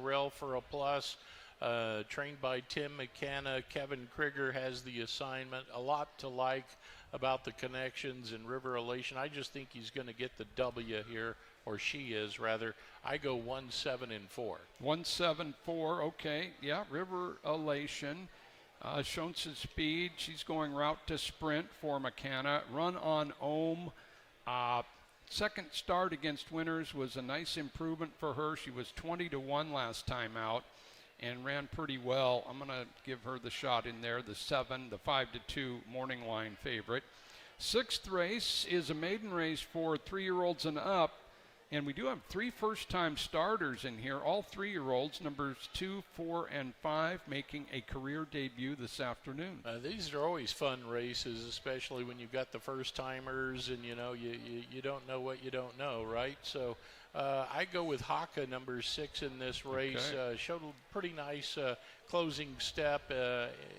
rail for a plus. Trained by Tim McKenna. Kevin Krieger has the assignment. A lot to like about the connections and River Elation. I just think he's going to get the W here, or she is rather. I go 1-7-4. 1-7-4. Okay. Yeah, River Elation. Shown some speed. She's going route to sprint for McKenna. Run on Ohm. Second start against Winners was a nice improvement for her. She was 20-1 last time out and ran pretty well. I'm going to give her the shot in there, the 7, the 5-2 morning line favorite. Sixth race is a maiden race for 3-year-olds and up. And we do have 3 first-time starters in here, all 3-year-olds, numbers 2, 4, and 5, making a career debut this afternoon. These are always fun races, especially when you've got the first-timers and, you don't know what you don't know, right? So I go with Haka, number 6 in this race. Okay. Showed a pretty nice closing step,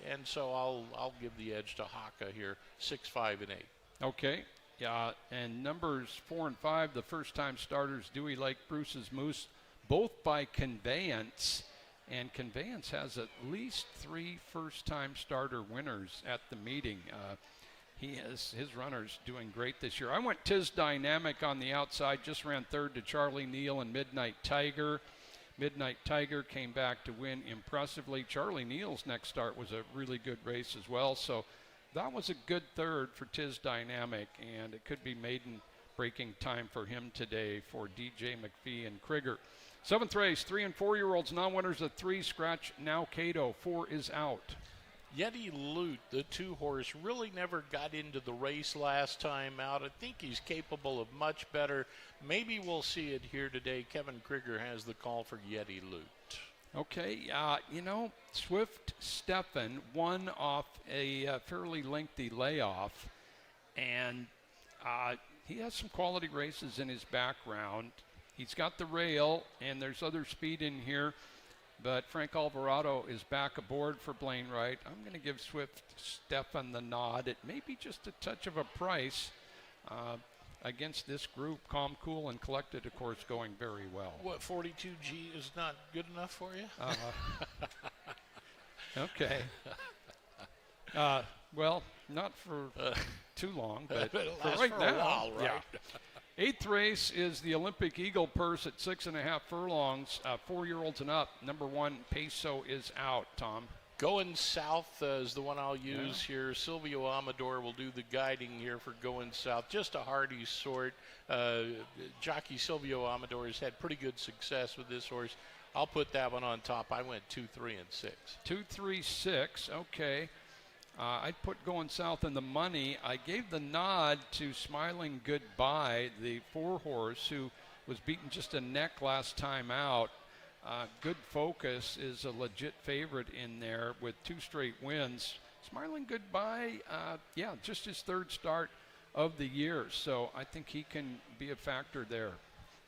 and so I'll give the edge to Haka here, 6, 5, and 8. Okay. Yeah, and numbers 4 and 5, the first-time starters, Dewey Lake, Bruce's Moose, both by Conveyance. And Conveyance has at least 3 first-time starter winners at the meeting. His runners doing great this year. I went Tiz Dynamic on the outside, just ran third to Charlie Neal and Midnight Tiger. Midnight Tiger came back to win impressively. Charlie Neal's next start was a really good race as well. So that was a good third for Tiz Dynamic, and it could be maiden breaking time for him today for DJ McPhee and Krieger. Seventh race, 3 and 4-year-olds, non-winners of 3, scratch now Cato, 4 is out. Yeti Loot, the 2-horse, really never got into the race last time out. I think he's capable of much better. Maybe we'll see it here today. Kevin Krieger has the call for Yeti Loot. Okay, Swift Stefan won off a fairly lengthy layoff, and he has some quality races in his background. He's got the rail, and there's other speed in here, but Frank Alvarado is back aboard for Blaine Wright. I'm going to give Swift Stefan the nod. It may be just a touch of a price against this group. Calm, Cool, and Collected, of course, going very well. What, 42G is not good enough for you? Okay. Well, not for too long, but for right now. While, right? Yeah. Eighth race is the Olympic Eagle Purse at 6.5 furlongs. 4-year-olds and up. Number 1, Peso is out, Tom. Going South is the one I'll use here. Silvio Amador will do the guiding here for Going South. Just a hardy sort. Jockey Silvio Amador has had pretty good success with this horse. I'll put that one on top. I went 2, 3, and 6. 2, 3, 6. Okay. I'd put Going South in the money. I gave the nod to Smiling Goodbye, the 4-horse who was beaten just a neck last time out. Good Focus is a legit favorite in there with 2 straight wins. Smiling Goodbye, just his 3rd start of the year, so I think he can be a factor there.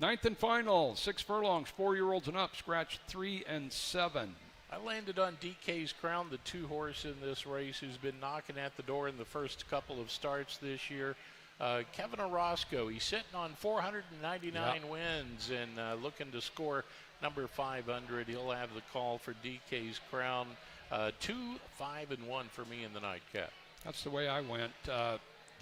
Ninth and final, 6 furlongs, 4-year-olds and up, scratch 3 and 7. I landed on DK's Crown, the 2-horse in this race, who's been knocking at the door in the first couple of starts this year. Kevin Orozco, he's sitting on 499 wins and looking to score number 500. He'll have the call for DK's Crown. 2, 5, and 1 for me in the nightcap. That's the way I went.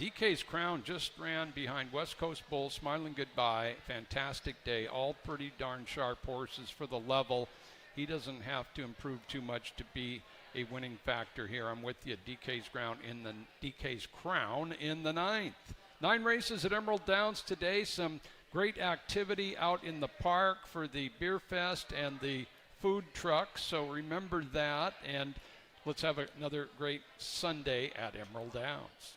DK's Crown just ran behind West Coast Bull, Smiling Goodbye. Fantastic day. All pretty darn sharp horses for the level. He doesn't have to improve too much to be a winning factor here. I'm with you. DK's Crown in the 9th. 9 races at Emerald Downs today. Some great activity out in the park for the Beer Fest and the food trucks. So remember that, and let's have another great Sunday at Emerald Downs.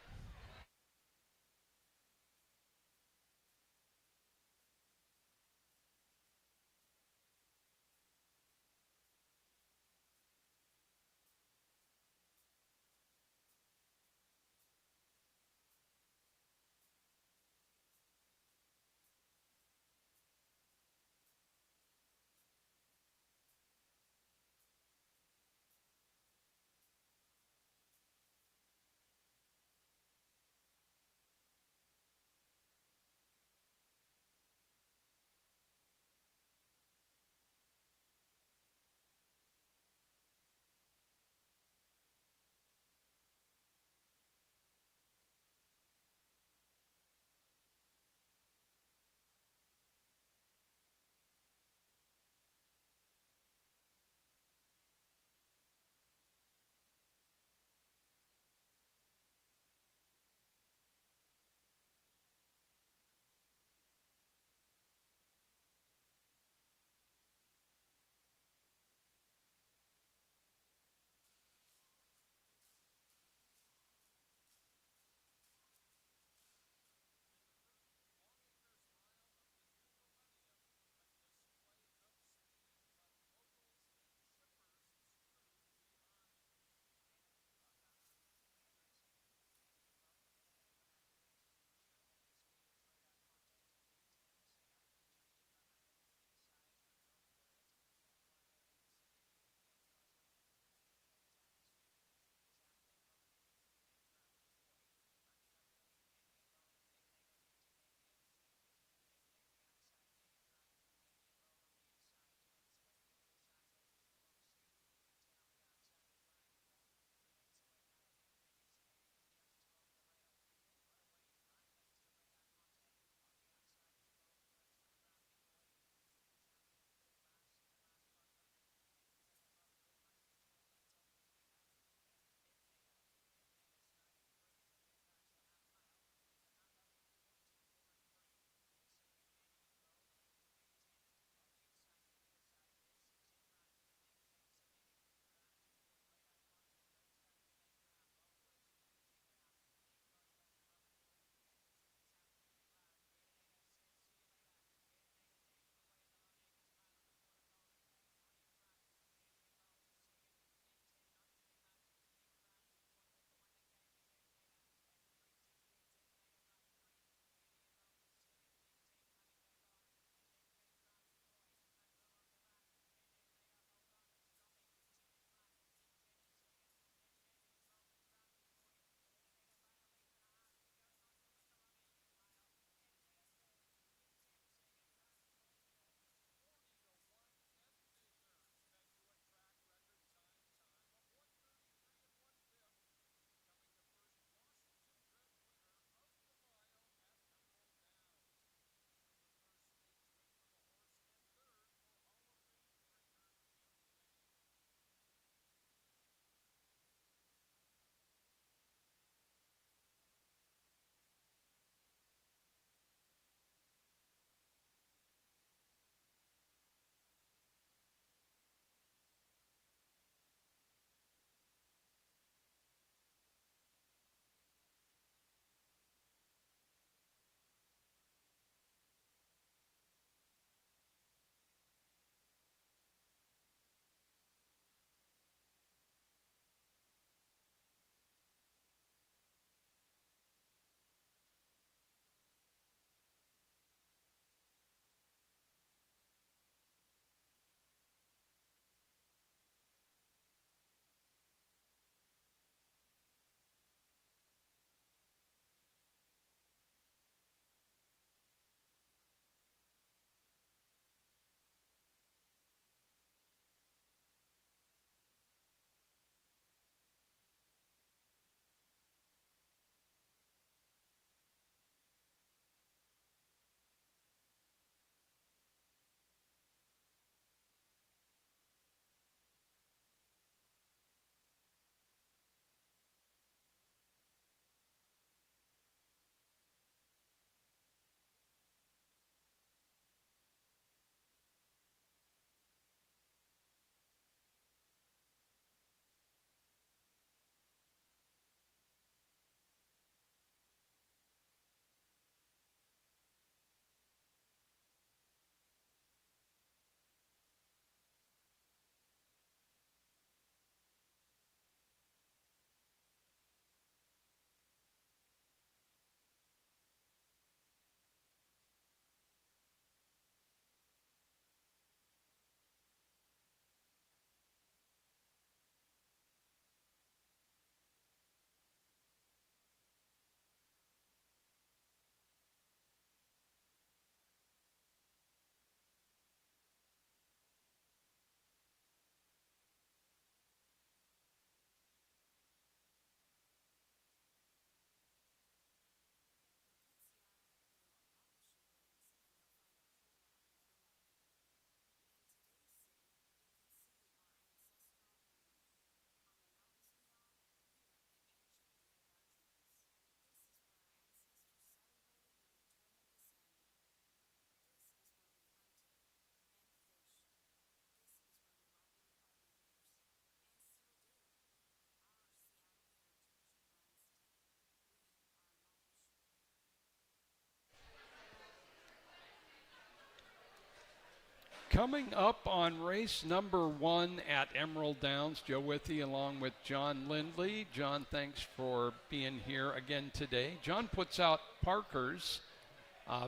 Coming up on race number 1 at Emerald Downs, Joe Withey along with John Lindley. John, thanks for being here again today. John puts out Parker's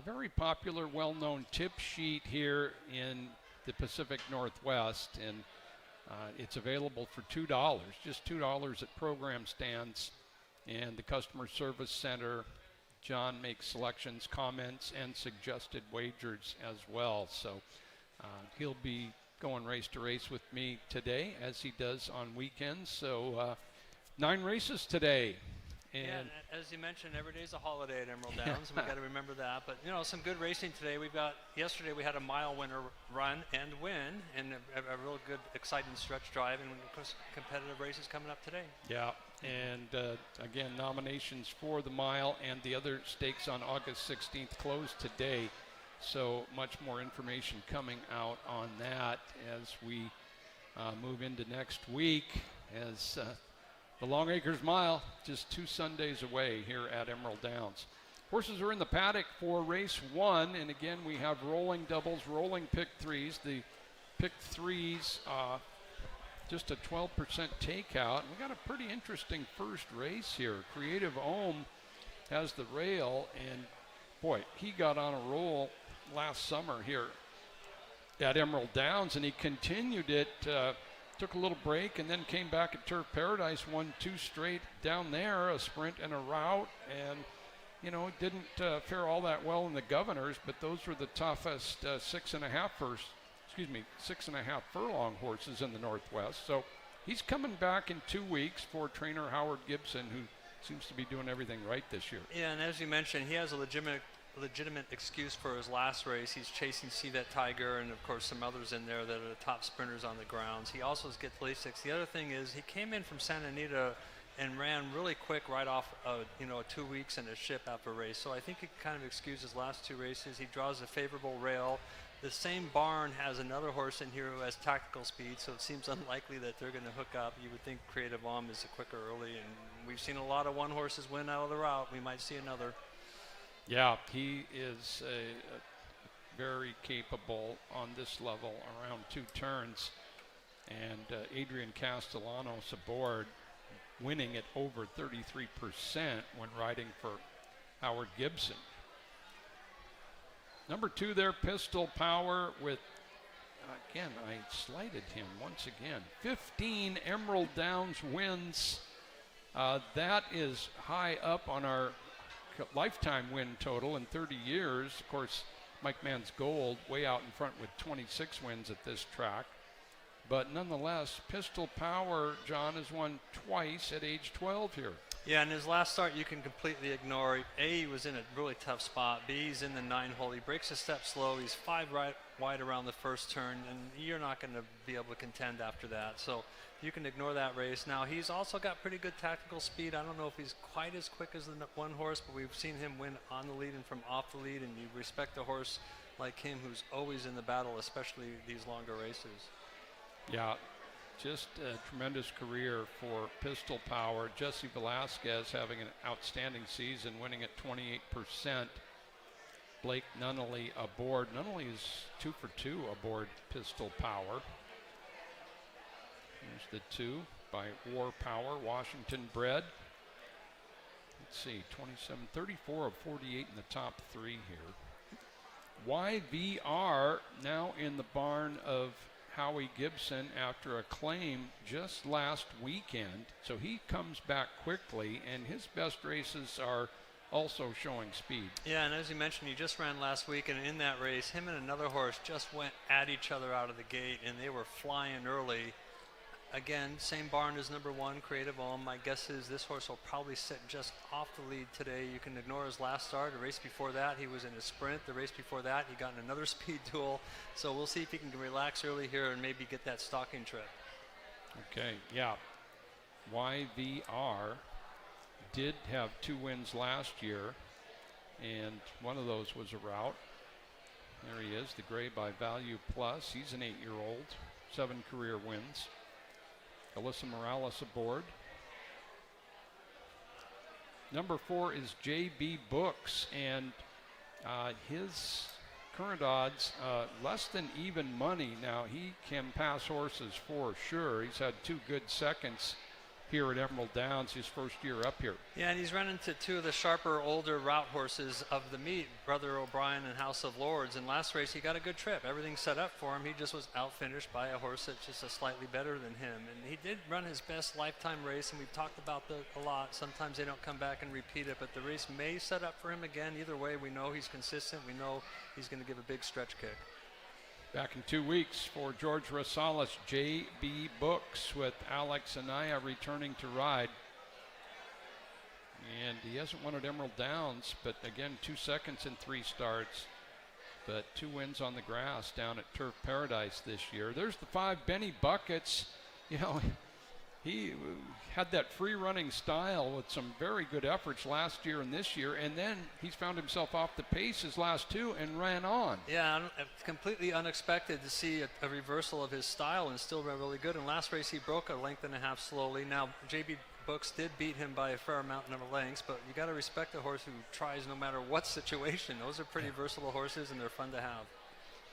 very popular, well-known tip sheet here in the Pacific Northwest, and it's available for $2, just $2 at program stands and the customer service center. John makes selections, comments, and suggested wagers as well. So he'll be going race to race with me today, as he does on weekends. So 9 races today. And as you mentioned, every day's a holiday at Emerald Downs, and we've got to remember that. But, you know, some good racing today. Yesterday we had a mile winner run and win, and a real good, exciting stretch drive, and of course, competitive races coming up today. Yeah, and again, nominations for the mile and the other stakes on August 16th close today. So much more information coming out on that as we move into next week, as the Long Acres Mile just 2 Sundays away here at Emerald Downs. Horses are in the paddock for race 1, and again we have rolling doubles, rolling pick threes. The pick threes, just a 12% takeout. We got a pretty interesting first race here. Creative Ohm has the rail, and boy, he got on a roll last summer here at Emerald Downs, and he continued it. Took a little break and then came back at Turf Paradise, won 2 straight down there, a sprint and a route, and you know, it didn't fare all that well in the Governors, but those were the toughest 6.5 furlong horses in the Northwest. So he's coming back in 2 weeks for trainer Howard Gibson, who seems to be doing everything right this year. Yeah, and as you mentioned, he has a legitimate excuse for his last race. He's chasing Civet Tiger and of course some others in there that are the top sprinters on the grounds. He also gets Lasix. The other thing is he came in from Santa Anita and ran really quick right off 2 weeks in a ship after a race. So I think he kind of excused his last 2 races. He draws a favorable rail. The same barn has another horse in here who has tactical speed, so it seems unlikely that they're going to hook up. You would think Creative Om is a quicker early, and we've seen a lot of 1 horses win out of the route. We might see another. Yeah, he is very capable on this level around 2 turns. And Adrian Castellanos aboard, winning at over 33% when riding for Howard Gibson. Number 2 there, Pistol Power with, again, I slighted him once again. 15 Emerald Downs wins. That is high up on our lifetime win total in 30 years. Of course, Mike Mann's Gold way out in front with 26 wins at this track. But nonetheless, Pistol Power, John, has won twice at age 12 here. Yeah, in his last start, you can completely ignore. A, he was in a really tough spot. B, he's in the 9 hole. He breaks a step slow. He's 5 wide around the first turn, and you're not going to be able to contend after that. So you can ignore that race. Now, he's also got pretty good tactical speed. I don't know if he's quite as quick as the 1 horse, but we've seen him win on the lead and from off the lead, and you respect a horse like him who's always in the battle, especially these longer races. Yeah, just a tremendous career for Pistol Power. Jesse Velasquez having an outstanding season, winning at 28%. Blake Nunnally aboard. Nunnally is 2 for 2 aboard Pistol Power. Here's the 2 by War Power, Washington bred. Let's see, 34 of 48 in the top 3 here. YVR now in the barn of Howie Gibson after a claim just last weekend. So he comes back quickly, and his best races are also showing speed. Yeah, and as you mentioned, he just ran last week, and in that race, him and another horse just went at each other out of the gate, and they were flying early. Again, same barn as number 1, Creative Ohm. My guess is this horse will probably sit just off the lead today. You can ignore his last start. The race before that, he was in a sprint. The race before that, he got in another speed duel. So we'll see if he can relax early here and maybe get that stalking trip. Okay, yeah. YVR did have 2 wins last year, and one of those was a rout. There he is, the gray by Value Plus. He's an 8-year-old, 7 career wins. Alyssa Morales aboard. Number 4 is JB Books, and his current odds, less than even money. Now, he can pass horses for sure. He's had 2 good seconds here at Emerald Downs his first year up here. Yeah, and he's run into 2 of the sharper, older route horses of the meet, Brother O'Brien and House of Lords. And last race, he got a good trip. Everything set up for him. He just was outfinished by a horse that's just a slightly better than him. And he did run his best lifetime race, and we've talked about that a lot. Sometimes they don't come back and repeat it, but the race may set up for him again. Either way, we know he's consistent. We know he's going to give a big stretch kick. Back in 2 weeks for George Rosales, J.B. Books with Alex Anaya returning to ride. And he hasn't won at Emerald Downs, but again, 2 seconds in 3 starts. But 2 wins on the grass down at Turf Paradise this year. There's the 5, Benny Buckets. You know, he had that free running style with some very good efforts last year and this year, and then he's found himself off the pace his last 2 and ran on. Yeah, completely unexpected to see a reversal of his style and still ran really good. In last race, he broke a length and a half slowly. Now, J.B. Books did beat him by a fair amount of lengths, but you got to respect a horse who tries no matter what situation. Those are pretty versatile horses, and they're fun to have.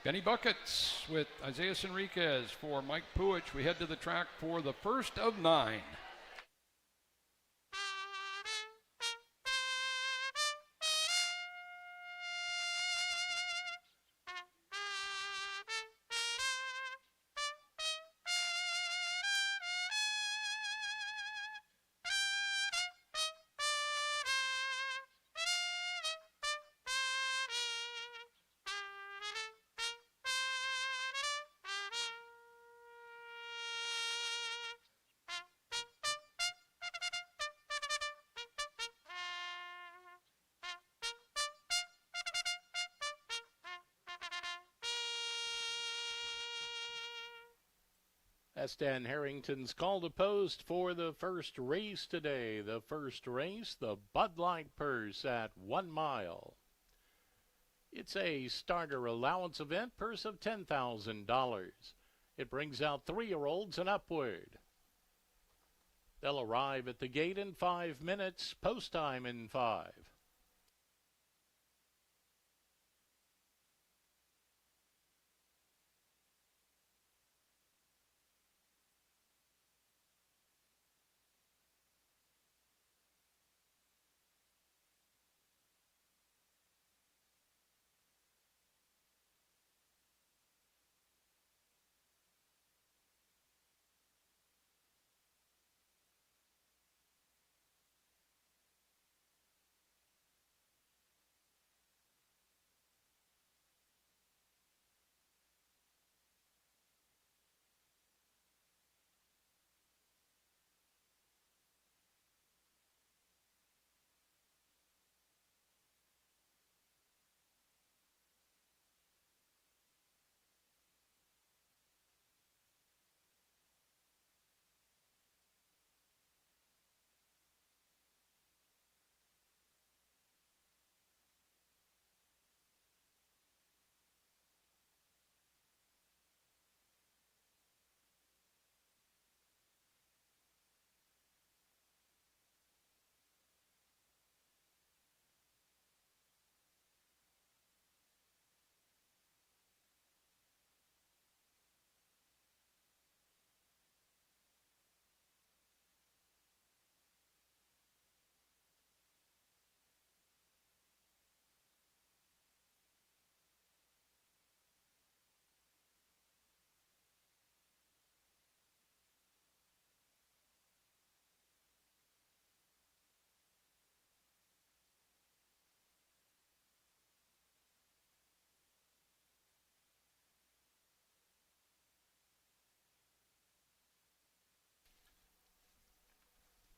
Benny Buckets with Isaiah Enriquez for Mike Puich. We head to the track for the first of 9. That's Dan Harrington's call to post for the first race today. The first race, the Bud Light Purse at 1 mile. It's a starter allowance event, purse of $10,000. It brings out 3-year-olds and upward. They'll arrive at the gate in 5 minutes, post time in 5.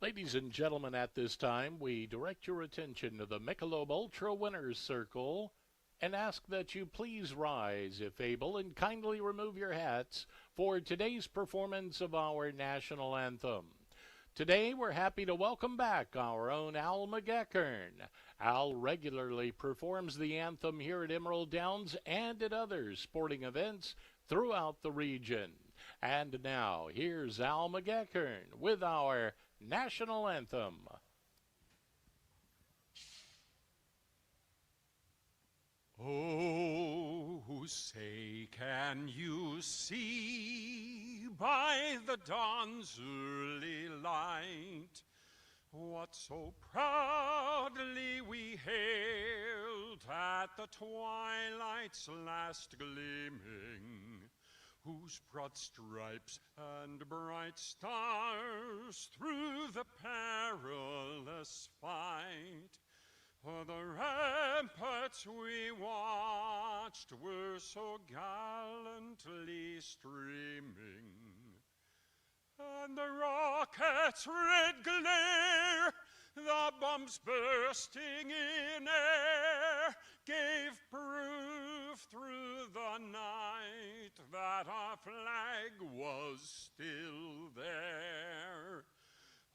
Ladies and gentlemen, at this time, we direct your attention to the Michelob Ultra Winners Circle and ask that you please rise, if able, and kindly remove your hats for today's performance of our national anthem. Today, we're happy to welcome back our own Al McGeckern. Al regularly performs the anthem here at Emerald Downs and at other sporting events throughout the region. And now, here's Al McGeckern with our national anthem. Oh, say, can you see by the dawn's early light what so proudly we hailed at the twilight's last gleaming, whose broad stripes and bright stars through the perilous fight the ramparts we watched were so gallantly streaming, and the rocket's red glare, the bombs bursting in air, gave proof through the night that our flag was still there.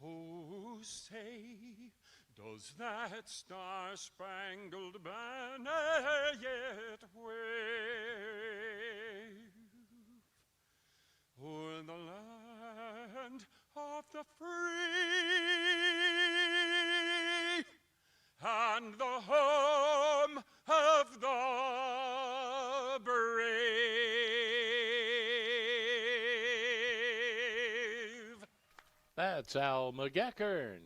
Oh, say, does that star-spangled banner yet wave o'er the land of the free and the home of the brave? That's Al McGeckern.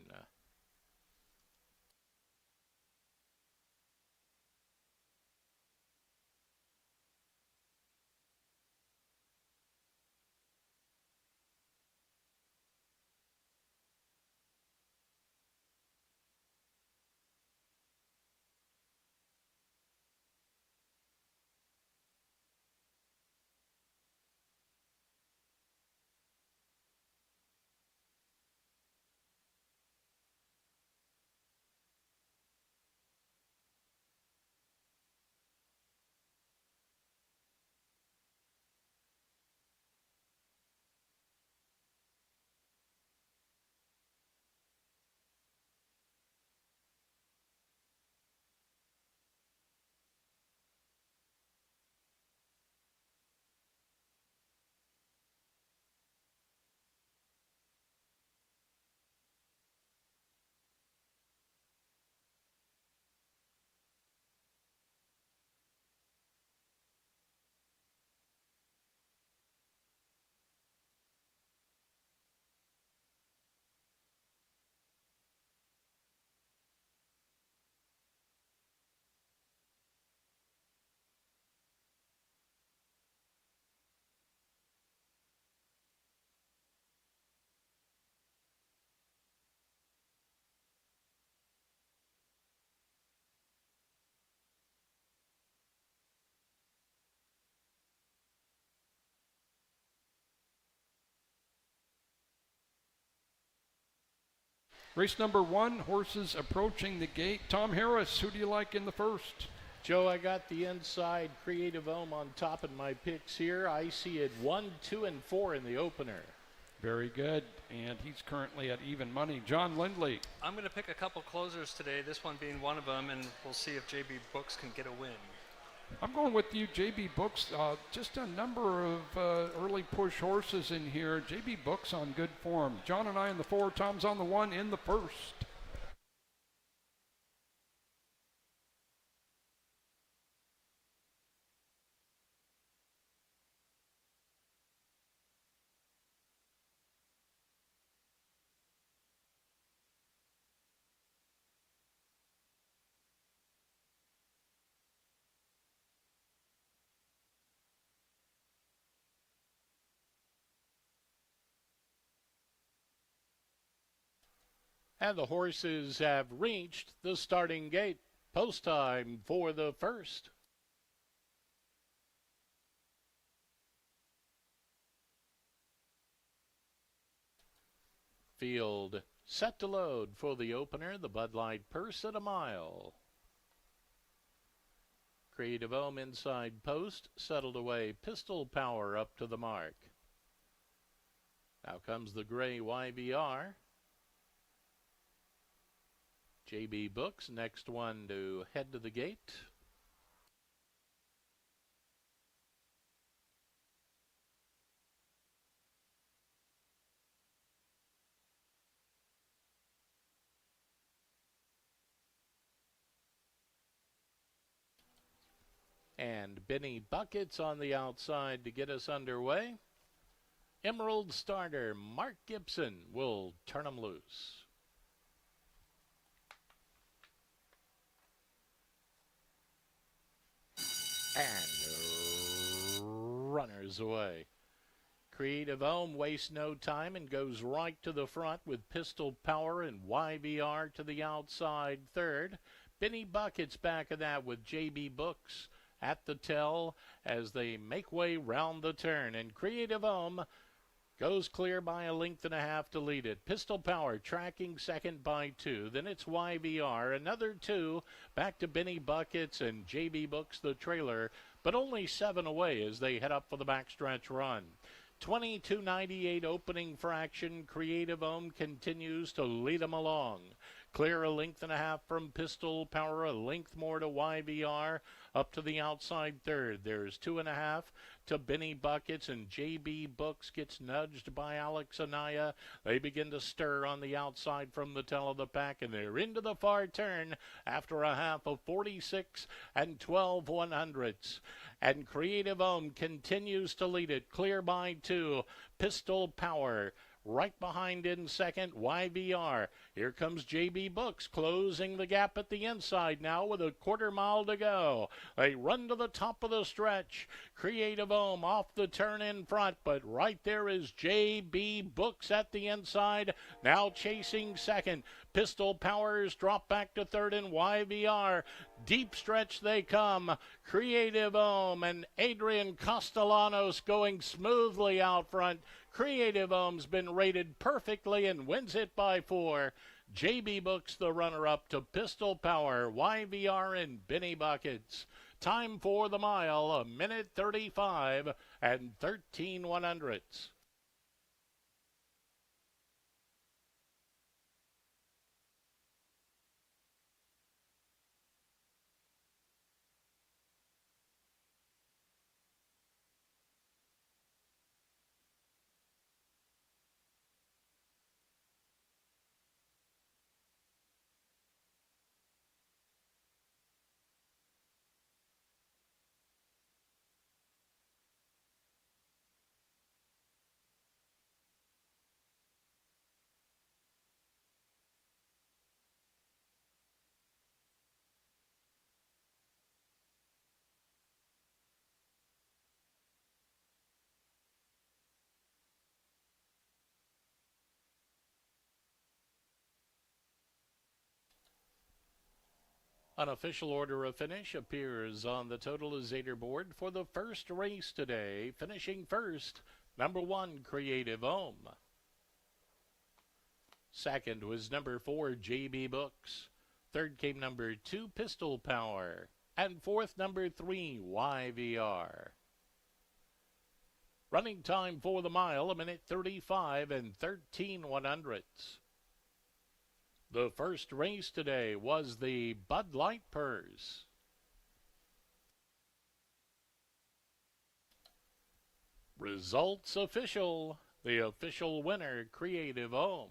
Race number 1, horses approaching the gate. Tom Harris, who do you like in the first? Joe, I got the inside Creative Ohm on top in my picks here. I see it 1, 2, and 4 in the opener. Very good, and he's currently at even money. John Lindley. I'm going to pick a couple closers today, this one being one of them, and we'll see if JB Books can get a win. I'm going with you, JB Books. Just a number of early push horses in here. JB Books on good form. John and I in the 4, Tom's on the 1 in the first. And the horses have reached the starting gate. Post time for the first. Field set to load for the opener. The Bud Light Purse at a mile. Creative Ohm inside post, settled away. Pistol Power up to the mark. Now comes the gray YBR. JB Books, next one to head to the gate. And Benny Buckets on the outside to get us underway. Emerald starter Mark Gibson will turn him loose. And runners away. Creative Ohm wastes no time and goes right to the front with Pistol Power and YVR to the outside third. Benny Buckets back of that with JB Books at the tell as they make way round the turn. And Creative Ohm goes clear by a length and a half to lead it. Pistol Power tracking second by 2. Then it's YVR. Another 2 back to Benny Buckets and JB Books the trailer, but only 7 away as they head up for the backstretch run. 22.98 opening fraction. Creative Ohm continues to lead them along. Clear a length and a half from Pistol Power, a length more to YVR, up to the outside third. There's 2.5 to Benny Buckets, and JB Books gets nudged by Alex Anaya. They begin to stir on the outside from the tail of the pack, and they're into the far turn after a half of 46 and 12 100ths. And Creative Ohm continues to lead it, clear by 2. Pistol Power right behind in second, YVR. Here comes JB Books closing the gap at the inside now with a quarter mile to go. They run to the top of the stretch. Creative Ohm off the turn in front, but right there is JB Books at the inside, now chasing second. Pistol Powers drop back to third, and YVR. Deep stretch they come. Creative Ohm and Adrian Castellanos going smoothly out front. Creative Ohm's been rated perfectly and wins it by 4. JB Books the runner-up to Pistol Power, YVR, and Benny Buckets. Time for the mile, 1:35 and 13 100ths. Unofficial order of finish appears on the totalizator board for the first race today. Finishing first, number 1, Creative Ohm. Second was number 4, JB Books. Third came number 2, Pistol Power. And fourth, number 3, YVR. Running time for the mile, 1:35 and 13 100ths. The first race today was the Bud Light Purse. Results official. The official winner, Creative Ohm.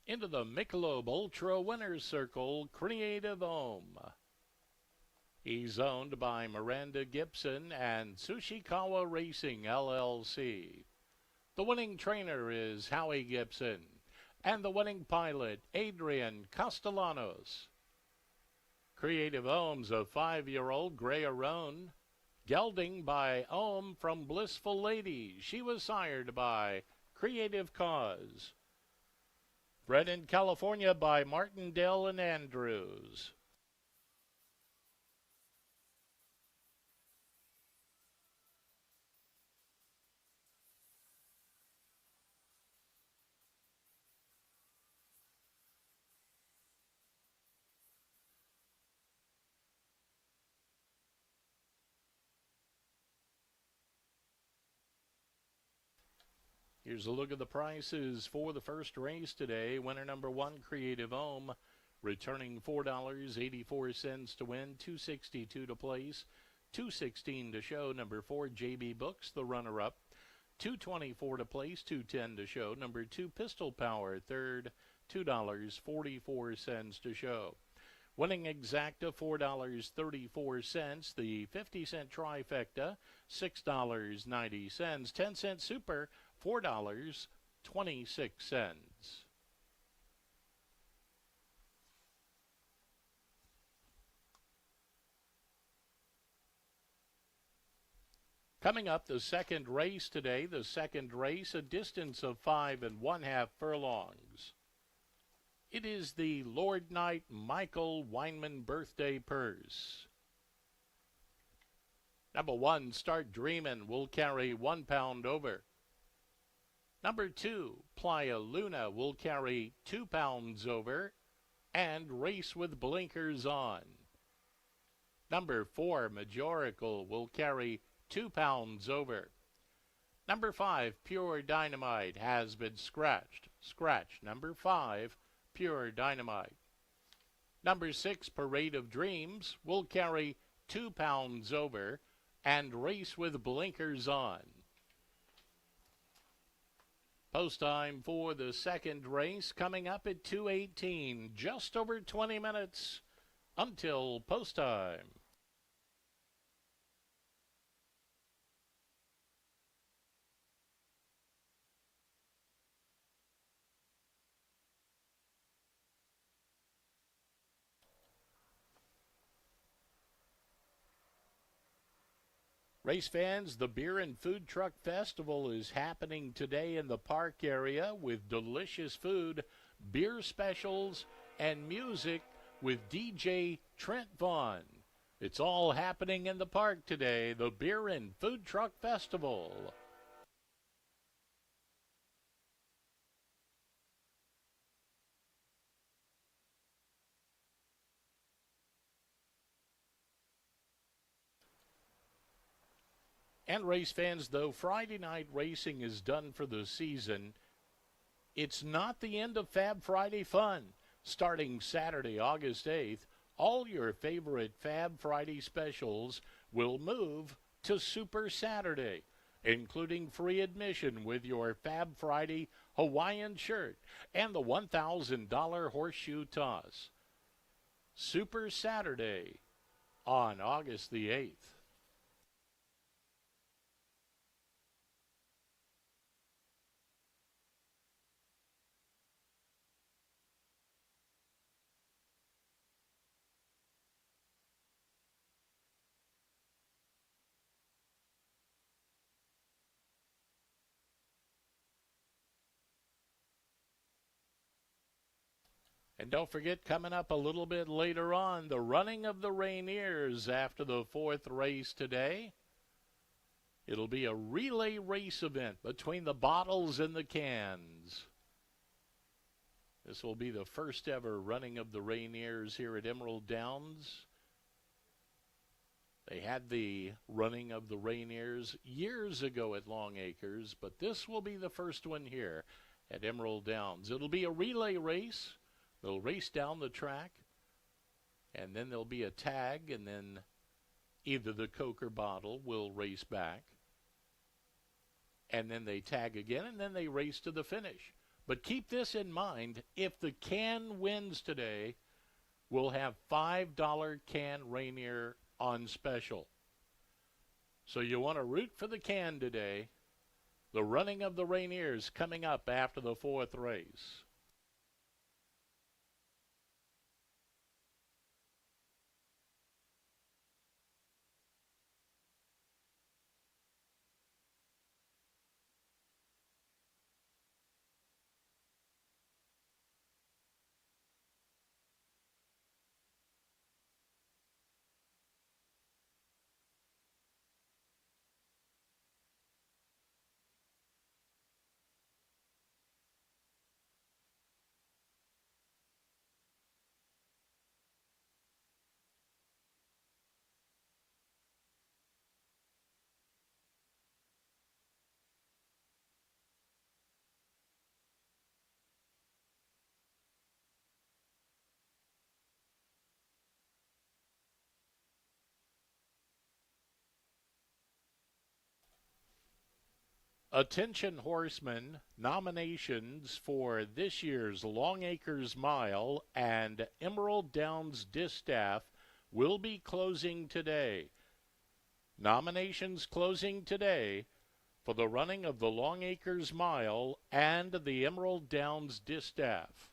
Into the Michelob Ultra Winner's Circle, Creative Ohm. He's owned by Miranda Gibson and Tsushikawa Racing, LLC. The winning trainer is Howie Gibson, and the winning pilot, Adrian Castellanos. Creative Home's a 5-year-old Gray Aroan, gelding by Ohm from Blissful Lady. She was sired by Creative Cause. Bred in California by Martindale and Andrews. Here's a look at the prices for the first race today. Winner number 1, Creative Home, returning $4.84 to win, $2.62 to place, $2.16 to show. Number 4, JB Books, the runner-up, $2.24 to place, $2.10 to show. Number 2, Pistol Power, third, $2.44 to show. Winning Exacta, $4.34. The 50-cent trifecta, $6.90. 10-cent super, $4.26. Coming up, the second race today. The second race, a distance of 5 1/2 furlongs. It is the Lord Knight Michael Weinman Birthday Purse. Number 1, Start Dreamin', will carry 1 pound over. Number 2, Playa Luna, will carry 2 pounds over and race with blinkers on. Number 4, Majorical, will carry 2 pounds over. Number 5, Pure Dynamite, has been scratched. Scratch. Number 5, Pure Dynamite. Number 6, Parade of Dreams, will carry 2 pounds over and race with blinkers on. Post time for the second race coming up at 2:18, just over 20 minutes until post time. Race fans, the Beer and Food Truck Festival is happening today in the park area with delicious food, beer specials, and music with DJ Trent Vaughn. It's all happening in the park today, the Beer and Food Truck Festival. And race fans, though Friday night racing is done for the season, it's not the end of Fab Friday fun. Starting Saturday, August 8th, all your favorite Fab Friday specials will move to Super Saturday, including free admission with your Fab Friday Hawaiian shirt and the $1,000 horseshoe toss. Super Saturday on August the 8th. And don't forget, coming up a little bit later on, the running of the Rainiers after the fourth race today. It'll be a relay race event between the bottles and the cans. This will be the first ever running of the Rainiers here at Emerald Downs. They had the running of the Rainiers years ago at Long Acres, but this will be the first one here at Emerald Downs. It'll be a relay race. They'll race down the track, and then there'll be a tag, and then either the Coke or bottle will race back. And then they tag again, and then they race to the finish. But keep this in mind, if the can wins today, we'll have $5 can Rainier on special. So you want to root for the can today. The running of the Rainiers coming up after the fourth race. Attention horsemen, nominations for this year's Long Acres Mile and Emerald Downs Distaff will be closing today. Nominations closing today for the running of the Long Acres Mile and the Emerald Downs Distaff.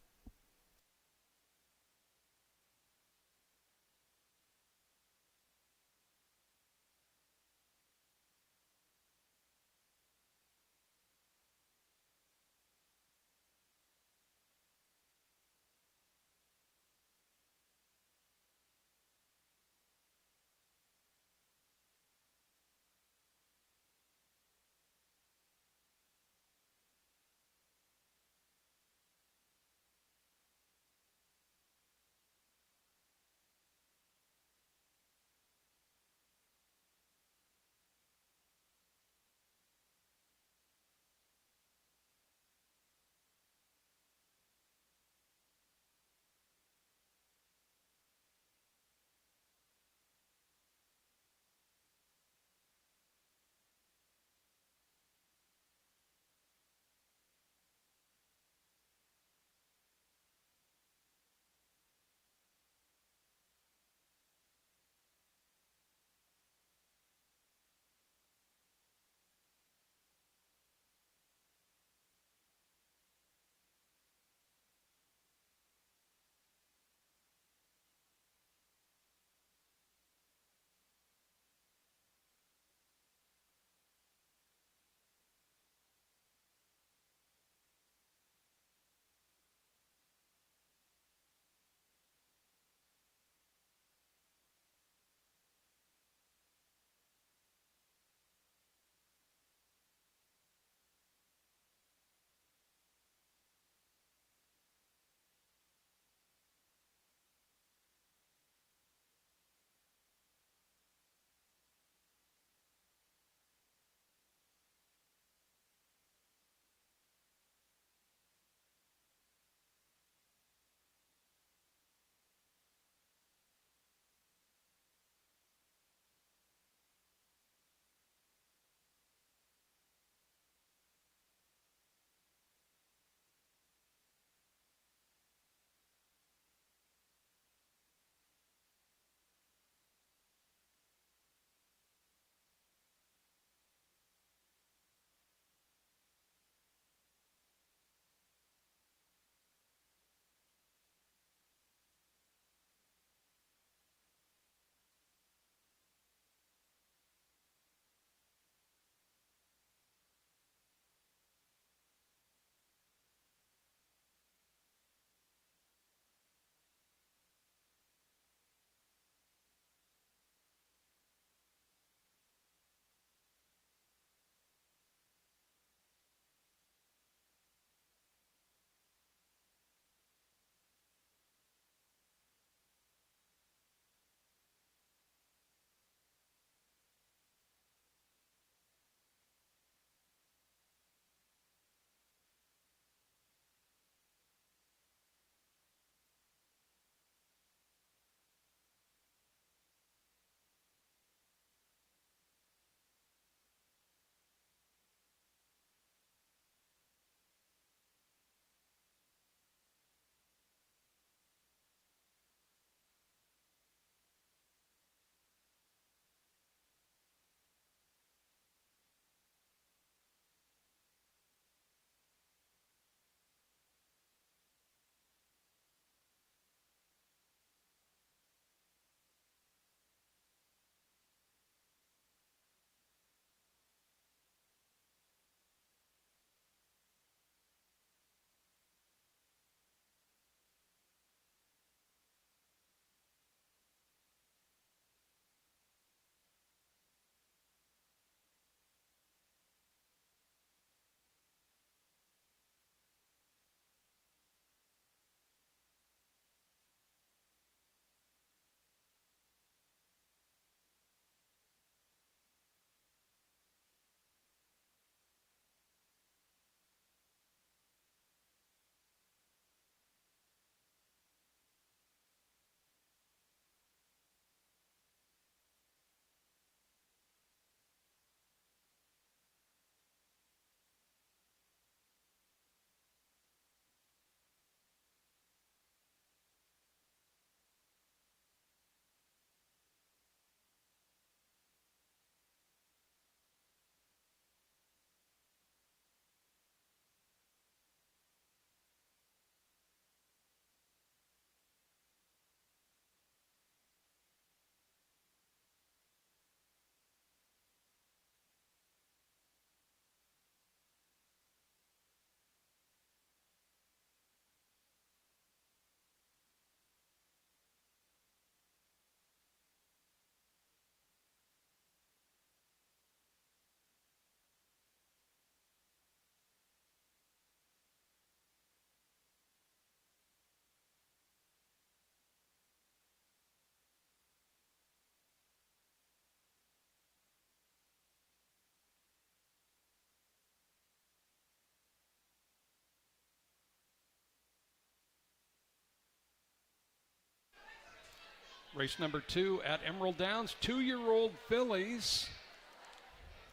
Race number 2 at Emerald Downs, 2-year-old fillies.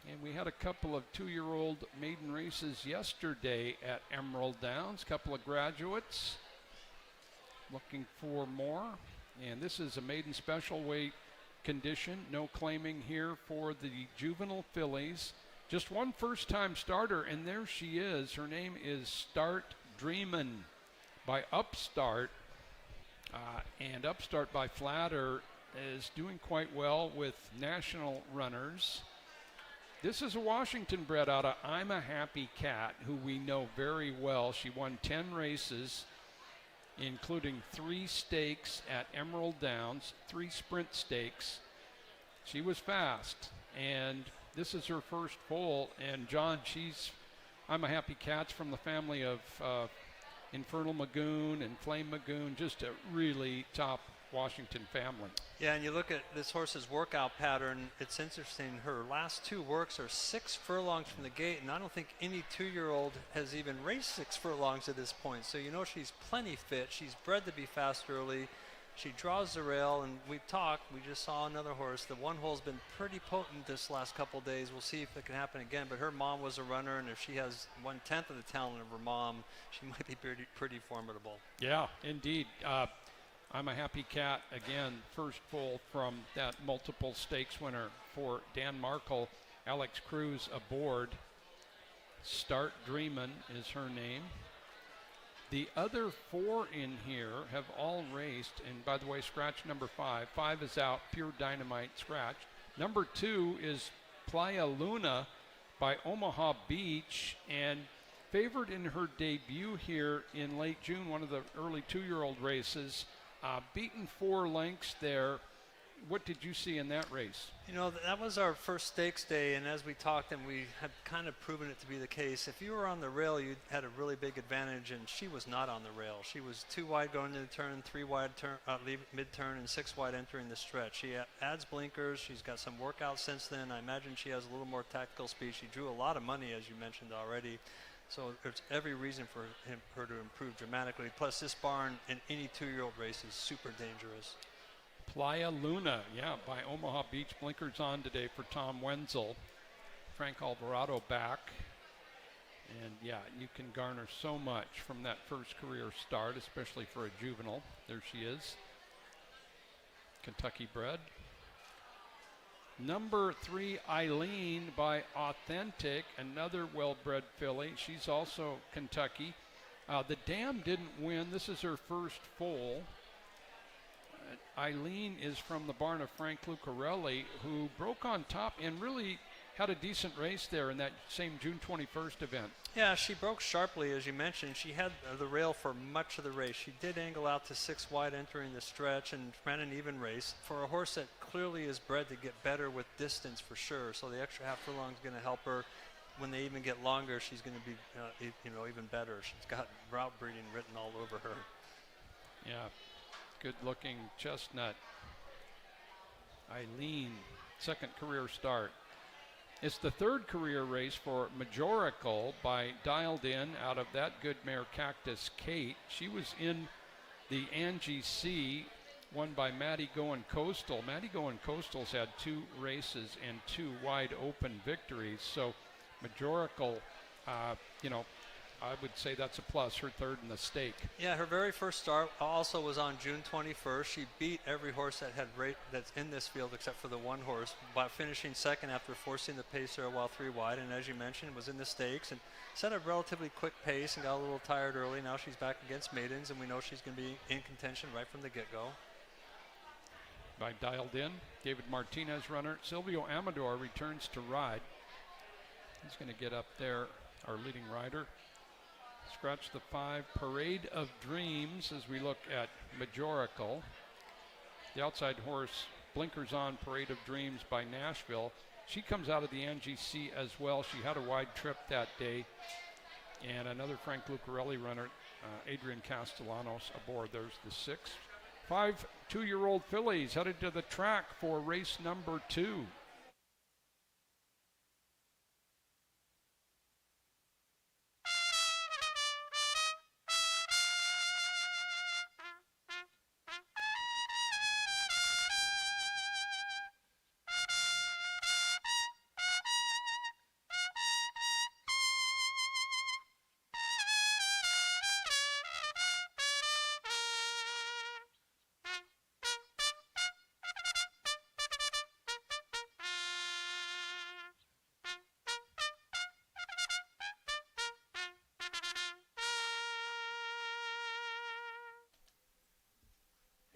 And we had a couple of 2-year-old maiden races yesterday at Emerald Downs, couple of graduates looking for more. And this is a maiden special weight condition, no claiming here for the juvenile fillies. Just one first-time starter, and there she is. Her name is Start Dreamin' by Upstart. And Upstart by Flatter is doing quite well with national runners. This is a Washington bred out of I'm a Happy Cat, who we know very well. She won 10 races, including 3 stakes at Emerald Downs, 3 sprint stakes. She was fast, and this is her first foal. And John, I'm a Happy Cat's from the family of Infernal Magoon and Flame Magoon, just a really top Washington family. Yeah, and you look at this horse's workout pattern, it's interesting. Her last 2 works are 6 furlongs from the gate, and I don't think any 2-year-old has even raced 6 furlongs at this point. So you know she's plenty fit. She's bred to be fast early. She draws the rail, and we just saw another horse. The one hole's been pretty potent this last couple days. We'll see if it can happen again, but her mom was a runner, and if she has 1/10 of the talent of her mom, she might be pretty formidable. Yeah, indeed. I'm a Happy Cat, again, first foal from that multiple stakes winner for Dan Markle. Alex Cruz aboard. Start Dreamin' is her name. The other 4 in here have all raced, and by the way, scratch number 5. 5 is out, Pure Dynamite scratch. Number 2 is Playa Luna by Omaha Beach, and favored in her debut here in late June, one of the early 2-year-old races. Beaten 4 lengths there. What did you see in that race? You know, that was our first stakes day, and as we talked, and we had kind of proven it to be the case. If you were on the rail, you had a really big advantage, and she was not on the rail. She was 2 wide going into the turn, 3 wide mid-turn, and 6 wide entering the stretch. She adds blinkers. She's got some workout since then. I imagine she has a little more tactical speed. She drew a lot of money, as you mentioned already. So there's every reason for her to improve dramatically. Plus, this barn in any 2-year-old race is super dangerous. Playa Luna, yeah, by Omaha Beach. Blinkers on today for Tom Wenzel. Frank Alvarado back. And yeah, you can garner so much from that first career start, especially for a juvenile. There she is. Kentucky bred. Number 3, Eileen by Authentic, another well-bred filly. She's also Kentucky. The Dam didn't win. This is her first foal. Eileen is from the barn of Frank Lucarelli, who broke on top and really had a decent race there in that same June 21st event. Yeah, she broke sharply, as you mentioned. She had the rail for much of the race. She did angle out to 6 wide entering the stretch and ran an even race for a horse that clearly is bred to get better with distance for sure. So the extra half furlong is going to help her. When they even get longer, she's going to be, even better. She's got route breeding written all over her. Yeah, good-looking chestnut. Eileen, second career start. It's the 3rd career race for Majorical by Dialed In out of that good mare Cactus Kate. She was in the Angie C, won by Maddie Goin' Coastal. Maddie Goin' Coastal's had 2 races and 2 wide open victories. So Majorical, I would say that's a plus, her 3rd in the stake. Yeah, her very first start also was on June 21st. She beat every horse that's in this field except for the one horse by finishing 2nd after forcing the pace there while 3 wide. And as you mentioned, was in the stakes and set a relatively quick pace and got a little tired early. Now she's back against maidens, and we know she's going to be in contention right from the get-go. By Dialed In, David Martinez runner. Silvio Amador returns to ride. He's going to get up there, our leading rider. Scratch the 5, Parade of Dreams, as we look at Majorical. The outside horse, blinkers on, Parade of Dreams by Nashville. She comes out of the Angie C as well. She had a wide trip that day. And another Frank Lucarelli runner, Adrian Castellanos aboard. There's the 6. 5 2-year-old fillies headed to the track for race number 2.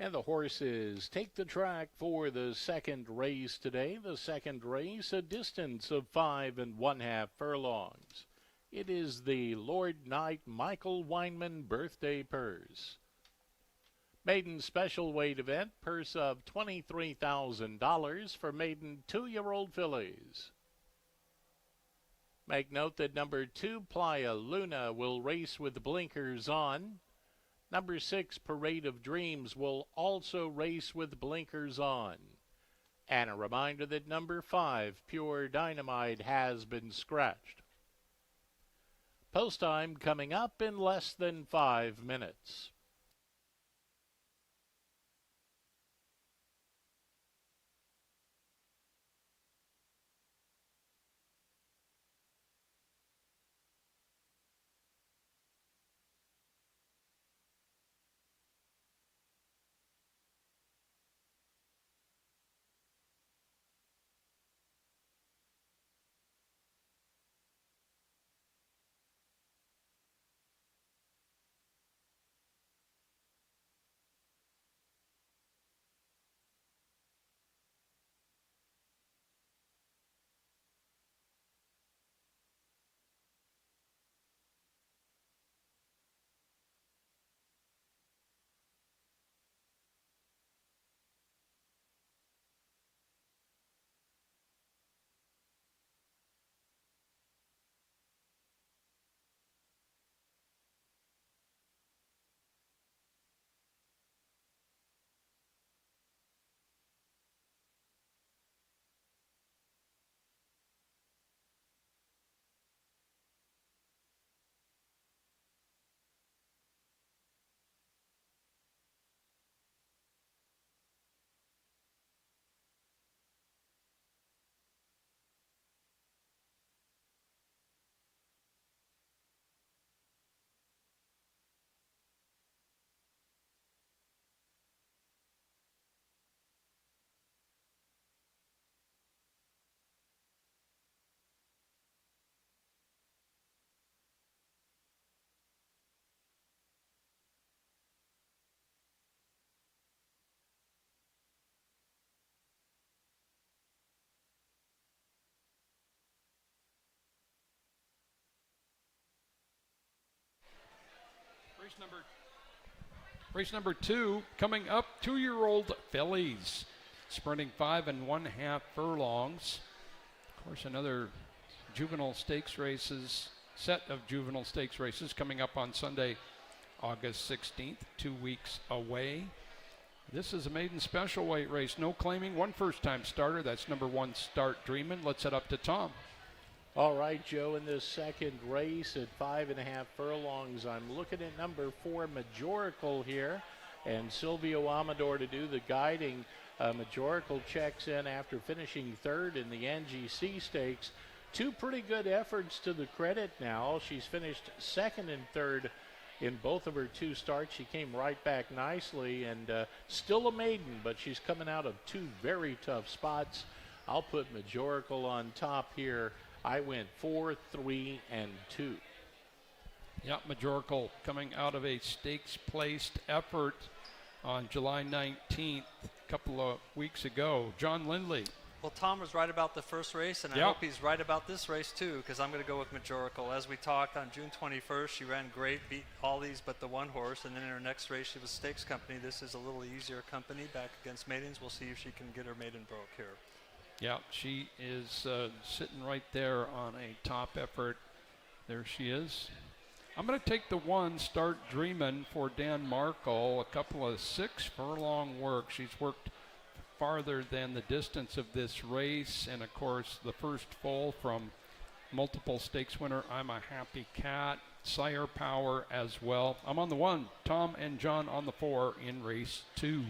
And the horses take the track for the second race today. The second race, a distance of 5 1/2 furlongs. It is the Lord Knight Michael Weinman Birthday Purse. Maiden special weight event, purse of $23,000 for maiden 2-year-old fillies. Make note that number 2, Playa Luna, will race with blinkers on. Number 6, Parade of Dreams, will also race with blinkers on. And a reminder that number 5, Pure Dynamite, has been scratched. Post time coming up in less than 5 minutes. Race number 2 coming up, 2-year-old fillies, sprinting 5 1/2 furlongs. Of course, another juvenile stakes races, set of juvenile stakes races coming up on Sunday, August 16th, 2 weeks away. This is a maiden special weight race, no claiming, one first-time starter. That's number 1, Start Dreamin'. Let's head up to Tom. All right, Joe, in this second race at 5 1/2 furlongs, I'm looking at number 4, Majorical here, and Silvio Amador to do the guiding. Majorical checks in after finishing third in the NGC Stakes. 2 pretty good efforts to the credit now. She's finished second and third in both of her 2 starts. She came right back nicely, and still a maiden, but she's coming out of 2 very tough spots. I'll put Majorical on top here. I went 4, 3, and 2. Yeah, Majorical coming out of a stakes-placed effort on July 19th, a couple of weeks ago. John Lindley. Well, Tom was right about the first race, and I hope he's right about this race too, because I'm going to go with Majorical. As we talked on June 21st, she ran great, beat all these but the one horse, and then in her next race, she was Stakes Company. This is a little easier company back against maidens. We'll see if she can get her maiden broke here. Yeah, she is sitting right there on a top effort. There she is. I'm going to take the 1, Start Dreamin', for Dan Markle. A couple of 6 furlong work. She's worked farther than the distance of this race, and of course the first full from multiple stakes winner I'm a Happy Cat, Sire Power as well. I'm on the 1, Tom and John on the 4 in race 2.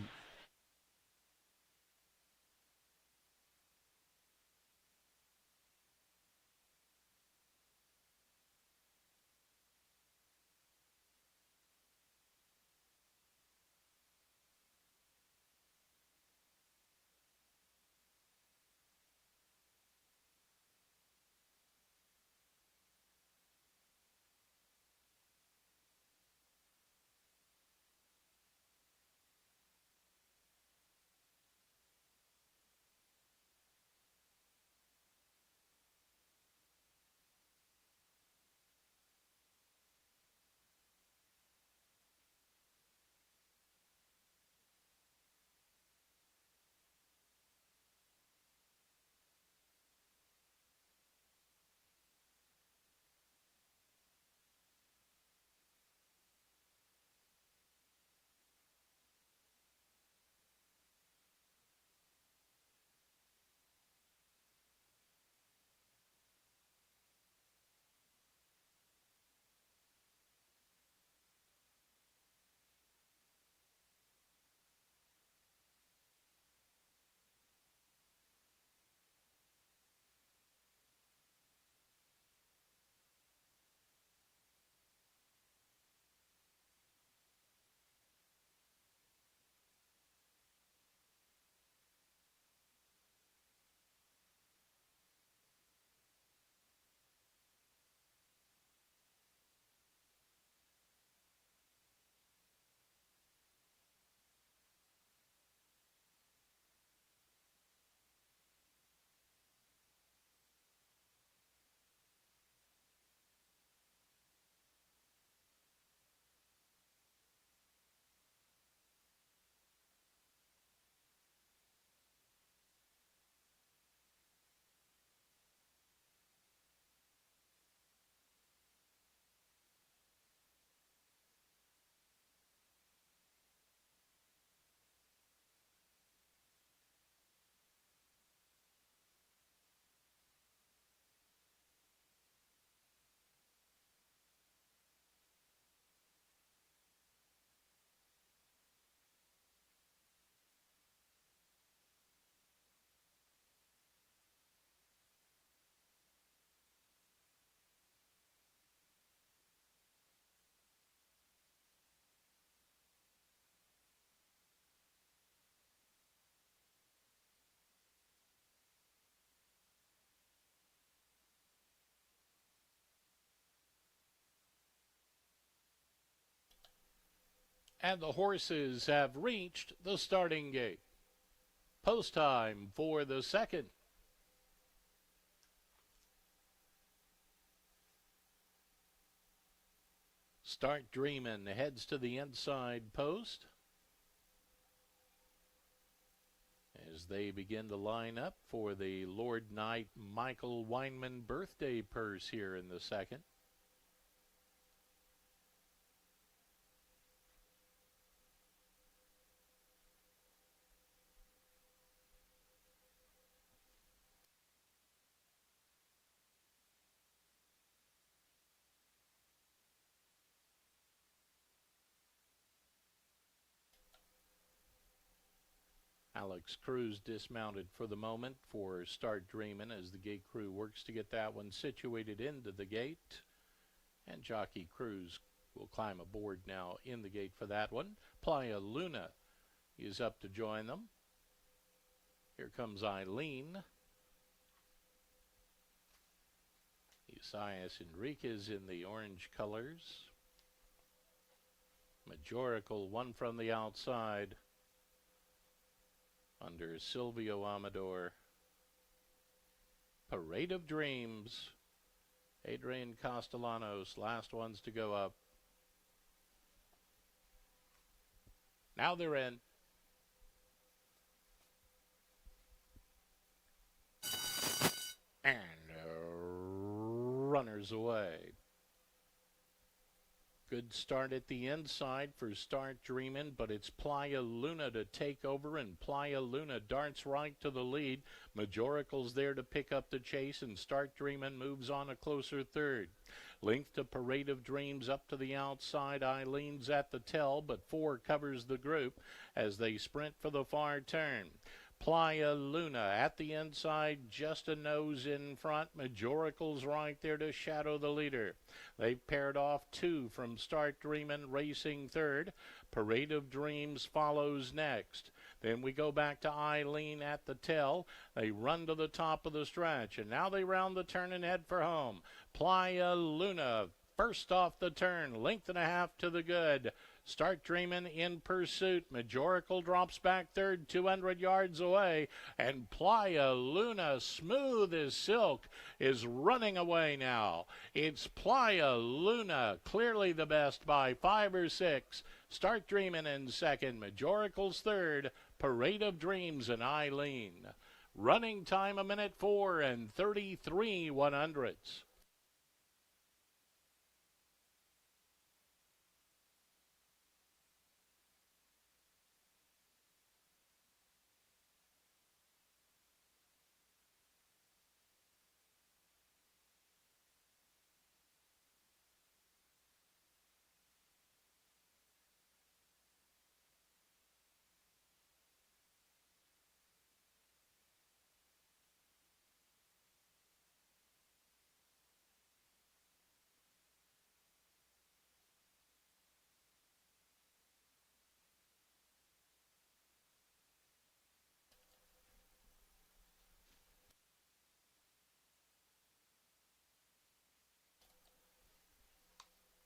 And the horses have reached the starting gate. Post time for the second. Start Dreamin' heads to the inside post as they begin to line up for the Lord Knight Michael Weinman birthday purse here in the second. Alex Cruz dismounted for the moment for Start Dreamin' as the gate crew works to get that one situated into the gate. And Jockey Cruz will climb aboard now in the gate for that one. Playa Luna is up to join them. Here comes Eileen. Isaias Enriquez in the orange colors. Majorical, one from the outside under Silvio Amador. Parade of Dreams. Adrian Castellanos, last ones to go up. Now they're in. And runners away. Good start at the inside for Start Dreamin', but it's Playa Luna to take over, and Playa Luna darts right to the lead. Majorical's there to pick up the chase, and Start Dreamin' moves on a closer third. Length to Parade of Dreams up to the outside. Eileen's at the tail, but 4 covers the group as they sprint for the far turn. Playa Luna at the inside, just a nose in front. Majorical's right there to shadow the leader. They've paired off 2 from Start Dreamin', racing third. Parade of Dreams follows next. Then we go back to Eileen at the tail. They run to the top of the stretch, and now they round the turn and head for home. Playa Luna first off the turn, length and a half to the good. Start Dreamin' in pursuit. Majorical drops back third, 200 yards away. And Playa Luna, smooth as silk, is running away now. It's Playa Luna, clearly the best by 5 or 6. Start Dreamin' in second. Majorical's third. Parade of Dreams and Eileen. Running time 1:04 and 33 100ths.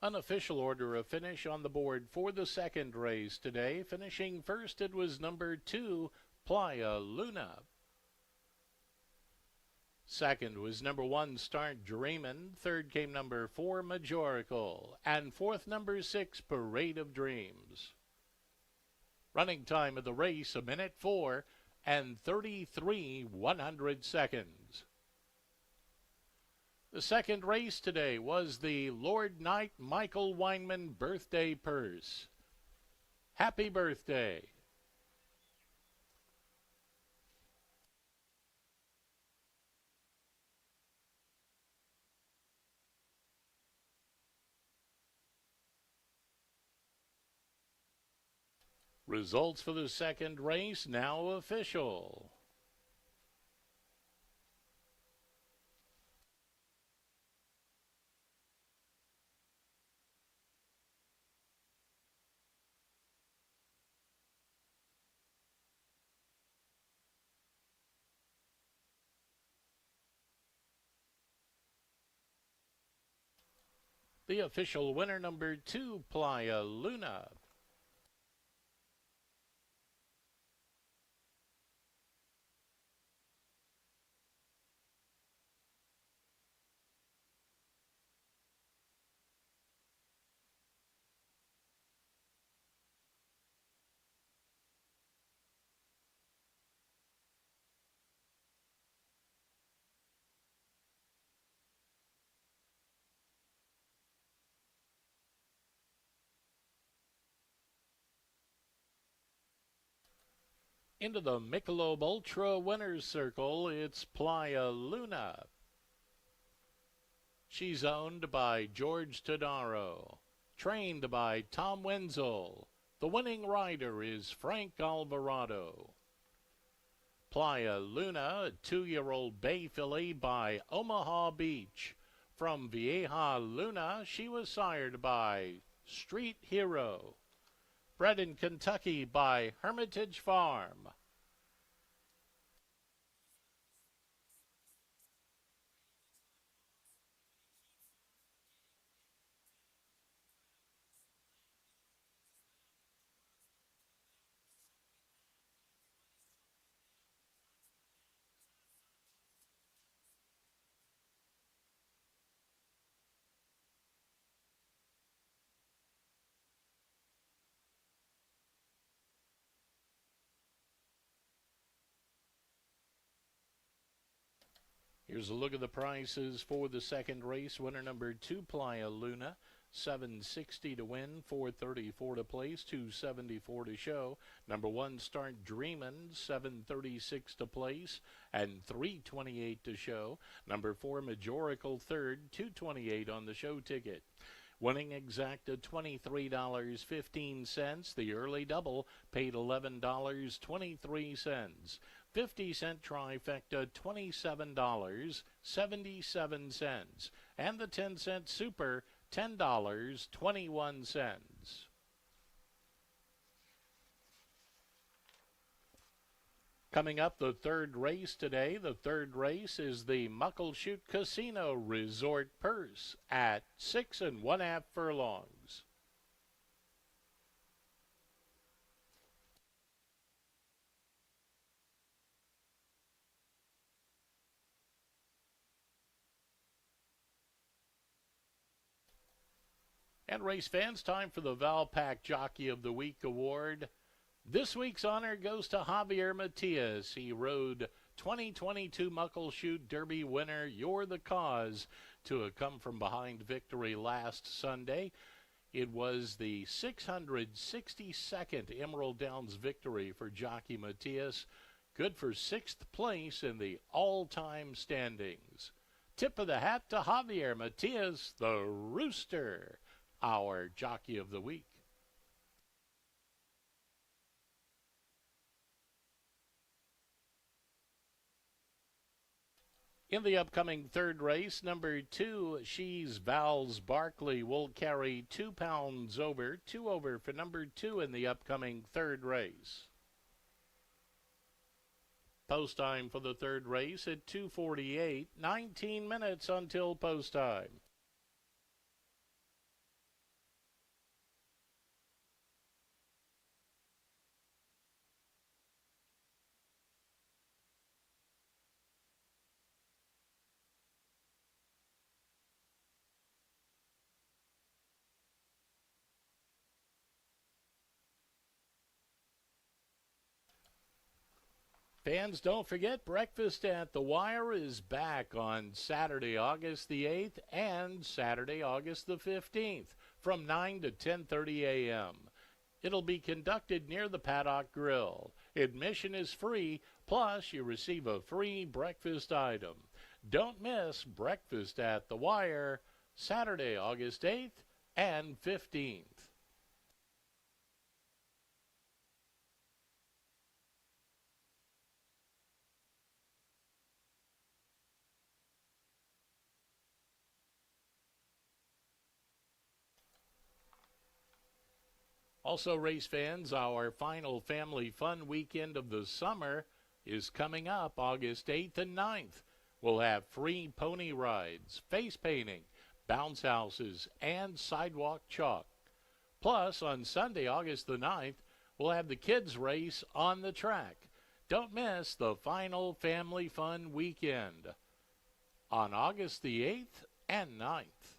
Unofficial order of finish on the board for the second race today. Finishing first, it was number 2, Playa Luna. Second was number 1, Start Dreamin'. Third came number 4, Majorical. And fourth, number 6, Parade of Dreams. Running time of the race, 1:04 and 33 100ths. The second race today was the Lord Knight Michael Weinman birthday purse. Happy birthday. Results for the second race now official. The official winner, number 2, Playa Luna. Into the Michelob Ultra Winners Circle, it's Playa Luna. She's owned by George Tadaro, trained by Tom Wenzel. The winning rider is Frank Alvarado. Playa Luna, a 2-year-old bay filly by Omaha Beach. From Vieja Luna, she was sired by Street Hero. Bred in Kentucky by Hermitage Farm. Here's a look at the prices for the second race. Winner number 2, Playa Luna, $760 to win, $434 to place, $274 to show. Number 1, Start Dreamin', $736 to place and $328 to show. Number 4, Majorical third, $228 on the show ticket. Winning exacta $23.15. The early double paid $11.23. 50-cent trifecta, $27.77. And the 10-cent super, $10.21. Coming up, the third race today. The third race is the Muckleshoot Casino Resort Purse at 6 1/2 furlongs. And race fans, time for the Valpak Jockey of the Week award. This week's honor goes to Javier Matias. He rode 2022 Muckleshoot Derby winner You're the Cause to a come-from-behind victory last Sunday. It was the 662nd Emerald Downs victory for Jockey Matias. Good for 6th place in the all-time standings. Tip of the hat to Javier Matias, the Rooster, our Jockey of the Week. In the upcoming third race, number 2, She's Val's Barkley will carry 2 pounds over, 2 over for number 2 in the upcoming third race. Post time for the third race at 2:48, 19 minutes until post time. Fans, don't forget, Breakfast at the Wire is back on Saturday, August the 8th and Saturday, August the 15th from 9 to 10:30 a.m. It'll be conducted near the Paddock Grill. Admission is free, plus you receive a free breakfast item. Don't miss Breakfast at the Wire, Saturday, August 8th and 15th. Also, race fans, our final family fun weekend of the summer is coming up August 8th and 9th. We'll have free pony rides, face painting, bounce houses, and sidewalk chalk. Plus, on Sunday, August the 9th, we'll have the kids race on the track. Don't miss the final family fun weekend on August the 8th and 9th.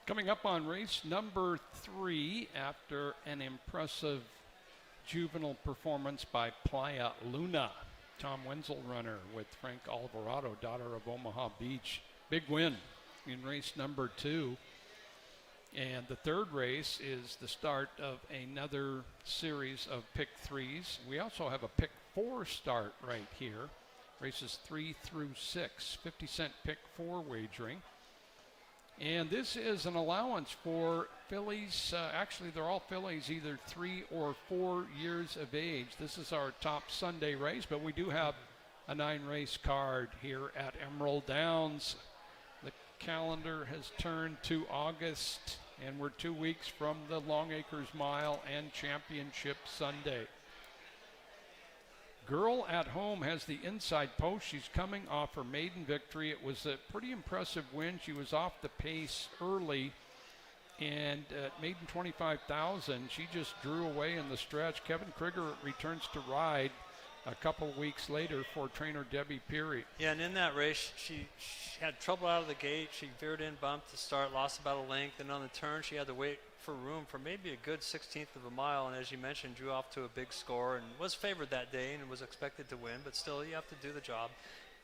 Coming up on race number 3, after an impressive juvenile performance by Playa Luna, Tom Wenzel runner with Frank Alvarado, daughter of Omaha Beach. Big win in race number 2. And the third race is the start of another series of pick 3s. We also have a pick 4 start right here. Races 3 through 6, 50-cent pick 4 wagering. And this is an allowance for fillies. Actually, they're all fillies, either 3 or 4 years of age. This is our top Sunday race, but we do have a 9-race card here at Emerald Downs. The calendar has turned to August, and we're 2 weeks from the Long Acres Mile and Championship Sunday. Girl at Home has the inside post. She's coming off her maiden victory. It was a pretty impressive win. She was off the pace early, and at maiden 25,000, she just drew away in the stretch. Kevin Krieger returns to ride a couple weeks later for trainer Debbie Peary. Yeah, and in that race, she had trouble out of the gate. She veered in, bumped to start, lost about a length, and on the turn, she had to wait for room for maybe a good 16th of a mile, and as you mentioned, drew off to a big score and was favored that day and was expected to win, but still, you have to do the job.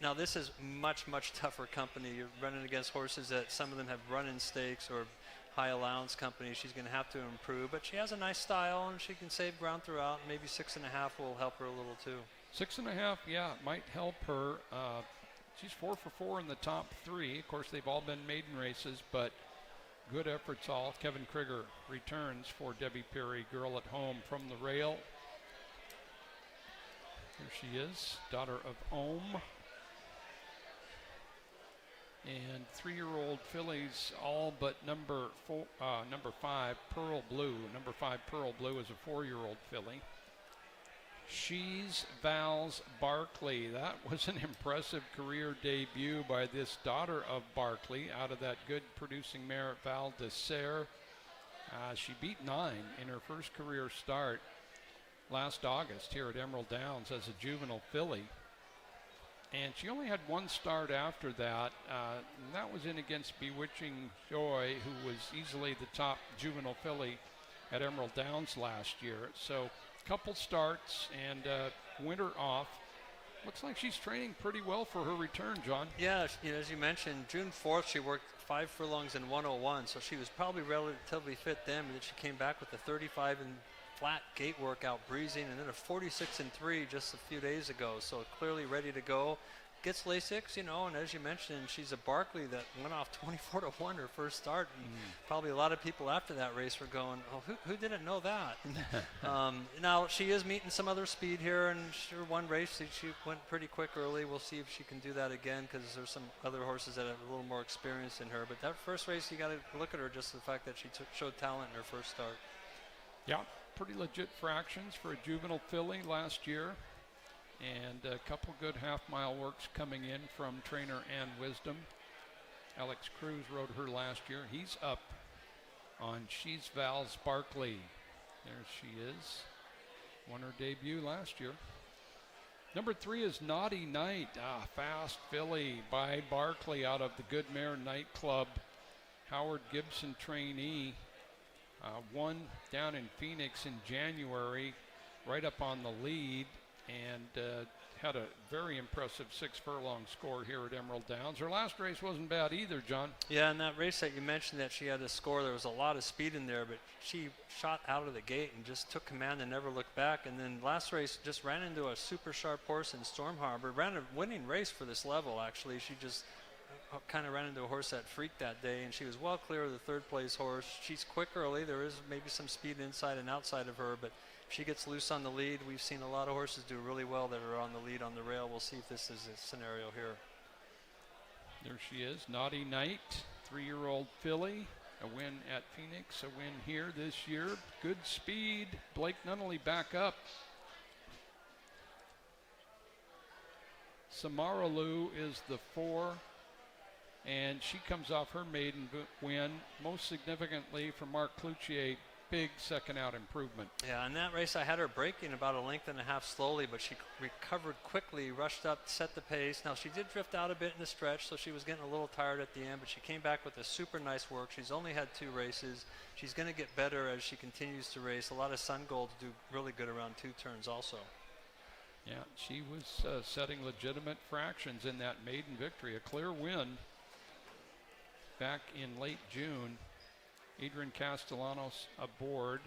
Now, this is much, much tougher company. You're running against horses that some of them have run-in stakes or high allowance companies. She's going to have to improve, but she has a nice style, and she can save ground throughout. Maybe 6.5 will help her a little, too. 6.5, yeah, might help her. She's 4 for 4 in the top 3. Of course, they've all been maiden races, but good efforts all. Kevin Krieger returns for Debbie Peary, Girl at Home from the rail. Here she is, daughter of Ohm. And 3-year-old fillies, all but number 5, Pearl Blue. Number 5, Pearl Blue, is a 4-year-old filly. She's Val's Barkley. That was an impressive career debut by this daughter of Barkley out of that good producing mare Val de Serre. She beat 9 in her first career start last August here at Emerald Downs as a juvenile filly. And she only had 1 start after that, and that was in against Bewitching Joy, who was easily the top juvenile filly at Emerald Downs last year. So couple starts and winter off. Looks like she's training pretty well for her return, John. Yeah, as you mentioned, June 4th she worked 5 furlongs in 101, so she was probably relatively fit then, but then she came back with a 35 and flat gate workout breezing, and then a 46 and 3 just a few days ago, so clearly ready to go. Gets Lasix, and as you mentioned, she's a Barkley that went off 24-1 her first start, and probably a lot of people after that race were going, oh, who didn't know that? Now, she is meeting some other speed here, and her one race, she went pretty quick early. We'll see if she can do that again, because there's some other horses that have a little more experience than her. But that first race, you got to look at her, just the fact that she showed talent in her first start. Yeah, pretty legit fractions for a juvenile filly last year. And a couple good half-mile works coming in from trainer Ann Wisdom. Alex Cruz rode her last year. He's up on She's Val's Barkley. There she is. Won her debut last year. Number 3 is Naughty Night. Fast filly by Barkley out of the Good Mare Nightclub. Howard Gibson trainee. Won down in Phoenix in January, right up on the lead. And had a very impressive 6-furlong score here at Emerald Downs. Her last race wasn't bad either, John. Yeah, in that race that you mentioned that she had a score, there was a lot of speed in there, but she shot out of the gate and just took command and never looked back. And then last race just ran into a super sharp horse in Storm Harbor. Ran a winning race for this level, actually. She just kind of ran into a horse that freaked that day, and she was well clear of the 3rd place horse. She's quick early. There is maybe some speed inside and outside of her, but she gets loose on the lead. We've seen a lot of horses do really well that are on the lead on the rail. We'll see if this is a scenario here. There she is, Naughty Night, 3-year-old filly. A win at Phoenix, a win here this year. Good speed. Blake Nunnally back up. Samaraloo is the 4, and she comes off her maiden win, most significantly for Mark Cloutier big second out improvement. Yeah, in that race I had her braking about a length and a half slowly, but she recovered quickly, rushed up, set the pace. Now she did drift out a bit in the stretch, so she was getting a little tired at the end, but she came back with a super nice work. She's only had 2 races. She's going to get better as she continues to race. A lot of Sun Golds do really good around 2 turns also. Yeah, she was setting legitimate fractions in that maiden victory, a clear win back in late June. Adrian Castellanos aboard.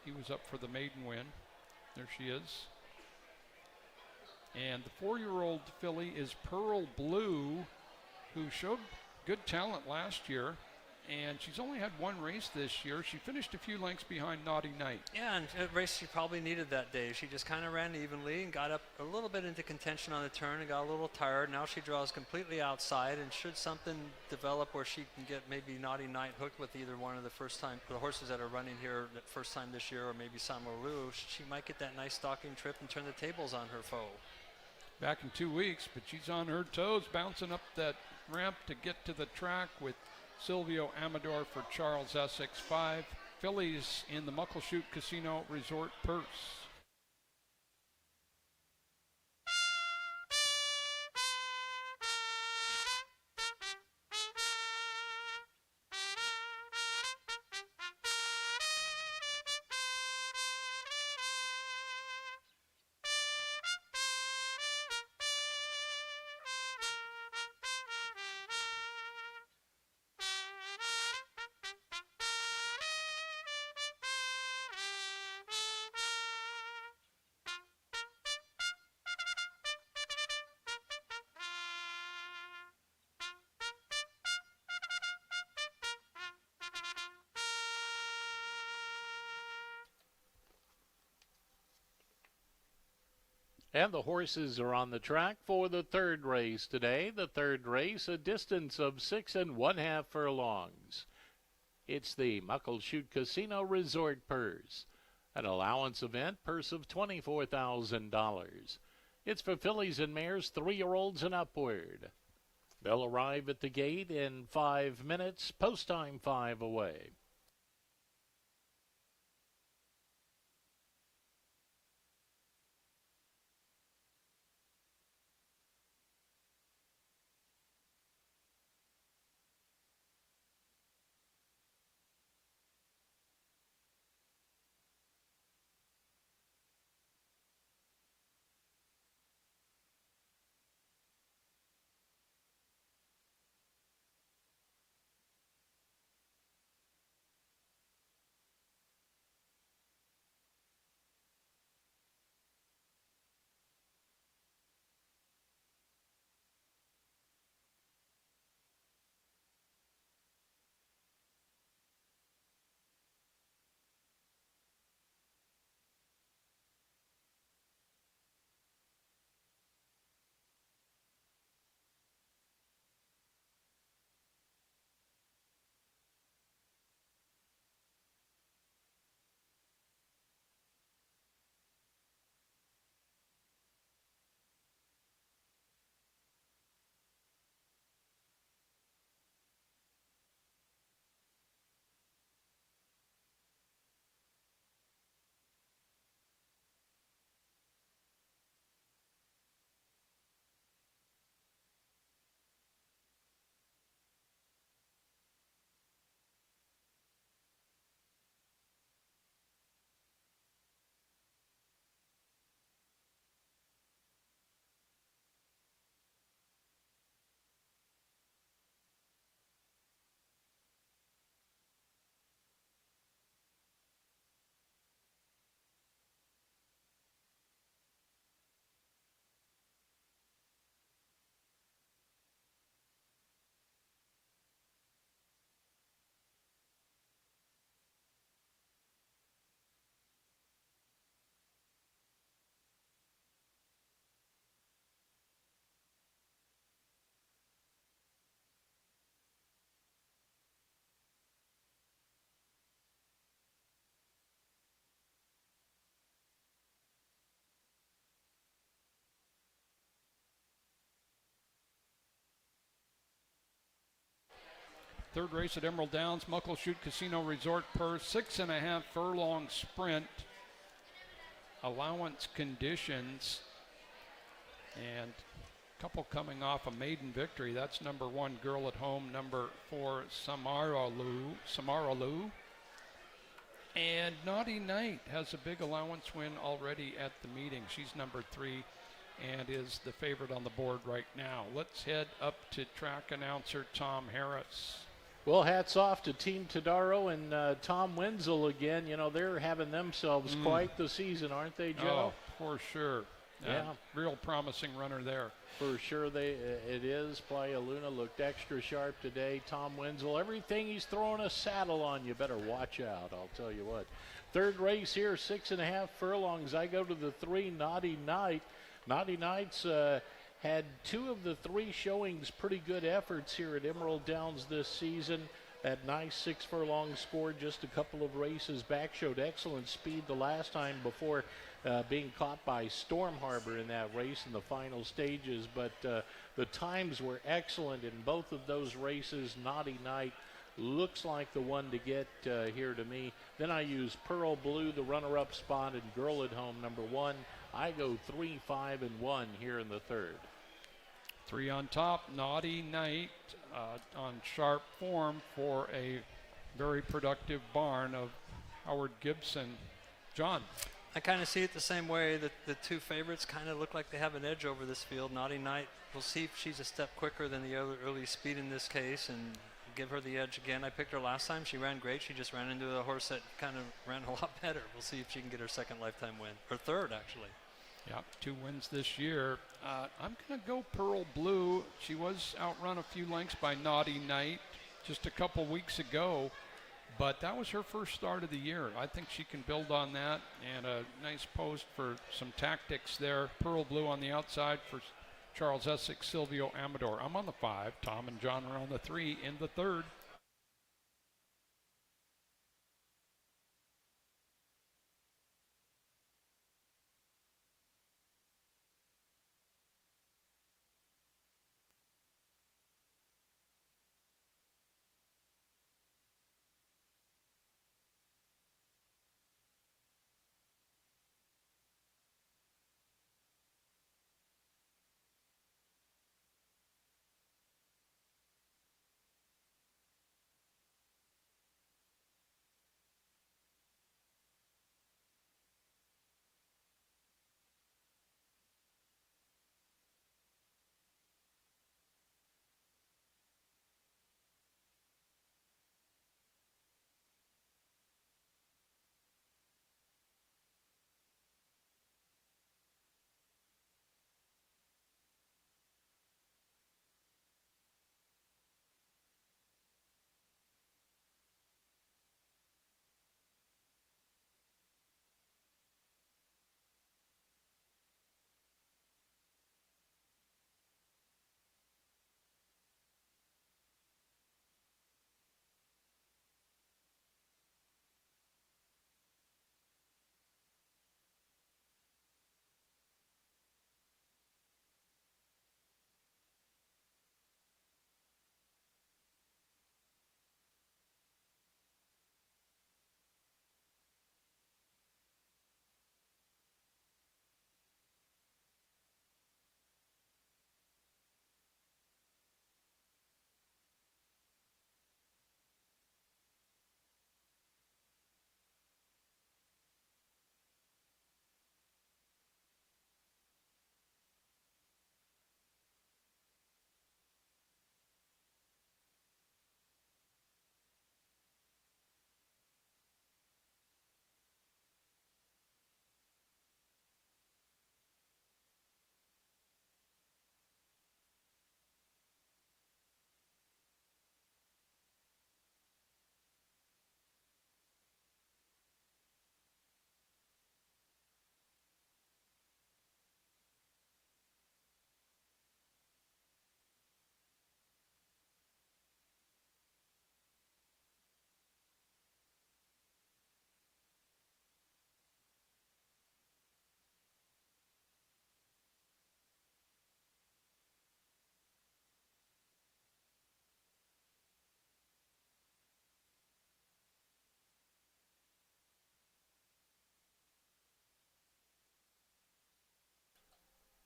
He was up for the maiden win. There she is. And the 4-year-old filly is Pearl Blue, who showed good talent last year. And she's only had 1 race this year. She finished a few lengths behind Naughty Night. Yeah, and a race she probably needed that day. She just kind of ran evenly and got up a little bit into contention on the turn and got a little tired. Now she draws completely outside, and should something develop where she can get maybe Naughty Night hooked with either one of the horses that are running here the first time this year, or maybe Samaru, she might get that nice stalking trip and turn the tables on her foe. Back in 2 weeks, but she's on her toes, bouncing up that ramp to get to the track with Silvio Amador for Charles Essex. 5 fillies in the Muckleshoot Casino Resort purse. And the horses are on the track for the 3rd race today. The 3rd race, a distance of 6 1/2 furlongs. It's the Muckleshoot Casino Resort Purse, an allowance event, purse of $24,000. It's for fillies and mares 3-year-olds and upward. They'll arrive at the gate in 5 minutes, post time 5 away. Third race at Emerald Downs, Muckleshoot Casino Resort Purse, 6.5 furlong sprint. Allowance conditions. And a couple coming off a maiden victory. That's number 1, Girl at Home, number 4, Samaralu. And Naughty Night has a big allowance win already at the meeting. She's number 3 and is the favorite on the board right now. Let's head up to track announcer Tom Harris. Well, hats off to Team Todaro and Tom Wenzel again. You know, they're having themselves quite the season, aren't they, Joe? Oh, for sure. Yeah. Real promising runner there. For sure it is. Playa Luna looked extra sharp today. Tom Wenzel, everything he's throwing a saddle on, you better watch out, I'll tell you what. Third race here, 6.5 furlongs. I go to the 3, Naughty Night. Naughty Nights had 2 of the 3 showings, pretty good efforts here at Emerald Downs this season. That nice 6 furlong score just a couple of races back, showed excellent speed the last time before being caught by Storm Harbor in that race in the final stages. But the times were excellent in both of those races. Naughty Night looks like the one to get here to me. Then I use Pearl Blue, the runner-up spot, and Girl at Home, number 1. I go 3, 5, and 1 here in the third. 3 on top, Naughty Night on sharp form for a very productive barn of Howard Gibson. John. I kind of see it the same way that the 2 favorites kind of look like they have an edge over this field. Naughty Night, we'll see if she's a step quicker than the other early speed in this case and give her the edge again. I picked her last time. She ran great. She just ran into a horse that kind of ran a lot better. We'll see if she can get her second lifetime win, or third actually. Yeah, 2 wins this year. I'm going to go Pearl Blue. She was outrun a few lengths by Naughty Night just a couple weeks ago, but that was her first start of the year. I think she can build on that, and a nice post for some tactics there. Pearl Blue on the outside for Charles Essex, Silvio Amador. I'm on the 5. Tom and John are on the 3 in the third.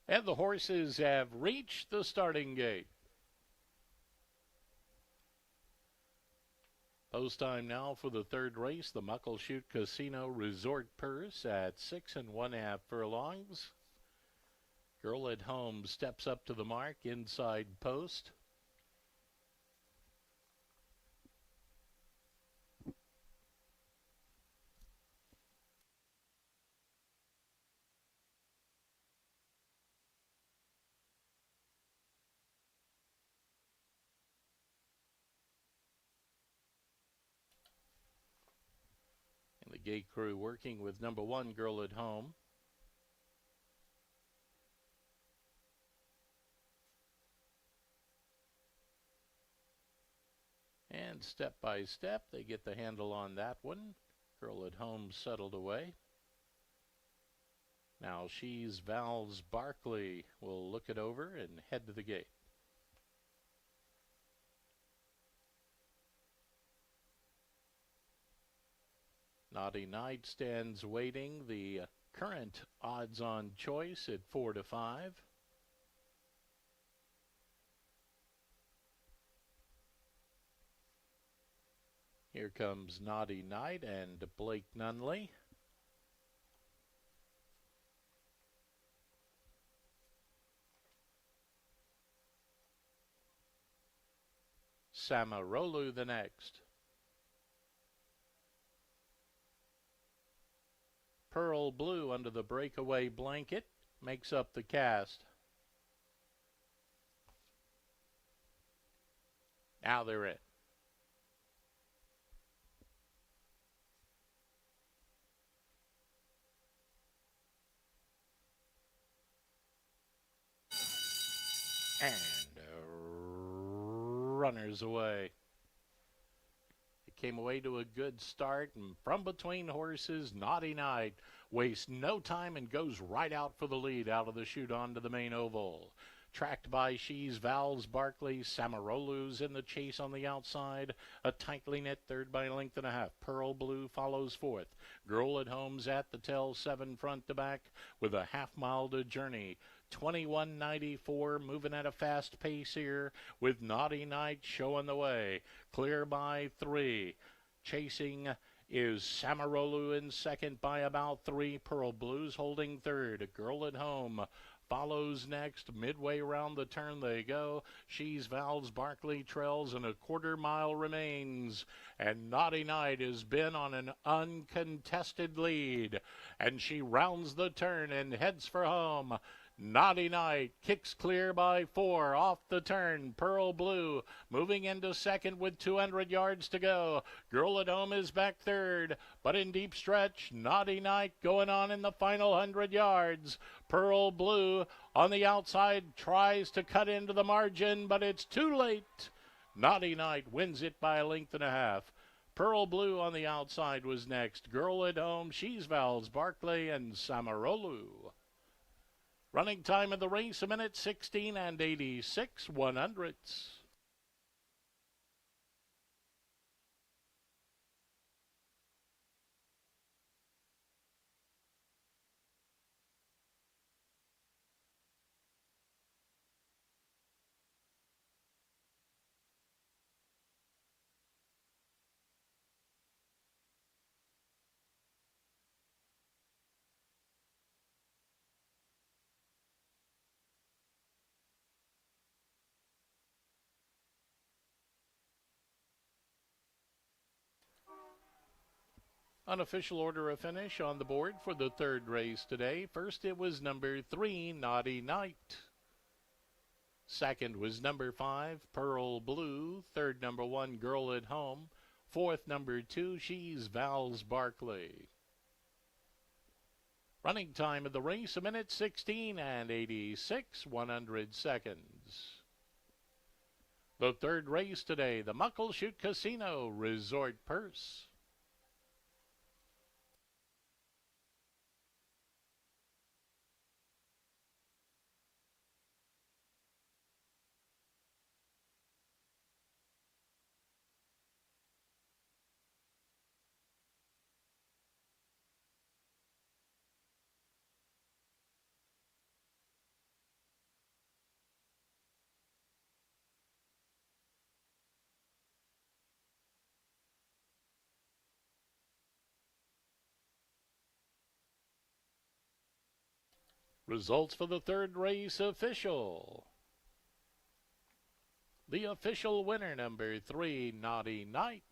And the horses have reached the starting gate. Post time now for the third race, the Muckleshoot Casino Resort Purse at 6 1/2 furlongs. Girl at Home steps up to the mark inside post. And the gate crew working with number 1, Girl at Home. And step by step, they get the handle on that one. Girl at Home settled away. Now She's Val's Barkley will look it over and head to the gate. Naughty Night stands waiting. The current odds on choice at 4 to 5. Here comes Naughty Night and Blake Nunley. Samarolu the next. Pearl Blue under the breakaway blanket makes up the cast. Now they're in. And runners away. It came away to a good start, and from between horses, Naughty Night wastes no time and goes right out for the lead out of the chute onto the main oval. Tracked by She's Val's Barkley, Samarolu's in the chase on the outside. A tightly knit third by a length and a half. Pearl Blue follows fourth. Girl at Home's at the tail, 7 front to back with a half-mile to journey. 21.94, moving at a fast pace here with Naughty Night showing the way. Clear by 3. Chasing is Samarolu in second by about 3. Pearl Blue's holding third. Girl at Home follows next. Midway round the turn they go. She's Val's Barkley trails and a quarter mile remains. And Naughty Night has been on an uncontested lead. And she rounds the turn and heads for home. Naughty Night kicks clear by 4 off the turn. Pearl Blue moving into second with 200 yards to go. Girl at Home is back third, but in deep stretch, Naughty Night going on in the final 100 yards. Pearl Blue on the outside tries to cut into the margin, but it's too late. Naughty Night wins it by a length and a half. Pearl Blue on the outside was next. Girl at Home, She's Val's Barkley, and Samarolu. Running time of the race, 1:16 and 86 100ths. Unofficial order of finish on the board for the third race today. First, it was number 3, Naughty Night. Second was number 5, Pearl Blue. Third, number 1, Girl at Home. Fourth, number 2, She's Val's Barkley. Running time of the race, 1:16 and 86 100seconds. The third race today, the Muckleshoot Casino Resort Purse. Results for the third race official. The official winner, number 3, Naughty Night.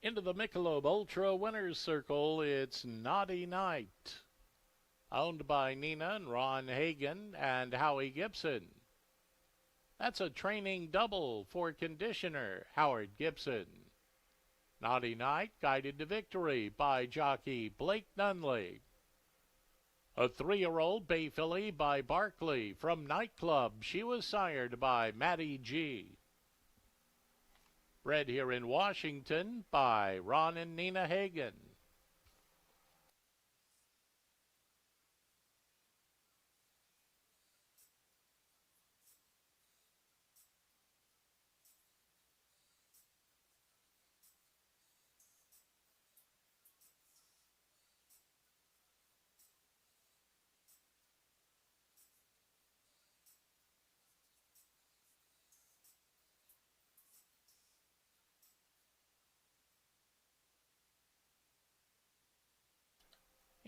Into the Michelob Ultra Winners Circle, it's Naughty Night. Owned by Nina and Ron Hagen and Howie Gibson. That's a training double for conditioner Howard Gibson. Naughty Night guided to victory by jockey Blake Nunley. A 3-year-old bay filly by Barkley from Nightclub. She was sired by Matty G. Bred here in Washington by Ron and Nina Hagen.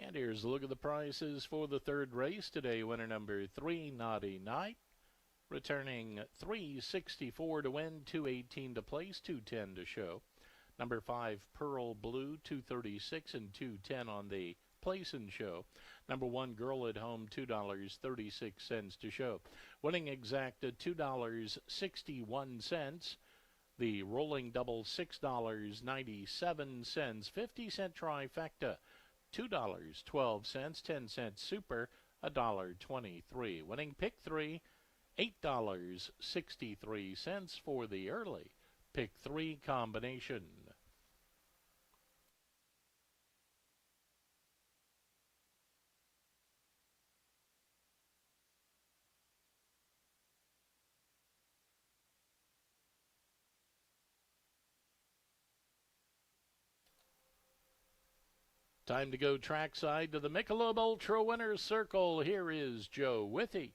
And here's a look at the prices for the third race today. Winner number 3, Naughty Night. Returning $364 to win, $218 to place, $210 to show. Number 5, Pearl Blue, $236 and $210 on the place and show. Number 1, Girl at Home, $2.36 to show. Winning exact at $2.61. The rolling double, $6.97. 50-cent trifecta, $2.12, 10-cent super, $1.23. Winning pick 3, $8.63 for the early pick 3 combination. Time to go trackside to the Michelob Ultra Winners Circle. Here is Joe Withy.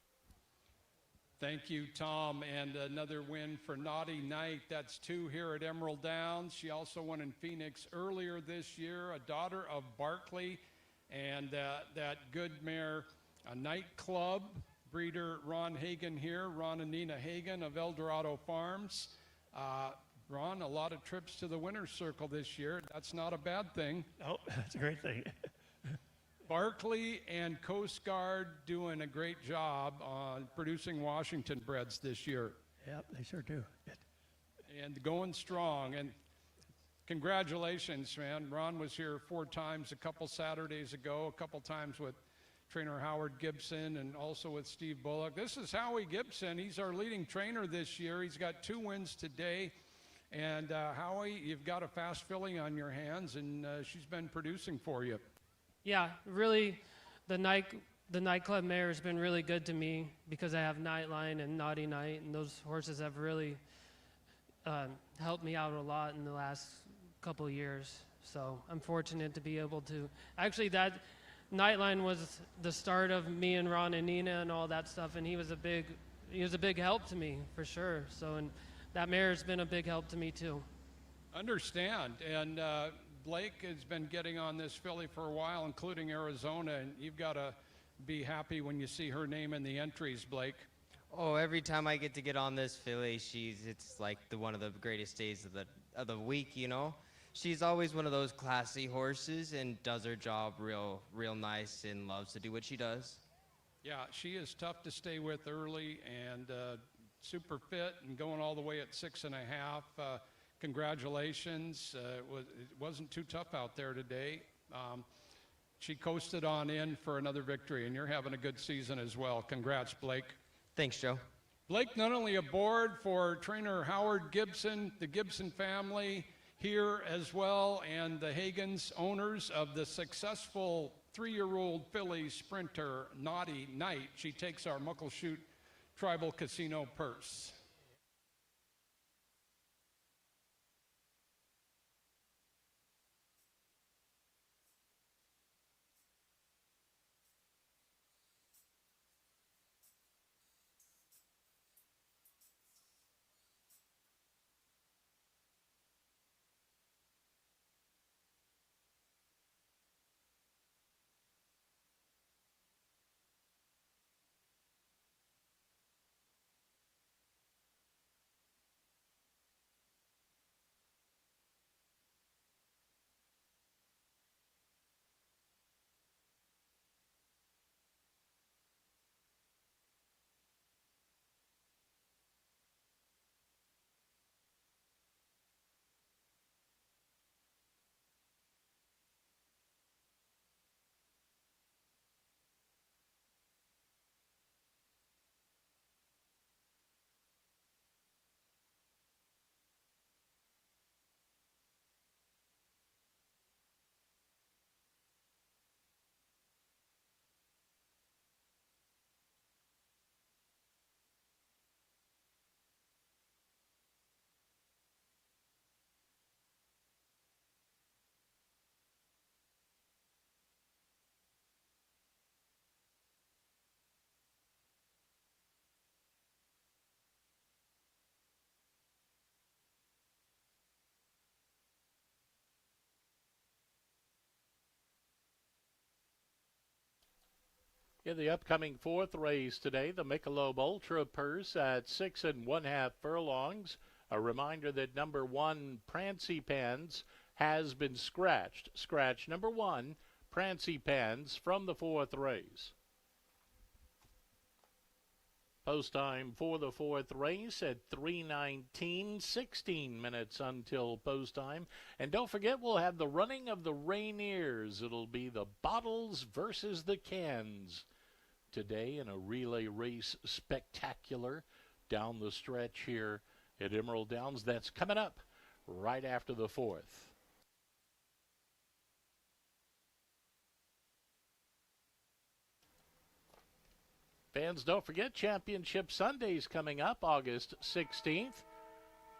Thank you, Tom. And another win for Naughty Night. That's 2 here at Emerald Downs. She also won in Phoenix earlier this year, a daughter of Barkley. And that good mare, a Nightclub breeder, Ron Hagen here, Ron and Nina Hagen of Eldorado Farms. Ron, a lot of trips to the winner's circle this year. That's not a bad thing. Oh, that's a great thing. Barkley and Coast Guard doing a great job on producing Washington breds this year. Yep, they sure do. And going strong. And congratulations, man. Ron was here 4 times a couple Saturdays ago, a couple times with trainer Howard Gibson and also with Steve Bullock. This is Howie Gibson. He's our leading trainer this year. He's got 2 wins today. And Howie, you've got a fast filly on your hands, and she's been producing for you. Yeah, really, the Nightclub mare has been really good to me because I have Nightline and Naughty Night, and those horses have really helped me out a lot in the last couple of years. So I'm fortunate to be able to. Actually, that Nightline was the start of me and Ron and Nina and all that stuff, and he was a big help to me for sure. So and that mare has been a big help to me too. Understand. And Blake has been getting on this filly for a while, including Arizona, and you've got to be happy when you see her name in the entries, Blake. Oh, every time I get to get on this filly, it's like one of the greatest days of the week, you know. She's always one of those classy horses and does her job real nice and loves to do what she does. Yeah, she is tough to stay with early and super fit and going all the way at 6.5. congratulations. It wasn't too tough out there today. She coasted on in for another victory, and you're having a good season as well. Congrats, Blake. Thanks, Joe. Blake, not only aboard for trainer Howard Gibson, the Gibson family here as well, and the Hagens, owners of the successful 3-year-old filly sprinter, Naughty Night. She takes our Muckleshoot Tribal Casino purse. In the upcoming 4th race today, the Michelob Ultra Purse at 6 1/2 furlongs. A reminder that number 1, Prancy Pans, has been scratched. Scratch number 1, Prancy Pans, from the 4th race. Post time for the 4th race at 3:19, 16 minutes until post time. And don't forget, we'll have the running of the Rainiers. It'll be the bottles versus the cans today in a relay race spectacular down the stretch here at Emerald Downs. That's coming up right after the 4th. Fans, don't forget Championship Sunday's coming up August 16th.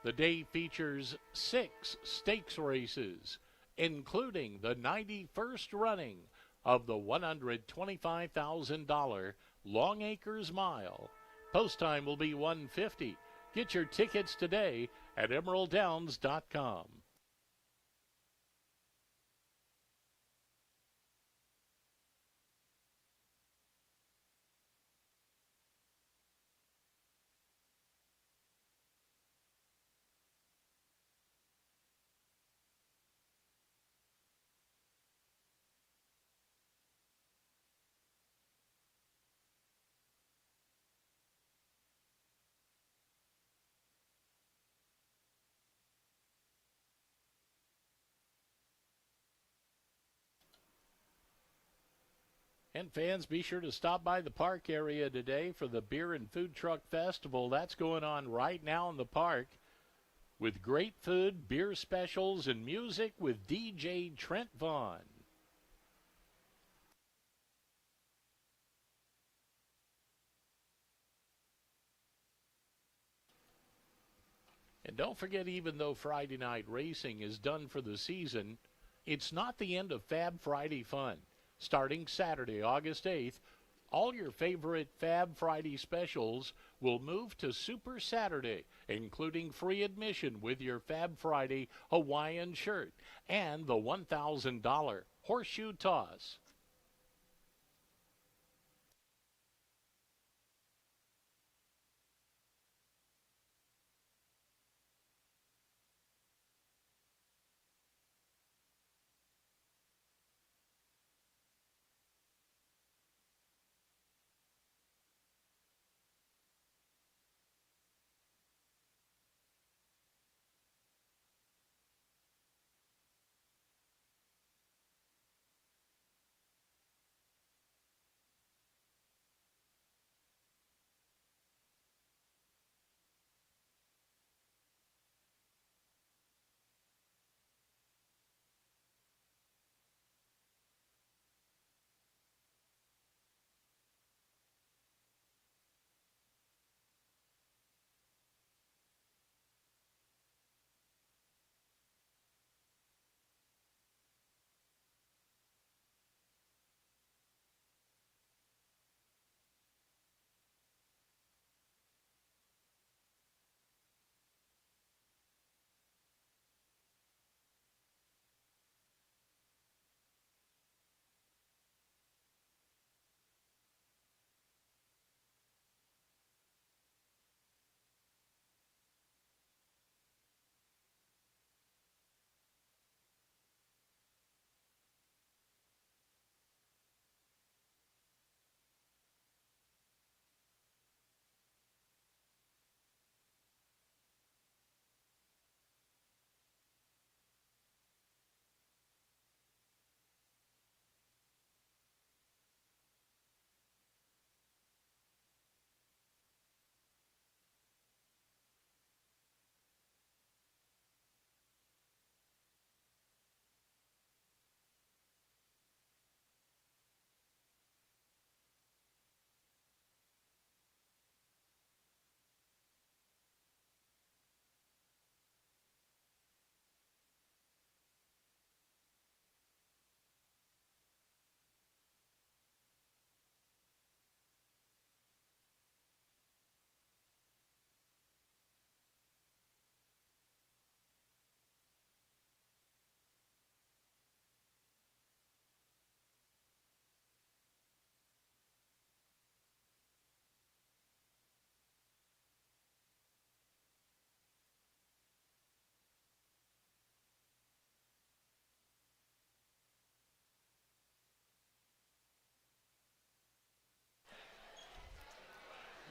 The day features 6 stakes races, including the 91st running of the $125,000 Long Acres Mile. Post time will be 1:50. Get your tickets today at EmeraldDowns.com. And fans, be sure to stop by the park area today for the Beer and Food Truck Festival. That's going on right now in the park with great food, beer specials, and music with DJ Trent Vaughn. And don't forget, even though Friday night racing is done for the season, it's not the end of Fab Friday fun. Starting Saturday, August 8th, all your favorite Fab Friday specials will move to Super Saturday, including free admission with your Fab Friday Hawaiian shirt and the $1,000 horseshoe toss.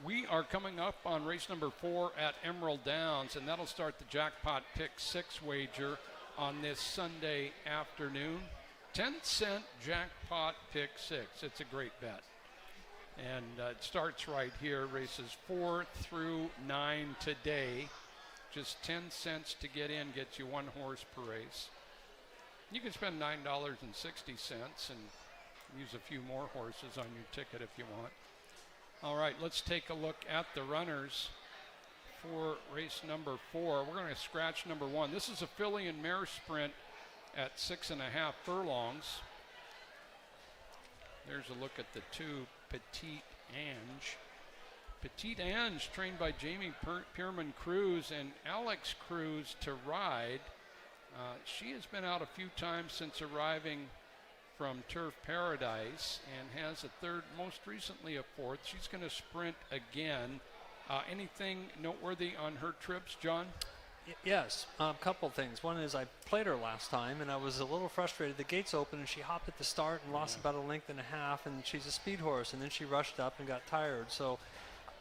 We are coming up on race number 4 at Emerald Downs, and that'll start the Jackpot Pick 6 wager on this Sunday afternoon. 10-cent Jackpot Pick 6. It's a great bet. And it starts right here, races 4 through 9 today. Just 10 cents to get in gets you 1 horse per race. You can spend $9.60 and use a few more horses on your ticket if you want. All right, let's take a look at the runners for race number 4. We're going to scratch number 1. This is a filly and mare sprint at 6.5 furlongs. There's a look at the 2 Petite Ange. Petite Ange, trained by Jamie Pierman Cruz and Alex Cruz to ride. She has been out a few times since arriving from Turf Paradise and has a 3rd, most recently a 4th. She's going to sprint again. Anything noteworthy on her trips, John? Yes, a couple things. One is I played her last time, and I was a little frustrated. The gates opened, and she hopped at the start and lost about a length and a half, and she's a speed horse, and then she rushed up and got tired. So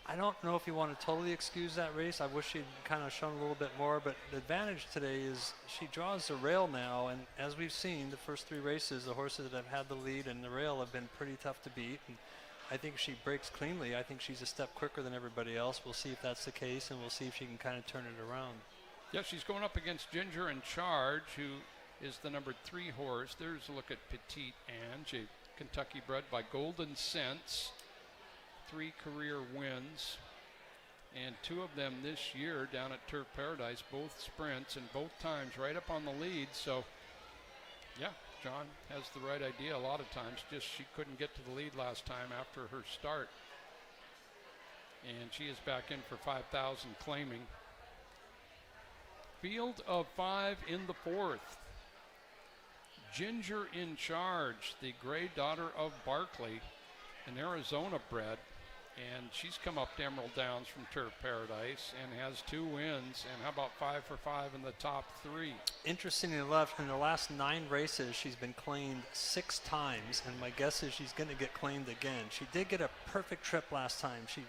I don't know if you want to totally excuse that race. I wish she'd kind of shown a little bit more, but the advantage today is she draws the rail now, and as we've seen, the first 3 races, the horses that have had the lead and the rail have been pretty tough to beat. And I think she breaks cleanly. I think she's a step quicker than everybody else. We'll see if that's the case, and we'll see if she can kind of turn it around. Yeah, she's going up against Ginger in Charge, who is the number 3 horse. There's a look at Petite Ange, a Kentucky bred by Golden Sense. 3 career wins, and 2 of them this year down at Turf Paradise, both sprints and both times right up on the lead. So, yeah, John has the right idea a lot of times. Just she couldn't get to the lead last time after her start. And she is back in for 5,000 claiming. Field of 5 in the 4th. Ginger in Charge, the gray daughter of Barkley, an Arizona bred, and she's come up to Emerald Downs from Turf Paradise and has 2 wins, and how about 5 for 5 in the top 3? Interestingly enough, in the last 9 races, she's been claimed 6 times, and my guess is she's going to get claimed again. She did get a perfect trip last time. She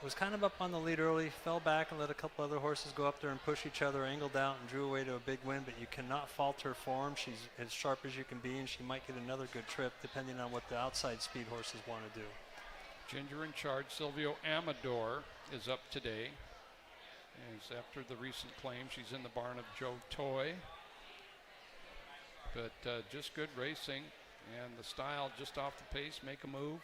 was kind of up on the lead early, fell back and let a couple other horses go up there and push each other, angled out and drew away to a big win, but you cannot fault her form. She's as sharp as you can be, and she might get another good trip depending on what the outside speed horses want to do. Ginger in Charge, Silvio Amador is up today. As after the recent claim, she's in the barn of Joe Toy. But just good racing, and the style just off the pace, make a move.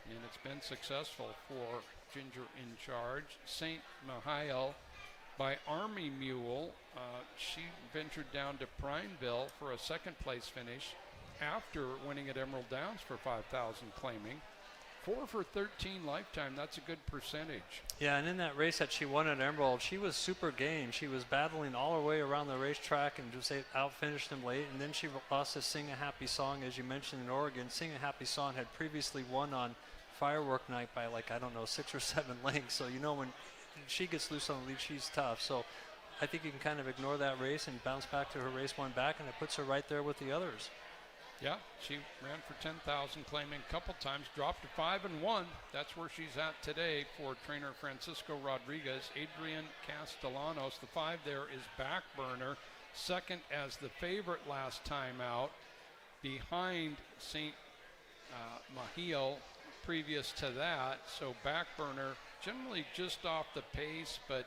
And it's been successful for Ginger in Charge. St. Mihail by Army Mule. She ventured down to Prineville for a 2nd place finish after winning at Emerald Downs for 5,000 claiming. 4 for 13 lifetime, that's a good percentage. Yeah, and in that race that she won at Emerald, she was super game. She was battling all her way around the racetrack and just out-finished them late. And then she lost to Sing a Happy Song, as you mentioned, in Oregon. Sing a Happy Song had previously won on Firework Night by 6 or 7 lengths. So you know when she gets loose on the lead, she's tough. So I think you can kind of ignore that race and bounce back to her race 1 back, and it puts her right there with the others. Yeah, she ran for 10,000 claiming a couple times, dropped to 5-1. That's where she's at today for trainer Francisco Rodriguez. Adrian Castellanos, the 5 there is Backburner, 2nd as the favorite last time out, behind St. Mihail previous to that. So Backburner generally just off the pace, but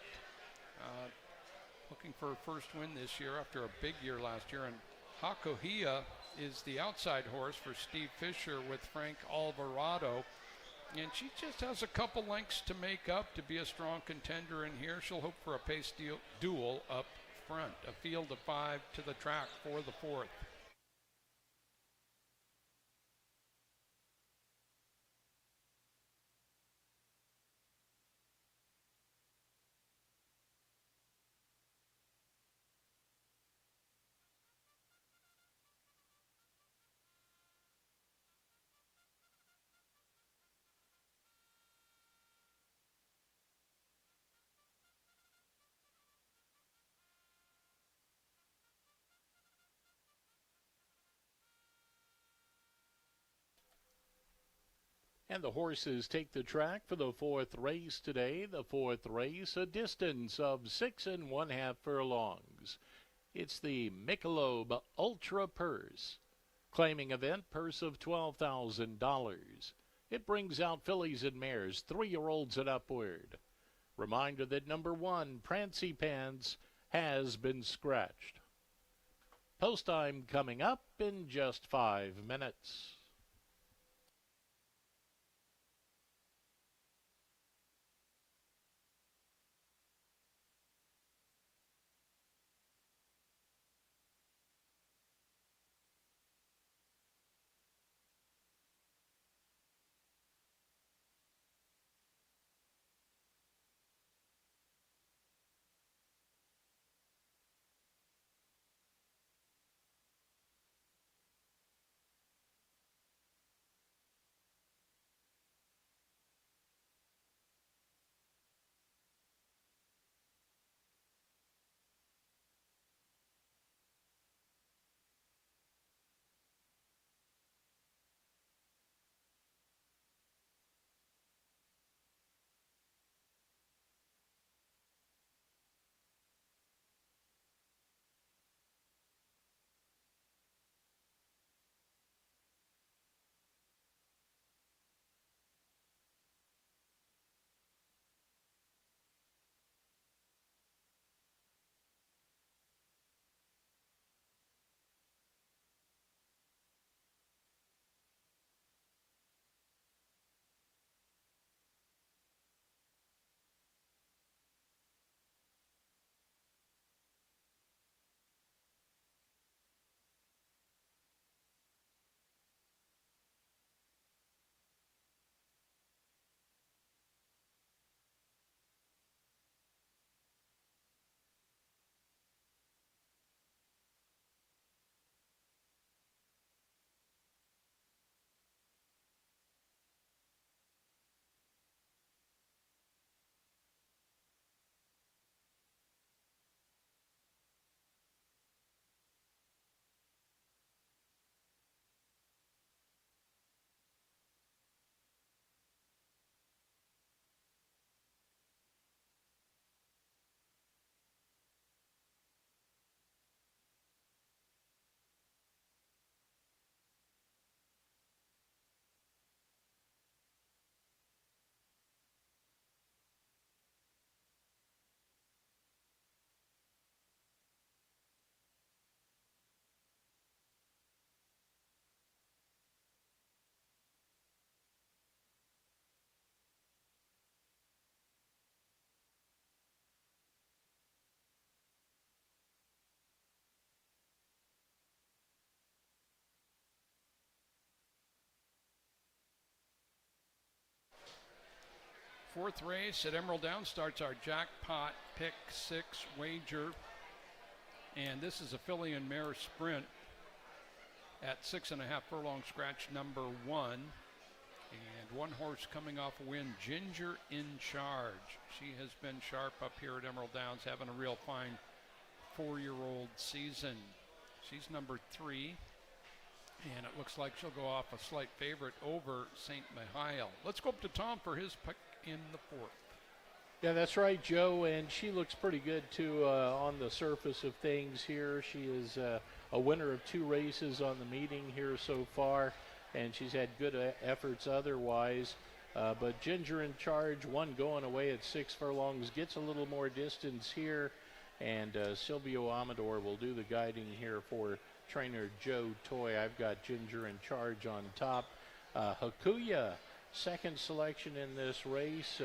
looking for a first win this year after a big year last year. And Hakuhia is the outside horse for Steve Fisher with Frank Alvarado. And she just has a couple lengths to make up to be a strong contender in here. She'll hope for a pace duel up front. A field of 5 to the track for the 4th. And the horses take the track for the fourth race today. The fourth race, a distance of 6 1/2 furlongs. It's the Michelob Ultra Purse, claiming event purse of $12,000. It brings out fillies and mares, 3-year-olds and upward. Reminder that number 1, Prancy Pants, has been scratched. Post time coming up in just 5 minutes. Fourth race at Emerald Downs starts our jackpot pick 6 wager. And this is a filly and mare sprint at 6 1/2 furlong, scratch number 1. And one horse coming off a win, Ginger in Charge. She has been sharp up here at Emerald Downs, having a real fine 4-year-old season. She's number 3. And it looks like she'll go off a slight favorite over St. Mihiel. Let's go up to Tom for his pick in the 4th. Yeah, that's right, Joe, and she looks pretty good, too, on the surface of things here. She is a winner of 2 races on the meeting here so far, and she's had good efforts otherwise. But Ginger in Charge, one going away at 6 furlongs, gets a little more distance here, and Silvio Amador will do the guiding here for trainer Joe Toy. I've got Ginger in Charge on top. Hakuya, second selection in this race.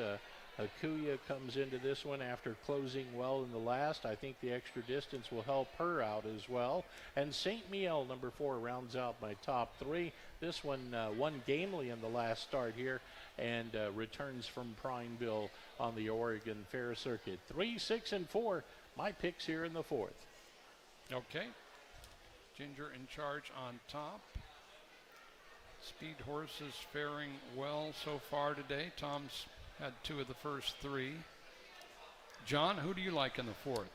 Hakuya comes into this one after closing well in the last. I think the extra distance will help her out as well. And St. Miel, number 4, rounds out my top 3. This one won gamely in the last start here and returns from Prineville on the Oregon Fair Circuit. 3, 6, and 4, my picks here in the 4th. Okay. Ginger in Charge on top. Speed horses faring well so far today. Tom's had 2 of the first 3. John, who do you like in the 4th?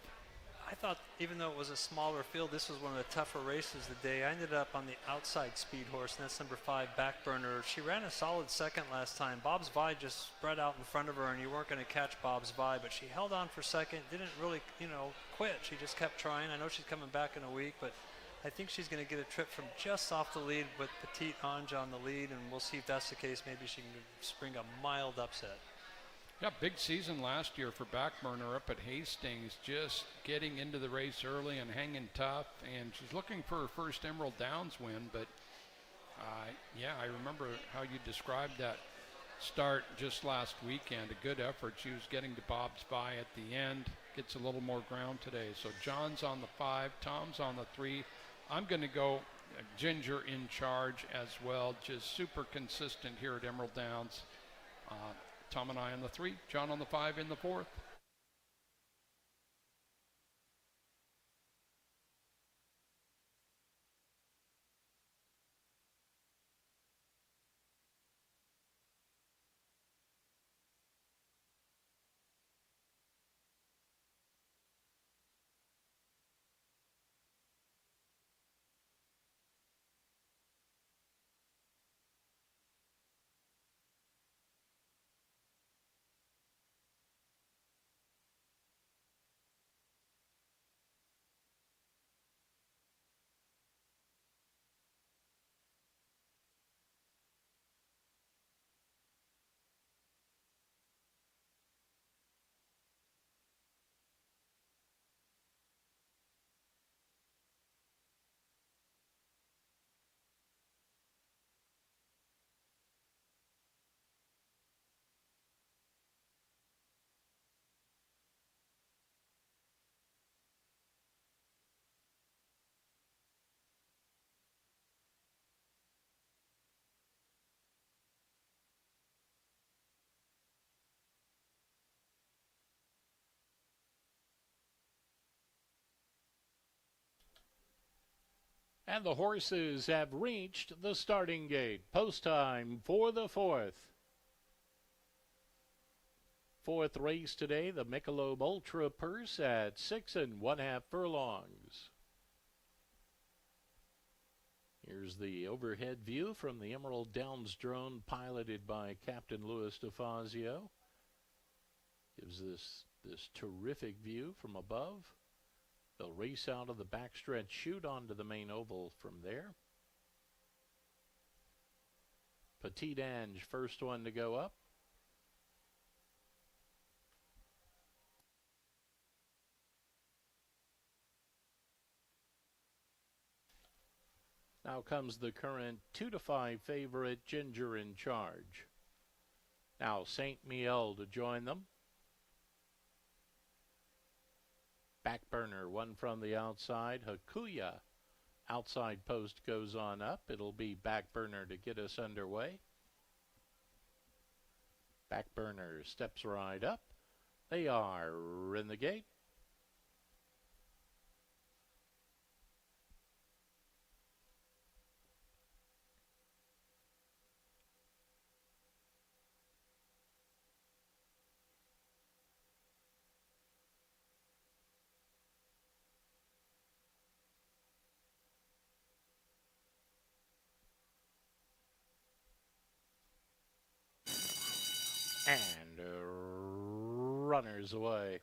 I thought even though it was a smaller field, this was one of the tougher races of the day. I ended up on the outside speed horse, and that's number 5, Backburner. She ran a solid second last time. Bob's Vi just spread out in front of her, and you weren't going to catch Bob's Vi, but she held on for second, didn't really, quit. She just kept trying. I know she's coming back in a week, but I think she's going to get a trip from just off the lead with Petite Ange on the lead, and we'll see if that's the case. Maybe she can spring a mild upset. Yeah, big season last year for Backburner up at Hastings, just getting into the race early and hanging tough, and she's looking for her first Emerald Downs win, but yeah, I remember how you described that start just last weekend, a good effort. She was getting to Bob's Vi at the end, gets a little more ground today. So John's on the 5, Tom's on the 3. I'm going to go Ginger in charge as well, just super consistent here at Emerald Downs. Tom and I on the 3, John on the 5 in the 4th. And the horses have reached the starting gate. Post time for the 4th. 4th race today, the Michelob Ultra Purse at 6 1/2 furlongs. Here's the overhead view from the Emerald Downs drone piloted by Captain Louis DeFazio. Gives this terrific view from above. They'll race out of the backstretch chute onto the main oval from there. Petite Ange, first one to go up. Now comes the current 2-5 favorite, Ginger in charge. Now Saint Miel to join them. Backburner, one from the outside. Hakuya, outside post goes on up. It'll be Backburner to get us underway. Backburner steps right up. They are in the gate. And runners away.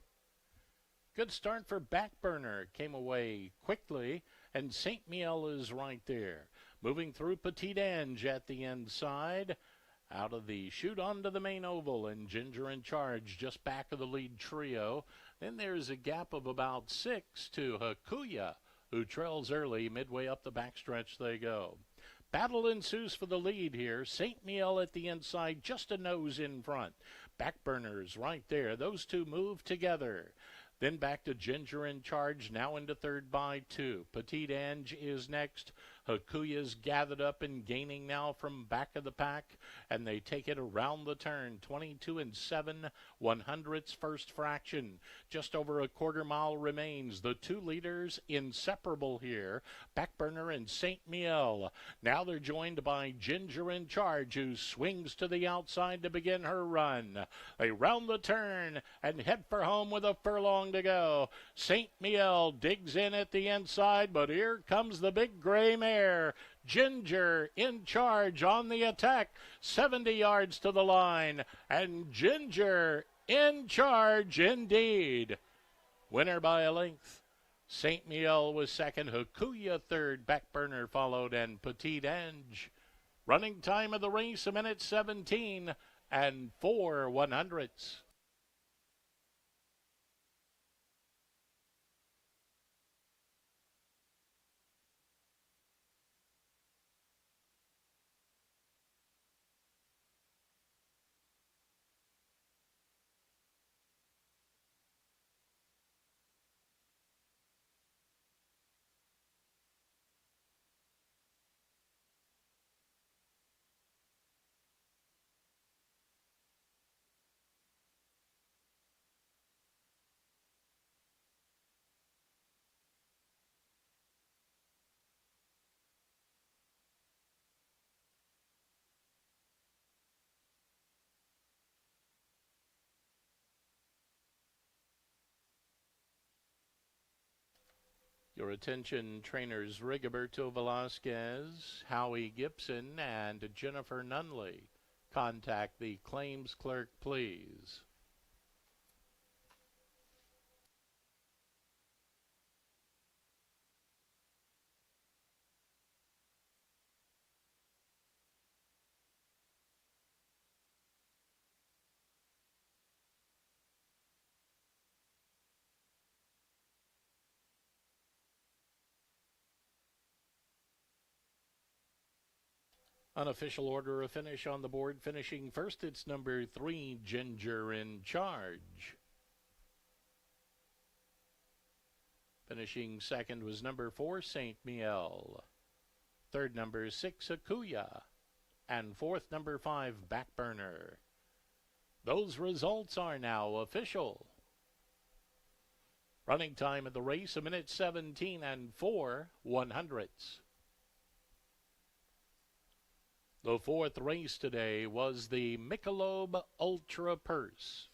Good start for Backburner. Came away quickly, and Saint Miel is right there. Moving through Petite Ange at the inside. Out of the chute onto the main oval, and Ginger in charge just back of the lead trio. Then there's a gap of about 6 to Hakuya, who trails early. Midway up the backstretch they go. Battle ensues for the lead here. Saint Miel at the inside, just a nose in front. Backburners right there. Those two move together. Then back to Ginger in charge, now into third by 2. Petite Ange is next. Hakuya's gathered up and gaining now from back of the pack, and they take it around the turn. 22 and 7 100ths first fraction. Just over a quarter mile remains. The two leaders inseparable here, Backburner and St. Miel. Now they're joined by Ginger in Charge, who swings to the outside to begin her run. They round the turn and head for home with a furlong to go. St. Miel digs in at the inside, but here comes the big gray mare. Ginger in Charge on the attack, 70 yards to the line, and Ginger in Charge indeed. Winner by a length. St. Miel was second, Hakuya third, Backburner followed, and Petite Ange. Running time of the race, 1:17 and 4 100ths. Your attention, trainers Rigoberto Velasquez, Howie Gibson, and Jennifer Nunley. Contact the claims clerk, please. Unofficial order of finish on the board. Finishing first, it's number 3, Ginger in Charge. Finishing second was number 4, St. Miel. Third, number 6, Hakuya. And fourth, number 5, Backburner. Those results are now official. Running time of the race, 1:17 and 4 100ths. The fourth race today was the Michelob Ultra Purse.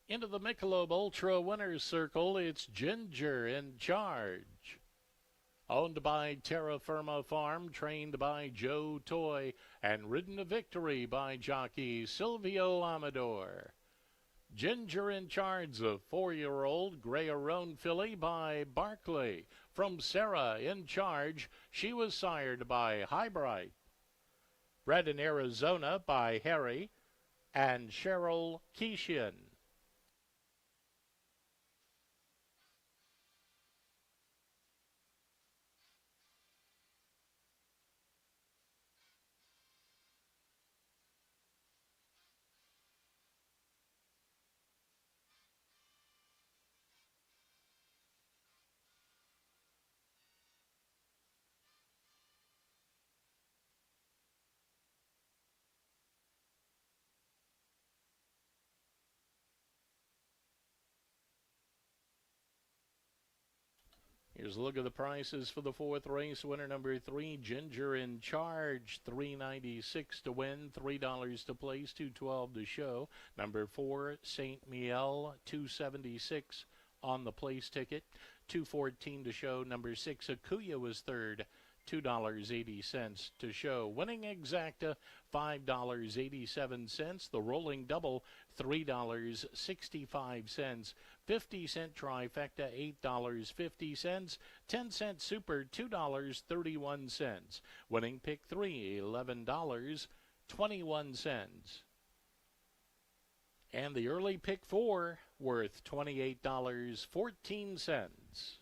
Into the Michelob Ultra Winners Circle, it's Ginger in Charge. Owned by Terra Firma Farm, trained by Joe Toy, and ridden to victory by jockey Silvio Amador. Ginger in Charge, a 4-year-old Gray Aroan filly by Barclay. From Sarah in Charge, she was sired by Highbright. Bred in Arizona by Harry and Cheryl Keishan. Here's a look at the prices for the 4th race. Winner number 3, Ginger in Charge, $3.96 to win, $3 to place, $2.12 to show. Number 4, Saint Miel, $2.76 on the place ticket, $2.14 to show. Number 6, Akuya was third, $2.80 to show. Winning Exacta, $5.87. The rolling double, $3.65. 50-cent trifecta, $8.50. 10-cent super, $2.31. Winning pick 3, $11.21. And the early pick 4, worth $28.14.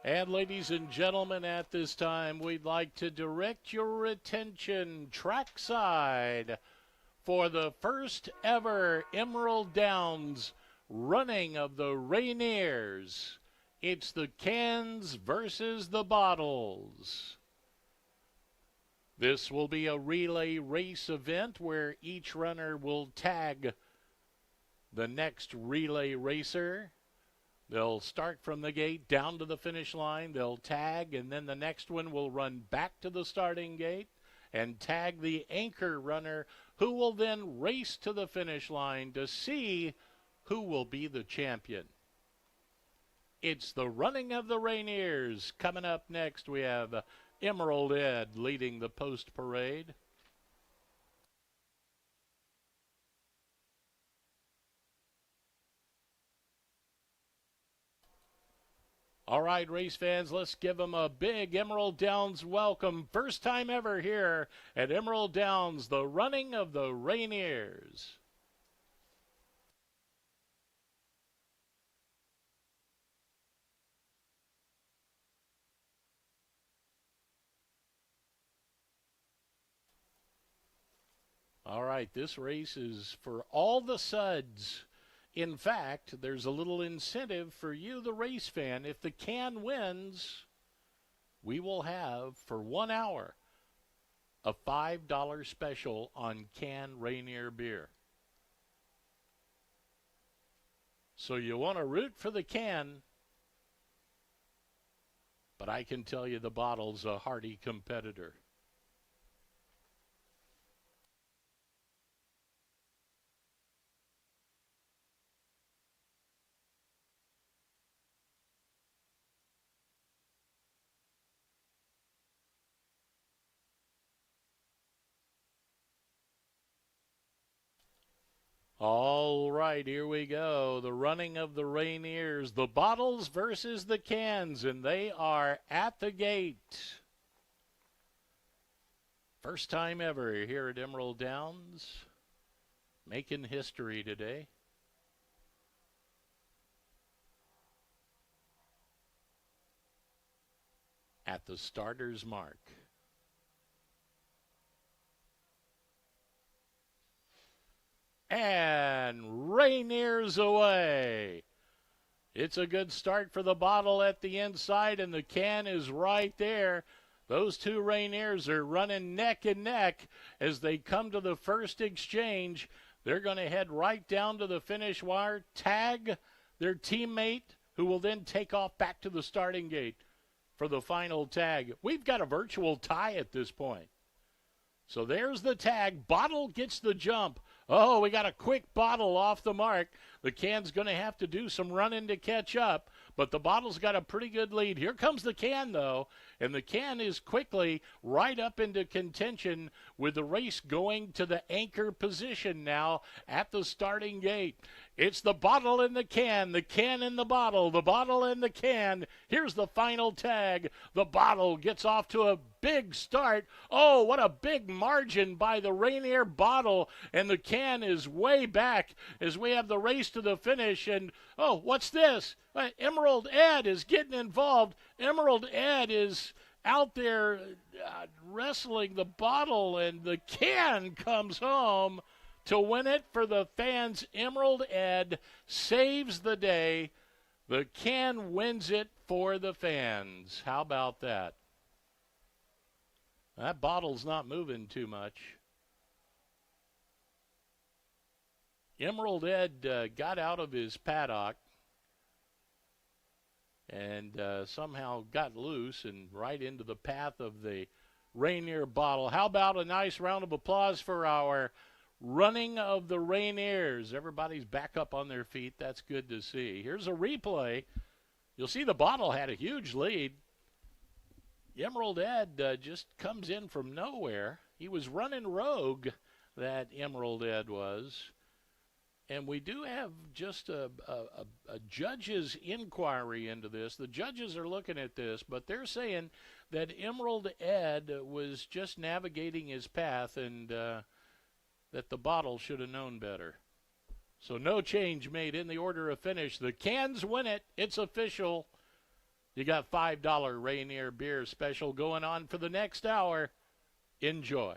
And ladies and gentlemen, at this time, we'd like to direct your attention trackside for the first ever Emerald Downs running of the Rainiers. It's the cans versus the bottles. This will be a relay race event where each runner will tag the next relay racer. They'll start from the gate down to the finish line. They'll tag, and then the next one will run back to the starting gate and tag the anchor runner, who will then race to the finish line to see who will be the champion. It's the running of the Rainiers. Coming up next, we have Emerald Ed leading the post parade. All right, race fans, let's give them a big Emerald Downs welcome. First time ever here at Emerald Downs, the running of the Rainiers. All right, this race is for all the suds. In fact, there's a little incentive for you, the race fan. If the can wins, we will have, for 1 hour, a $5 special on can Rainier beer. So you want to root for the can, but I can tell you the bottle's a hardy competitor. All right, here we go. The running of the Rainiers, the bottles versus the cans, and they are at the gate. First time ever here at Emerald Downs, making history today. At the starter's mark. and Rainier's away. It's a good start for the bottle at the inside, and the can is right there. Those two Rainiers are running neck and neck as they come to the first exchange. They're going to head right down to the finish wire, tag their teammate, who will then take off back to the starting gate for the final tag. We've got a virtual tie at this point. So there's the tag. Bottle gets the jump. Oh, we got a quick Bottle off the mark. The can's going to have to do some running to catch up, but the Bottle's got a pretty good lead. Here comes the can, though, and the can is quickly right up into contention with the race going to the anchor position now at the starting gate. It's the Bottle and the can in the Bottle, the Bottle and the can. Here's the final tag. The Bottle gets off to a big start. Oh, what a big margin by the Rainier Bottle, and the can is way back as we have the race to the finish. And oh, what's this? Emerald Ed is getting involved. Emerald Ed is out there wrestling the Bottle, and the can comes home to win it for the fans. Emerald Ed saves the day. The can wins it for the fans. How about that? That Bottle's not moving too much. Emerald Ed got out of his paddock and somehow got loose and right into the path of the Rainier Bottle. How about a nice round of applause for our running of the Rainiers? Everybody's back up on their feet. That's good to see. Here's a replay. You'll see the Bottle had a huge lead. Emerald Ed just comes in from nowhere. He was running rogue, that Emerald Ed was. And we do have just a judge's inquiry into this. The judges are looking at this, but they're saying that Emerald Ed was just navigating his path and that the Bottle should have known better. So no change made in the order of finish. The cans win it. It's official. You got $5 Rainier beer special going on for the next hour. Enjoy.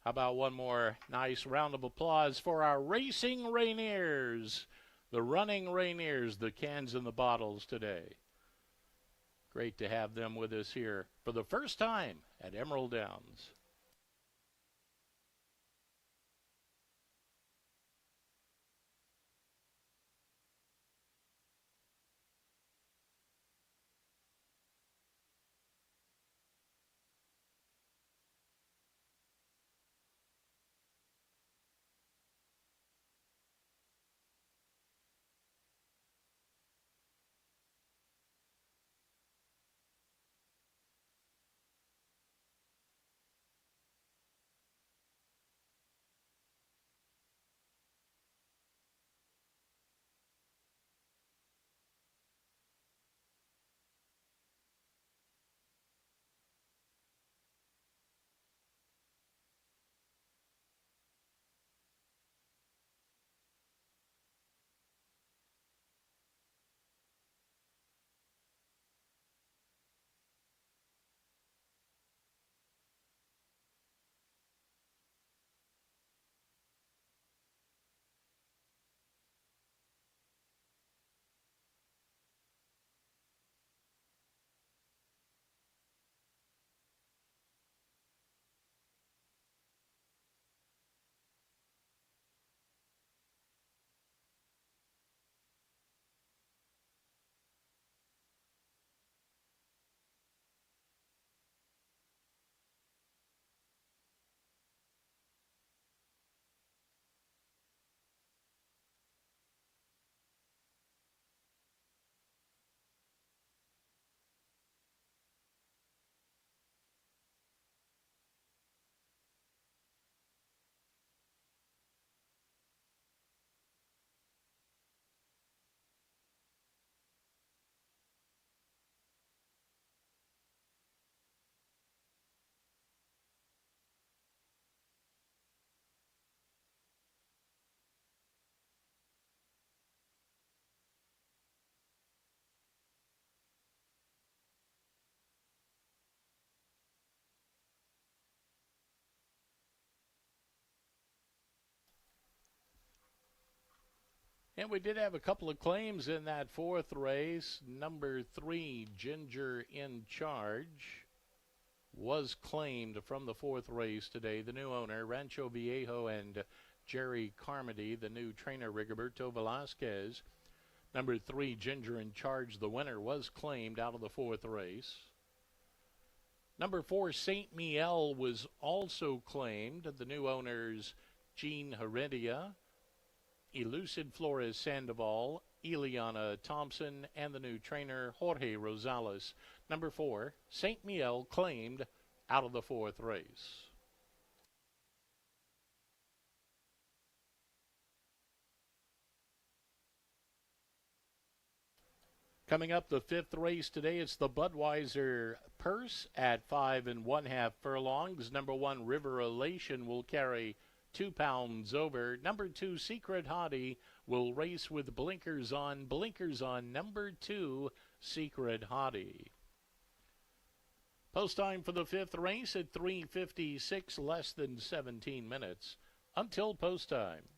How about one more nice round of applause for our racing Rainiers, the running Rainiers, the cans and the bottles today. Great to have them with us here for the first time at Emerald Downs. And we did have a couple of claims in that fourth race. Number 3, Ginger in Charge, was claimed from the fourth race today. The new owner, Rancho Viejo and Jerry Carmody. The new trainer, Rigoberto Velasquez. Number 3, Ginger in Charge, the winner, was claimed out of the fourth race. Number 4, Saint Miel, was also claimed. The new owners, Gene Heredia, Elucid Flores Sandoval, Eliana Thompson, and the new trainer, Jorge Rosales. Number 4, Saint Miel, claimed out of the fourth race. Coming up, the fifth race today, it's the Budweiser Purse at 5 1/2 furlongs. Number 1, River Elation, will carry 2 pounds over. Number 2, Secret Hottie, will race with blinkers on. Blinkers on number 2, Secret Hottie. Post time for the fifth race at 3:56, less than 17 minutes until post time.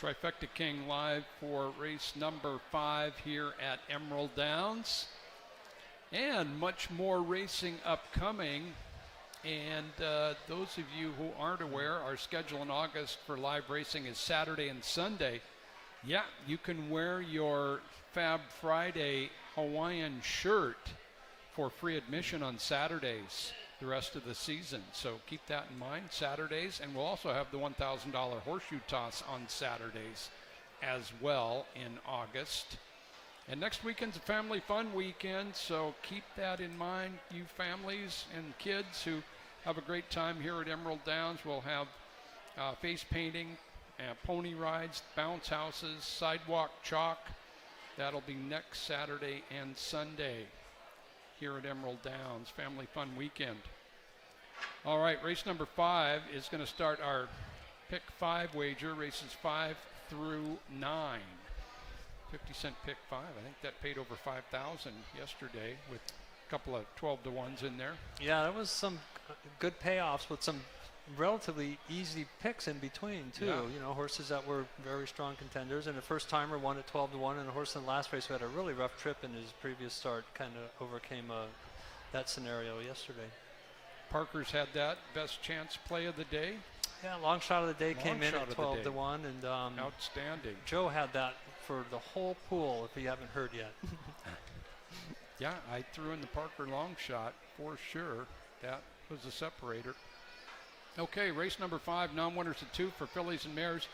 Trifecta King live for race number 5 here at Emerald Downs. And much more racing upcoming. And those of you who aren't aware, our schedule in August for live racing is Saturday and Sunday. Yeah, you can wear your Fab Friday Hawaiian shirt for free admission on Saturdays the rest of the season. So keep that in mind, Saturdays. And we'll also have the $1,000 horseshoe toss on Saturdays as well in August. And next weekend's a family fun weekend, so keep that in mind, you families and kids who have a great time here at Emerald Downs. We'll have face painting, pony rides, bounce houses, sidewalk chalk. That'll be next Saturday and Sunday here at Emerald Downs. Family fun weekend. All right, race number 5 is going to start our pick 5 wager, races 5 through 9. 50-cent pick 5. I think that paid over 5,000 yesterday with a couple of 12-to-1s in there. Yeah, there was some good payoffs with some relatively easy picks in between too. Yeah. You know, horses that were very strong contenders, and a first timer won at 12-to-1, and a horse in the last race who had a really rough trip in his previous start kind of overcame that scenario yesterday. Parker's had that best chance play of the day. Yeah, long shot of the day Long came in shot at of the day. 12-to-1, and Outstanding. Joe had that for the whole pool, if you haven't heard yet. Yeah, I threw in the Parker long shot for sure. That was a separator. Okay, race number 5, non-winners at 2 for fillies and mares.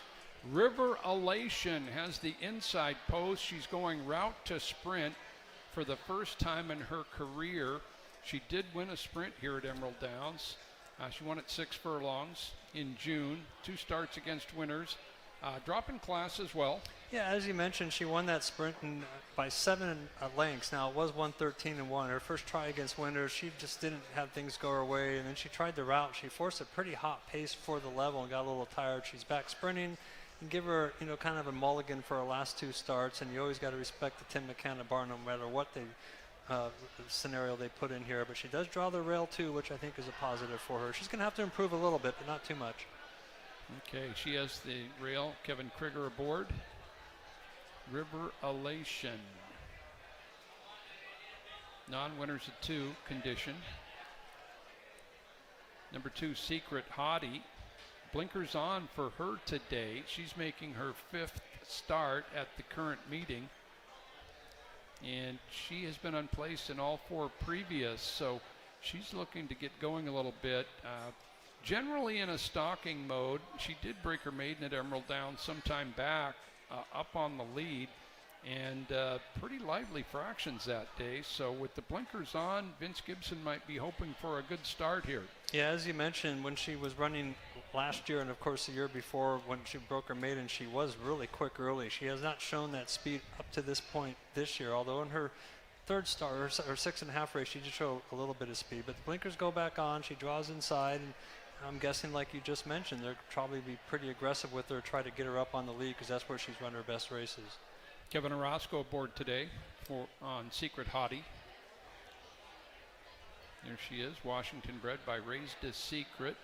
River Elation has the inside post. She's going route to sprint for the first time in her career. She did win a sprint here at Emerald Downs. She won at 6 furlongs in June. 2 starts against winners. Drop in class as well. Yeah, as you mentioned, she won that sprint by 7 lengths. Now, it was 113-1. Her first try against winners, she just didn't have things go her way, and then she tried the route. She forced a pretty hot pace for the level and got a little tired. She's back sprinting, and give her, you know, kind of a mulligan for her last 2 starts, and you always got to respect the Tim McKenna bar no matter what scenario they put in here. But she does draw the rail too, which I think is a positive for her. She's going to have to improve a little bit, but not too much. Okay, she has the rail. Kevin Krieger aboard. River Elation. Non-winners at 2 condition. Number 2, Secret Hottie. Blinkers on for her today. She's making her 5th start at the current meeting. And she has been unplaced in all 4 previous, so she's looking to get going a little bit. Generally in a stalking mode. She did break her maiden at Emerald Downs sometime back, up on the lead, and pretty lively fractions that day. So with the blinkers on, Vince Gibson might be hoping for a good start here. Yeah, as you mentioned, when she was running last year and, of course, the year before when she broke her maiden, she was really quick early. She has not shown that speed up to this point this year, although in her 3rd start, or 6.5 race, she did show a little bit of speed. But the blinkers go back on. She draws inside, and I'm guessing, like you just mentioned, they'll probably be pretty aggressive with her, try to get her up on the lead, because that's where she's run her best races. Kevin Orozco aboard today on Secret Hottie. There she is, Washington bred by Raised a Secret.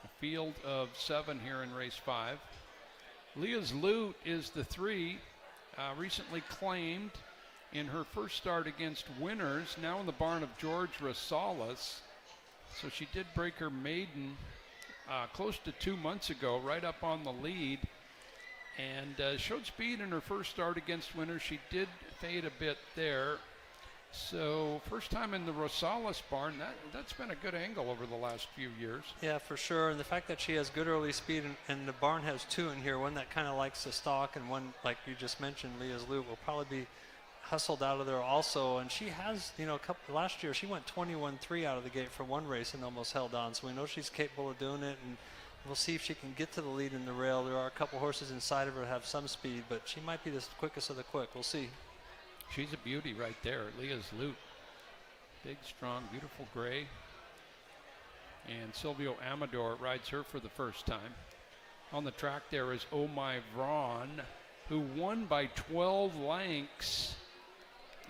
A field of 7 here in race 5. Leah's Loot is the 3, recently claimed in her first start against winners, now in the barn of George Rosales. So she did break her maiden close to 2 months ago, right up on the lead, and showed speed in her first start against winners. She did fade a bit there. So first time in the Rosales barn, that's been a good angle over the last few years. Yeah, for sure. And the fact that she has good early speed, and the barn has 2 in here, one that kind of likes to stalk, and one, like you just mentioned, Leah's Loot, will probably be hustled out of there also. And she has, you know, last year she went 21-3 out of the gate for 1 race and almost held on. So we know she's capable of doing it, and we'll see if she can get to the lead in the rail. There are a couple horses inside of her that have some speed, but she might be the quickest of the quick. We'll see. She's a beauty right there, Leah's Loot. Big, strong, beautiful gray. And Silvio Amador rides her for the first time. On the track there is Oh My Vron, who won by 12 lengths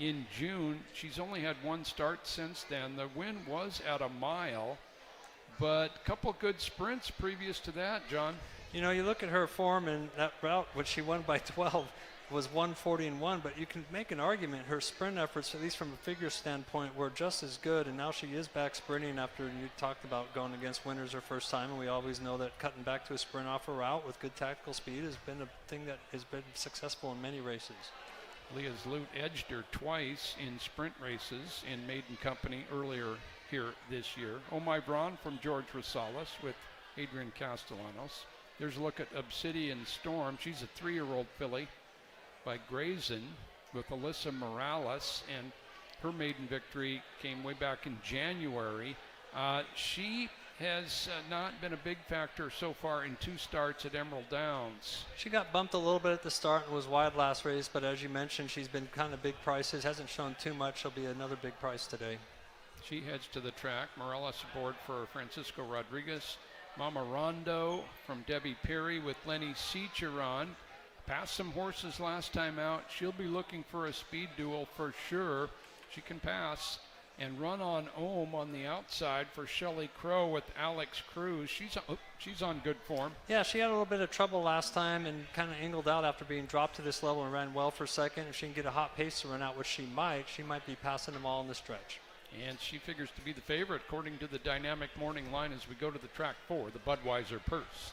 in June. She's only had 1 start since then. The win was at a mile, but a couple good sprints previous to that, John. You know, you look at her form in that route, which she won by 12, was 1:40.1, but you can make an argument her sprint efforts, at least from a figure standpoint, were just as good, and now she is back sprinting after you talked about going against winners her first time, and we always know that cutting back to a sprint off a route with good tactical speed has been a thing that has been successful in many races. Leah Zloot edged her twice in sprint races in Maiden Company earlier here this year. Oh My Braun from George Rosales with Adrian Castellanos. There's a look at Obsidian Storm. She's a 3-year-old filly by Grayson with Alyssa Morales, and her maiden victory came way back in January. She has not been a big factor so far in 2 starts at Emerald Downs. She got bumped a little bit at the start and was wide last race, but as you mentioned, she's been kind of big prices, hasn't shown too much. She'll be another big price today. She heads to the track. Morales aboard for Francisco Rodriguez. Mama Rondo from Debbie Perry with Lenny Seacheron. Passed some horses last time out. She'll be looking for a speed duel for sure. She can pass. And Run on Ohm on the outside for Shelley Crow with Alex Cruz. She's on good form. Yeah, she had a little bit of trouble last time and kind of angled out after being dropped to this level and ran well for second. If she can get a hot pace to run out, which she might be passing them all in the stretch. And she figures to be the favorite according to the dynamic morning line as we go to the track 4, the Budweiser Purse.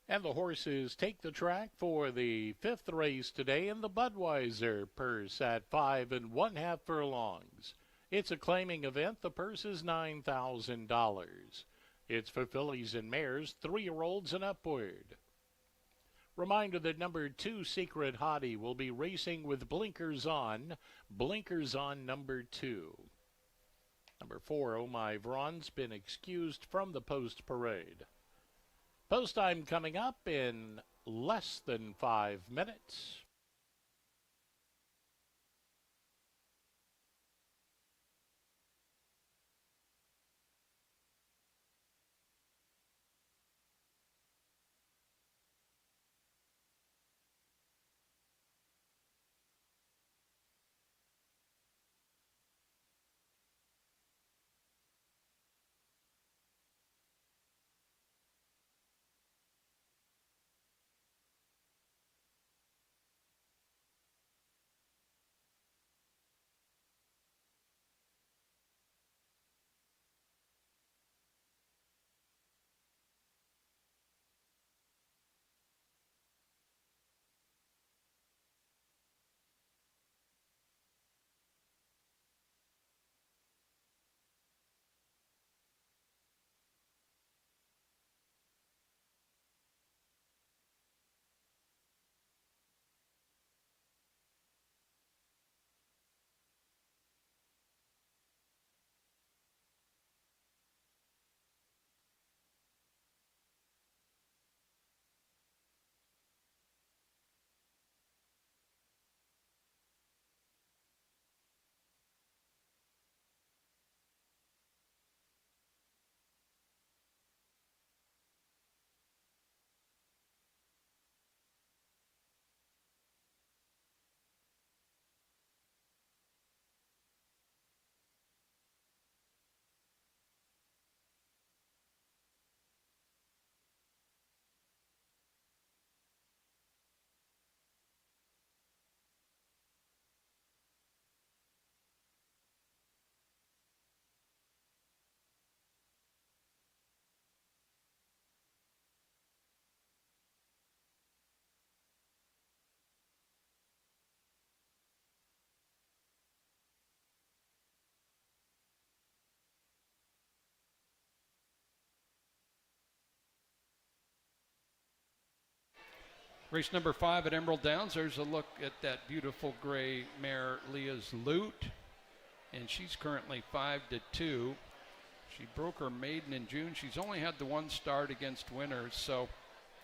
And the horses take the track for the 5th race today in the Budweiser Purse at 5 1/2 furlongs. It's a claiming event. The purse is $9,000. It's for fillies and mares, 3-year-olds and upward. Reminder that number 2, Secret Hottie, will be racing with Blinkers On. Blinkers On number 2. Number 4, Oh My Braun's been excused from the post parade. Post time coming up in less than 5 minutes. Race number 5 at Emerald Downs. There's a look at that beautiful gray mare, Leah's Loot. And she's currently 5-2. She broke her maiden in June. She's only had the one start against winners. So,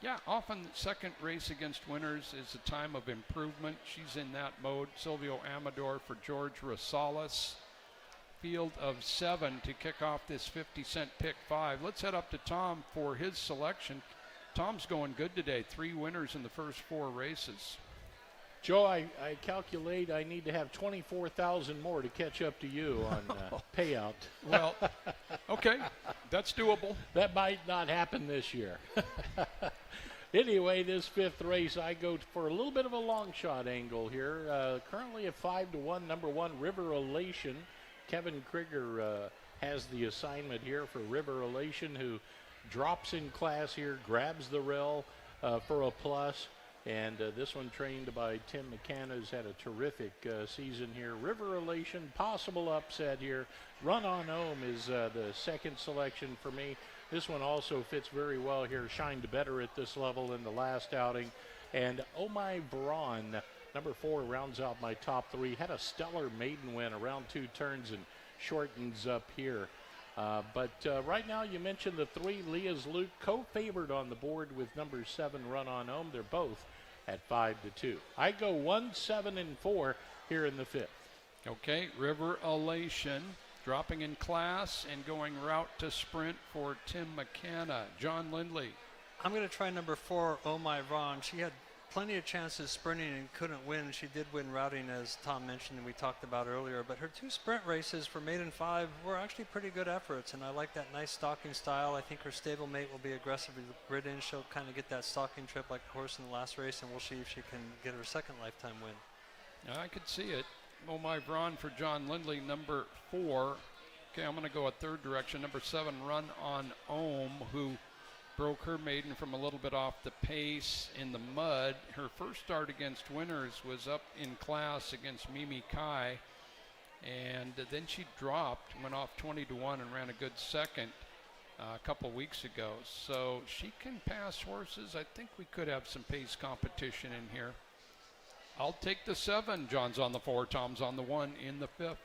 yeah, often the second race against winners is a time of improvement. She's in that mode. Silvio Amador for George Rosales. Field of 7 to kick off this 50-cent pick 5. Let's head up to Tom for his selection. Tom's going good today. 3 winners in the first 4 races. Joe, I calculate I need to have 24,000 more to catch up to you on payout. Well, okay, that's doable. That might not happen this year. Anyway, this 5th race, I go for a little bit of a long shot angle here. Currently at 5-1, number 1, River Elation. Kevin Krieger has the assignment here for River Elation, who drops in class here, grabs the rail for a plus. And this one trained by Tim McCann, who's had a terrific season here. River Elation, possible upset here. Run on Ohm is the second selection for me. This one also fits very well here. Shined better at this level in the last outing. And Oh My Braun, number 4, rounds out my top 3. Had a stellar maiden win around 2 turns and shortens up here. But right now you mentioned the 3, Leah's Loot, co-favored on the board with number 7, Run On Ohm. They're both at 5-2. I go 1, 7, and 4 here in the 5th. Okay, River Elation dropping in class and going route to sprint for Tim McCann. John Lindley. I'm going to try number 4, Oh My Ron. She had plenty of chances sprinting and couldn't win. She did win routing, as Tom mentioned and we talked about earlier. But her 2 sprint races for maiden 5 were actually pretty good efforts, and I like that nice stalking style. I think her stablemate will be aggressively ridden. She'll kind of get that stalking trip like the horse in the last race, and we'll see if she can get her second lifetime win. I could see it. Oh My Braun for John Lindley, number 4. Okay, I'm going to go a third direction. Number 7, Run On Ohm, who broke her maiden from a little bit off the pace in the mud. Her first start against winners was up in class against Mimi Kai, and then she dropped, went off 20-1 and ran a good second a couple weeks ago. So she can pass horses. I think we could have some pace competition in here. I'll take the 7. John's on the 4, Tom's on the 1 in the 5th.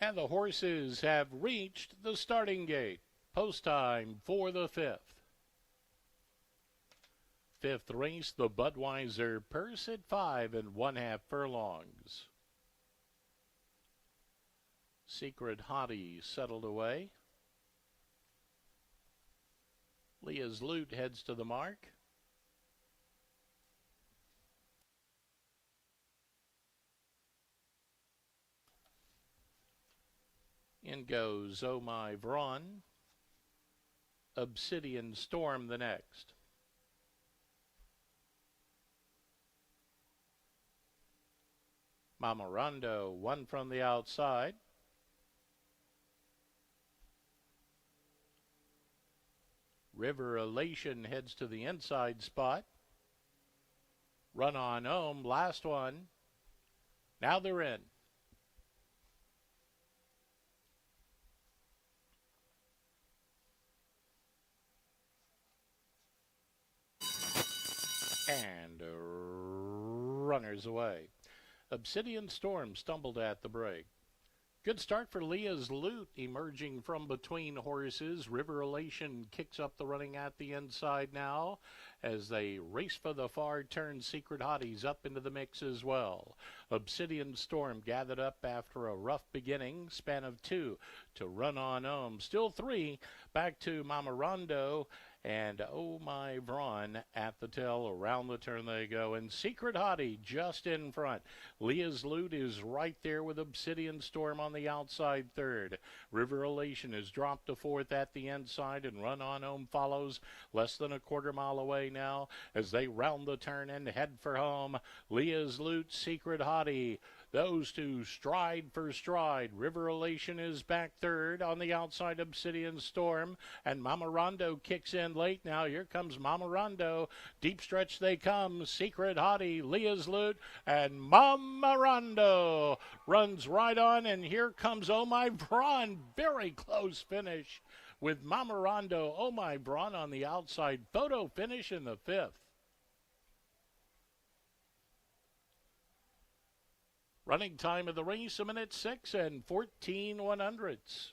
And the horses have reached the starting gate. Post time for the 5th. 5th race, the Budweiser Purse at 5 1/2 furlongs. Secret Hottie settled away. Leah's Loot heads to the mark. In goes Oh My Braun. Obsidian Storm the next. Mama Rondo, 1 from the outside. River Elation heads to the inside spot. Run On Ohm, last one. Now they're in. And runners away. Obsidian Storm stumbled at the break. Good start for Leah's Loot, emerging from between horses. River Elation kicks up the running at the inside now as they race for the far turn. Secret Hotties up into the mix as well. Obsidian Storm gathered up after a rough beginning, span of 2 to Run On Ohm. Still 3 back to Mama Rondo and Oh My Braun at the tail. Around the turn they go, and Secret Hottie just in front. Leah's Loot is right there with Obsidian Storm on the outside third. River Elation has dropped to fourth at the inside, and Run On Home follows less than a quarter mile away now as they round the turn and head for home. Leah's Loot, Secret Hottie, those two stride for stride. River Elation is back third on the outside. Obsidian Storm, and Mama Rondo kicks in late now. Here comes Mama Rondo. Deep stretch they come. Secret Hottie, Leah's Loot, and Mama Rondo runs right on, and here comes Oh My Braun. Very close finish with Mama Rondo. Oh My Braun on the outside. Photo finish in the fifth. Running time of the race, 1:06 and 14/100ths.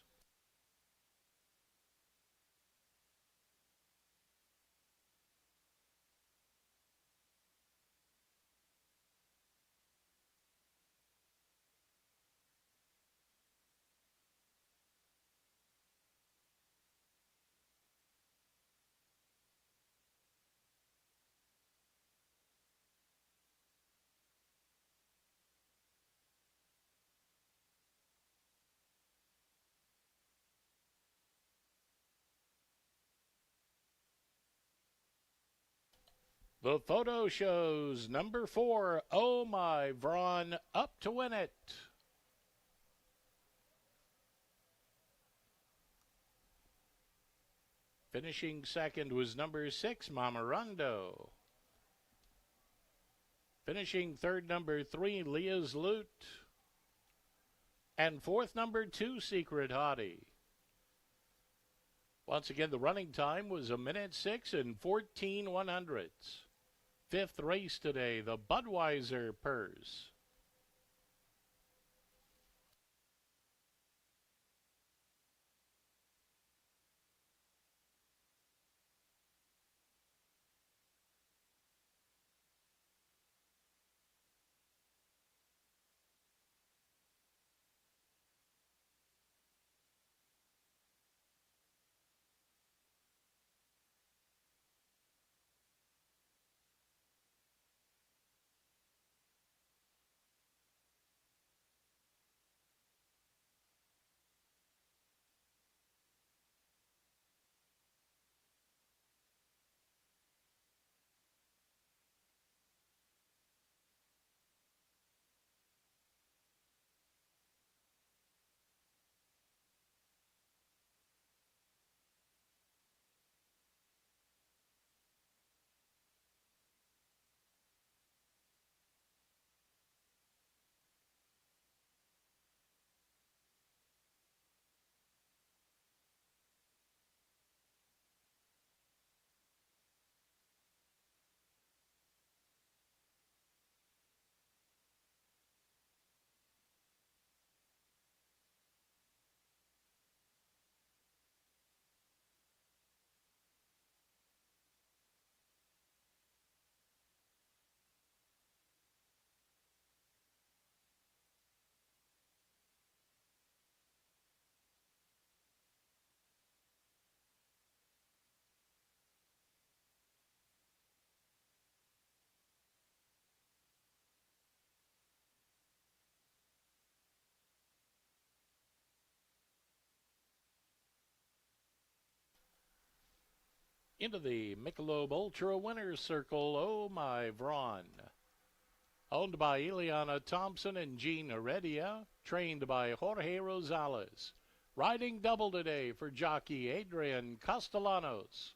The photo shows number 4, Oh My Braun, up to win it. Finishing second was number 6, Mama Rondo. Finishing third, number 3, Leah's Loot. And fourth, number 2, Secret Hottie. Once again, the running time was 1:06 and 14/100ths. Fifth race today, the Budweiser Purse. Into the Michelob Ultra Winner's Circle, Oh My Braun. Owned by Eliana Thompson and Gene Heredia, trained by Jorge Rosales. Riding double today for jockey Adrian Castellanos.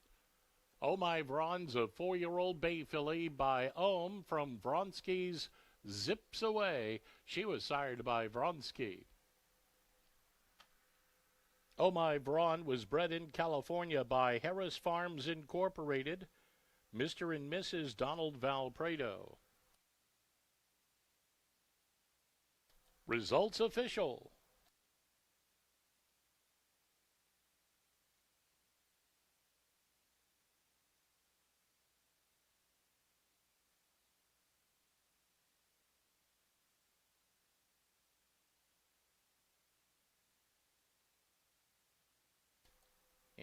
Oh My Braun's a 4-year-old bay filly by Ohm from Vronsky's Zips Away. She was sired by Vronsky. Oh My Braun was bred in California by Harris Farms Incorporated, Mr. and Mrs. Donald Valprado. Results official.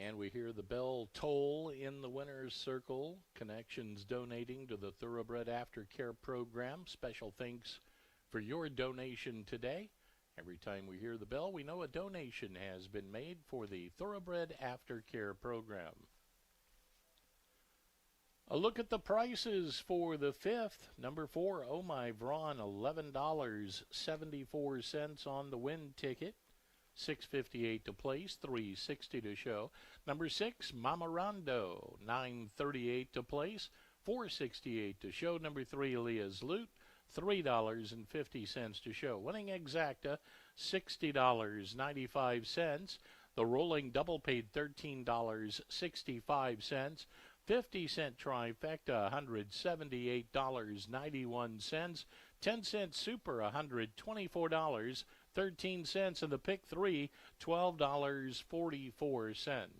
And we hear the bell toll in the winner's circle. Connections donating to the Thoroughbred Aftercare program. Special thanks for your donation today. Every time we hear the bell, we know a donation has been made for the Thoroughbred Aftercare program. A look at the prices for the fifth. Number 4, Oh My Vron, $11.74 on the win ticket. $6.58 to place, $3.60 to show. Number 6, Mamarando, $9.38 to place, $4.68 to show. Number 3, Leah's Loot, $3.50 to show. Winning exacta, $60.95. The rolling double paid $13.65. 50-cent trifecta, $178.91. 10-cent super, $124.13. And the pick 3, $12.44.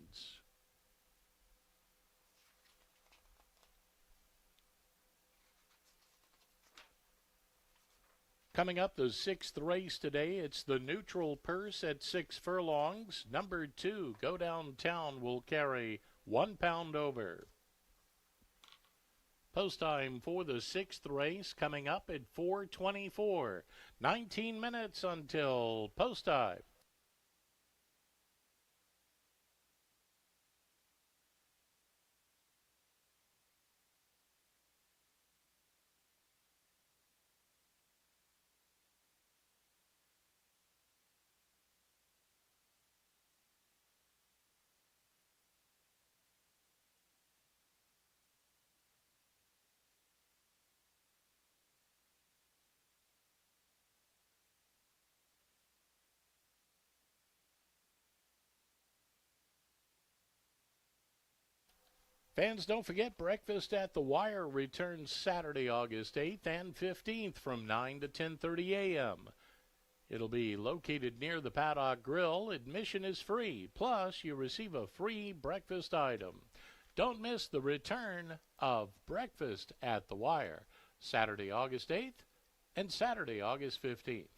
Coming up, the 6th race today, it's the neutral purse at 6 furlongs. Number 2, Go Downtown, will carry 1 pound over. Post time for the 6th race coming up at 4:24. 19 minutes until post time. Fans, don't forget, Breakfast at the Wire returns Saturday, August 8th and 15th from 9 to 10:30 a.m. It'll be located near the Paddock Grill. Admission is free, plus you receive a free breakfast item. Don't miss the return of Breakfast at the Wire, Saturday, August 8th and Saturday, August 15th.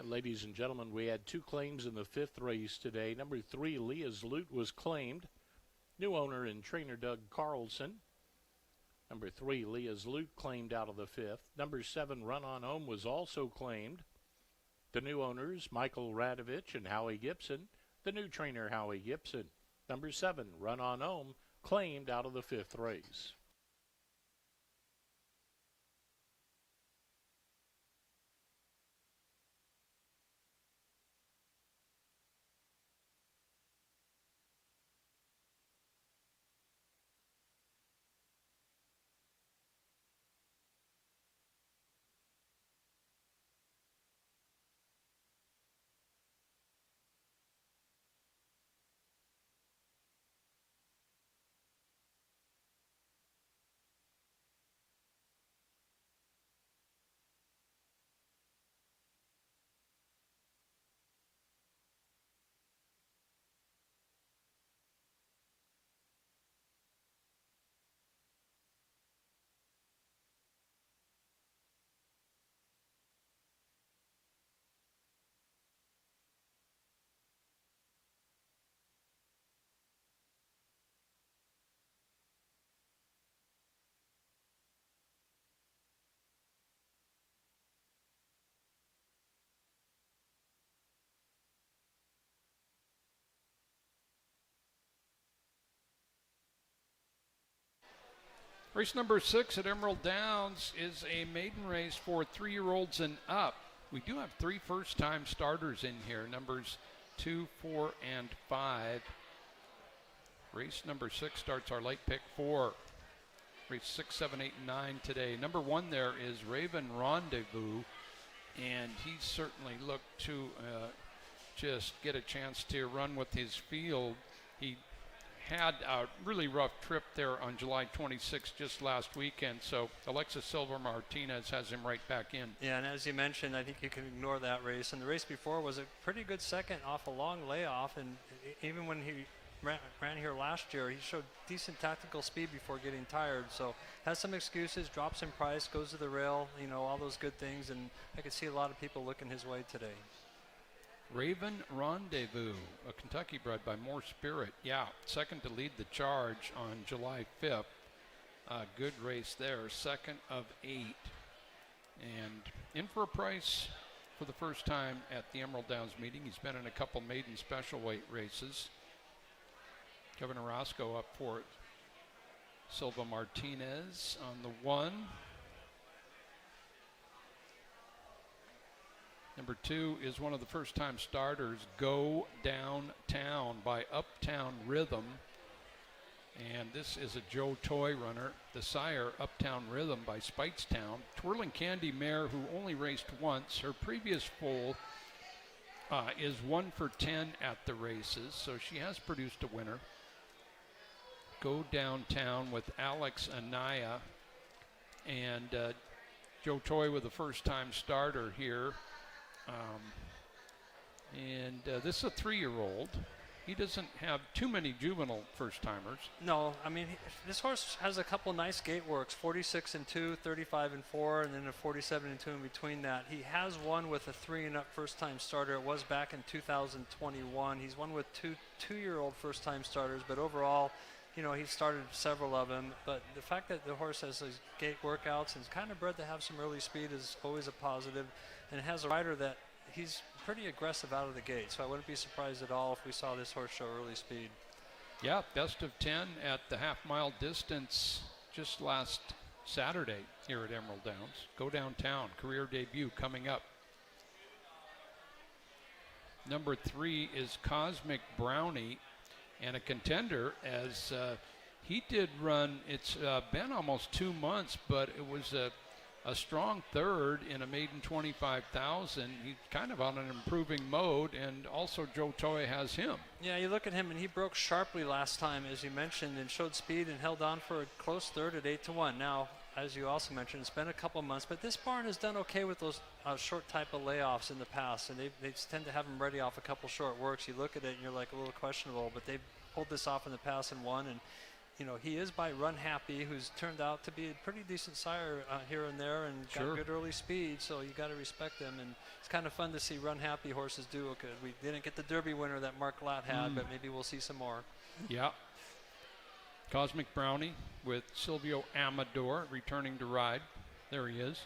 And ladies and gentlemen, we had 2 claims in the 5th race today. Number 3, Leah's Loot, was claimed. New owner and trainer Doug Carlson. Number 3, Leah's Loot, claimed out of the 5th. Number 7, Run On Home, was also claimed. The new owners, Michael Radovich and Howie Gibson. The new trainer, Howie Gibson. Number 7, Run On Home, claimed out of the 5th race. Race number 6 at Emerald Downs is a maiden race for 3-year-olds and up. We do have 3 first-time starters in here, numbers 2, 4, and 5. Race number 6 starts our late pick 4. Race 6, 7, 8, and 9 today. Number 1 there is Raven Rendezvous, and he certainly looked to just get a chance to run with his field. He had a really rough trip there on July 26th just last weekend, so Alexis Silva Martinez has him right back in. Yeah, and as you mentioned, I think you can ignore that race. And the race before was a pretty good second off a long layoff, and even when he ran here last year, he showed decent tactical speed before getting tired. So has some excuses, drops in price, goes to the rail, you know, all those good things, and I could see a lot of people looking his way today. Raven Rendezvous, a Kentucky bred by More Spirit. Yeah, second to lead the charge on July 5th. Good race there, second of 8. And in for a price for the first time at the Emerald Downs meeting. He's been in a couple maiden special weight races. Kevin Orozco up for it. Silva Martinez on the 1. Number 2 is one of the first-time starters, Go Downtown by Uptown Rhythm. And this is a Joe Toy runner, the sire, Uptown Rhythm by Speightstown. Twirling Candy mare who only raced once. Her previous foal is 1 for 10 at the races, so she has produced a winner. Go Downtown with Alex Anaya and Joe Toy with a first-time starter here. This is a 3-year-old. He doesn't have too many juvenile first-timers. No, I mean, this horse has a couple nice gate works, 46 and 2, 35 and 4, and then a 47 and 2 in between that. He has won with a 3 and up first-time starter. It was back in 2021. He's won with two-year-old first-time starters, but overall, you know, he started several of them. But the fact that the horse has these gate workouts and is kind of bred to have some early speed is always a positive, and it has a rider that he's pretty aggressive out of the gate, so I wouldn't be surprised at all if we saw this horse show early speed. Yeah, best of 10 at the half-mile distance just last Saturday here at Emerald Downs. Go Downtown, career debut coming up. Number 3 is Cosmic Brownie, and a contender as he did run. It's been almost 2 months, but it was a strong third in a maiden 25,000. He's kind of on an improving mode, and also Joe Toy has him. Yeah, you look at him, and he broke sharply last time, as you mentioned, and showed speed and held on for a close third at 8-1. Now, as you also mentioned, it's been a couple months, but this barn has done okay with those short type of layoffs in the past, and they tend to have them ready off a couple short works. You look at it, and you're like a little questionable, but they've pulled this off in the past and won, and you know, he is by Run Happy, who's turned out to be a pretty decent sire here and there, and Sure. got good early speed. So you got to respect them, and it's kind of fun to see Run Happy horses do it. We didn't get the Derby winner that Mark Latt had, but maybe we'll see some more. Yeah. Cosmic Brownie with Silvio Amador returning to ride. There he is.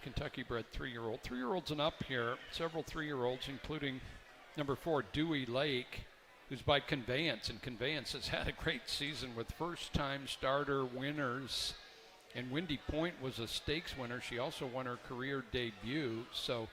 Kentucky bred 3-year-old. 3-year-olds and up here. Several 3-year-olds, including number 4, Dewey Lake, who's by Conveyance. And Conveyance has had a great season with first-time starter winners. And Windy Point was a stakes winner. She also won her career debut. So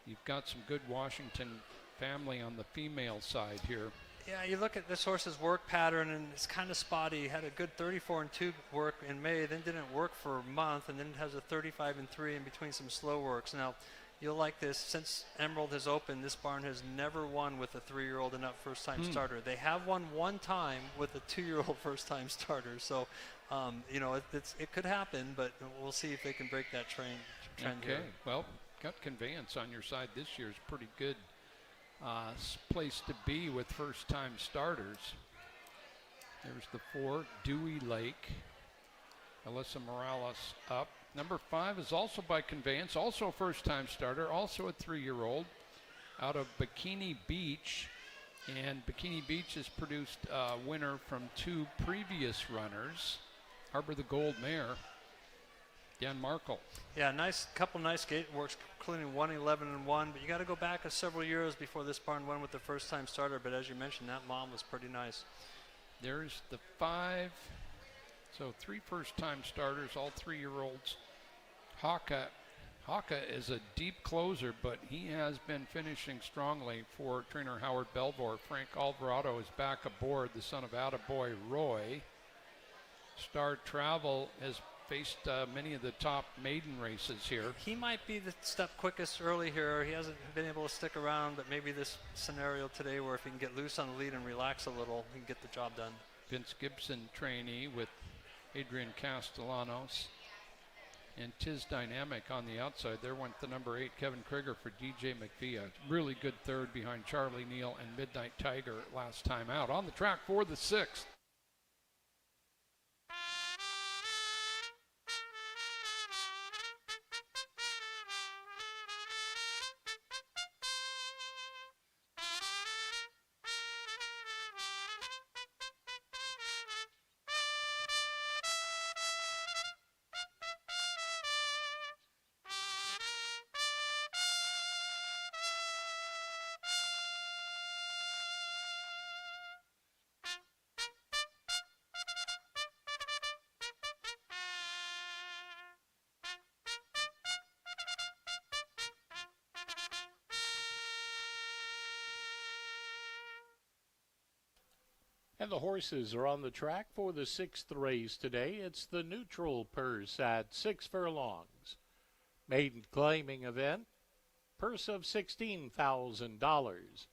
you've got some good Washington family on the female side here. Yeah, you look at this horse's work pattern, and it's kind of spotty. Had a good 34-2 work in May, then didn't work for a month, and then has a 35-3 in between some slow works. Now, you'll like this. Since Emerald has opened, this barn has never won with a 3-year-old and up first-time starter. They have won one time with a 2-year-old first-time starter. So, you know, it could happen, but we'll see if they can break that trend Okay, here. well, got Conveyance on your side this year is pretty good place to be with first-time starters. There's the 4, Dewey Lake. Alyssa Morales up. Number 5 is also by Conveyance, also a first-time starter, also a 3-year-old out of Bikini Beach. And Bikini Beach has produced a winner from 2 previous runners. Harbor the Gold Mare, Dan Markle. Yeah, couple nice gate works, including 111-1. But you got to go back several years before this barn won with the first-time starter. But as you mentioned, that mom was pretty nice. There's the 5. So 3 first-time starters, all 3-year-olds. Haka is a deep closer, but he has been finishing strongly for trainer Howard Belvoir. Frank Alvarado is back aboard, the son of Attaboy Roy. Star Travel has faced many of the top maiden races here. He might be the step quickest early here. He hasn't been able to stick around, but maybe this scenario today where if he can get loose on the lead and relax a little, he can get the job done. Vince Gibson trainee with Adrian Castellanos. And Tiz Dynamic on the outside. There went the number 8, Kevin Krieger for DJ McVia. Really good third behind Charlie Neal and Midnight Tiger last time out. On the track for the 6th. And the horses are on the track for the 6th race today. It's the neutral purse at 6 furlongs. Maiden claiming event, purse of $16,000.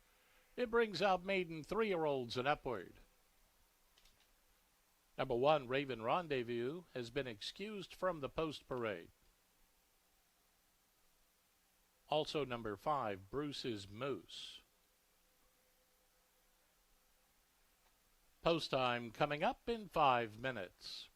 It brings out maiden 3-year-olds and upward. Number 1, Raven Rendezvous, has been excused from the post parade. Also number 5, Bruce's Moose. Post time coming up in 5 minutes.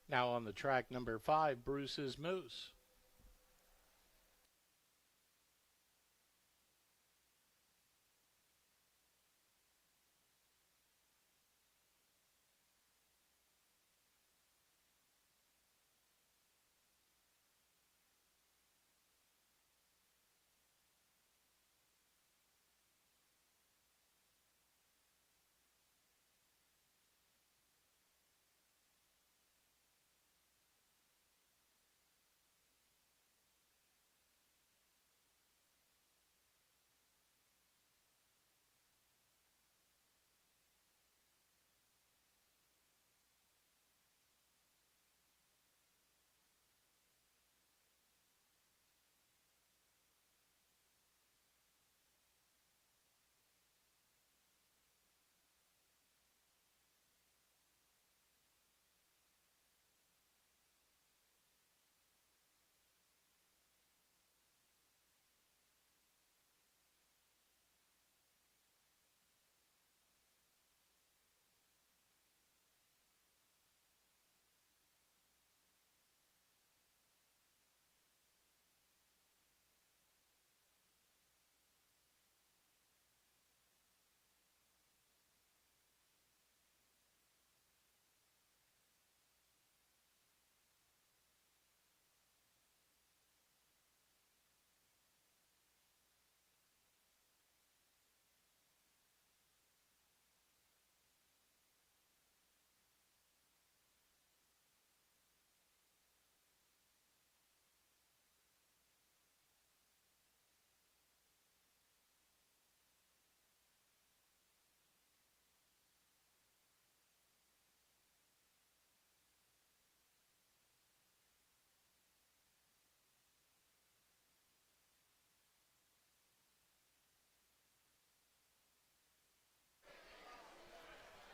Now on the track, number 5, Bruce's Moose.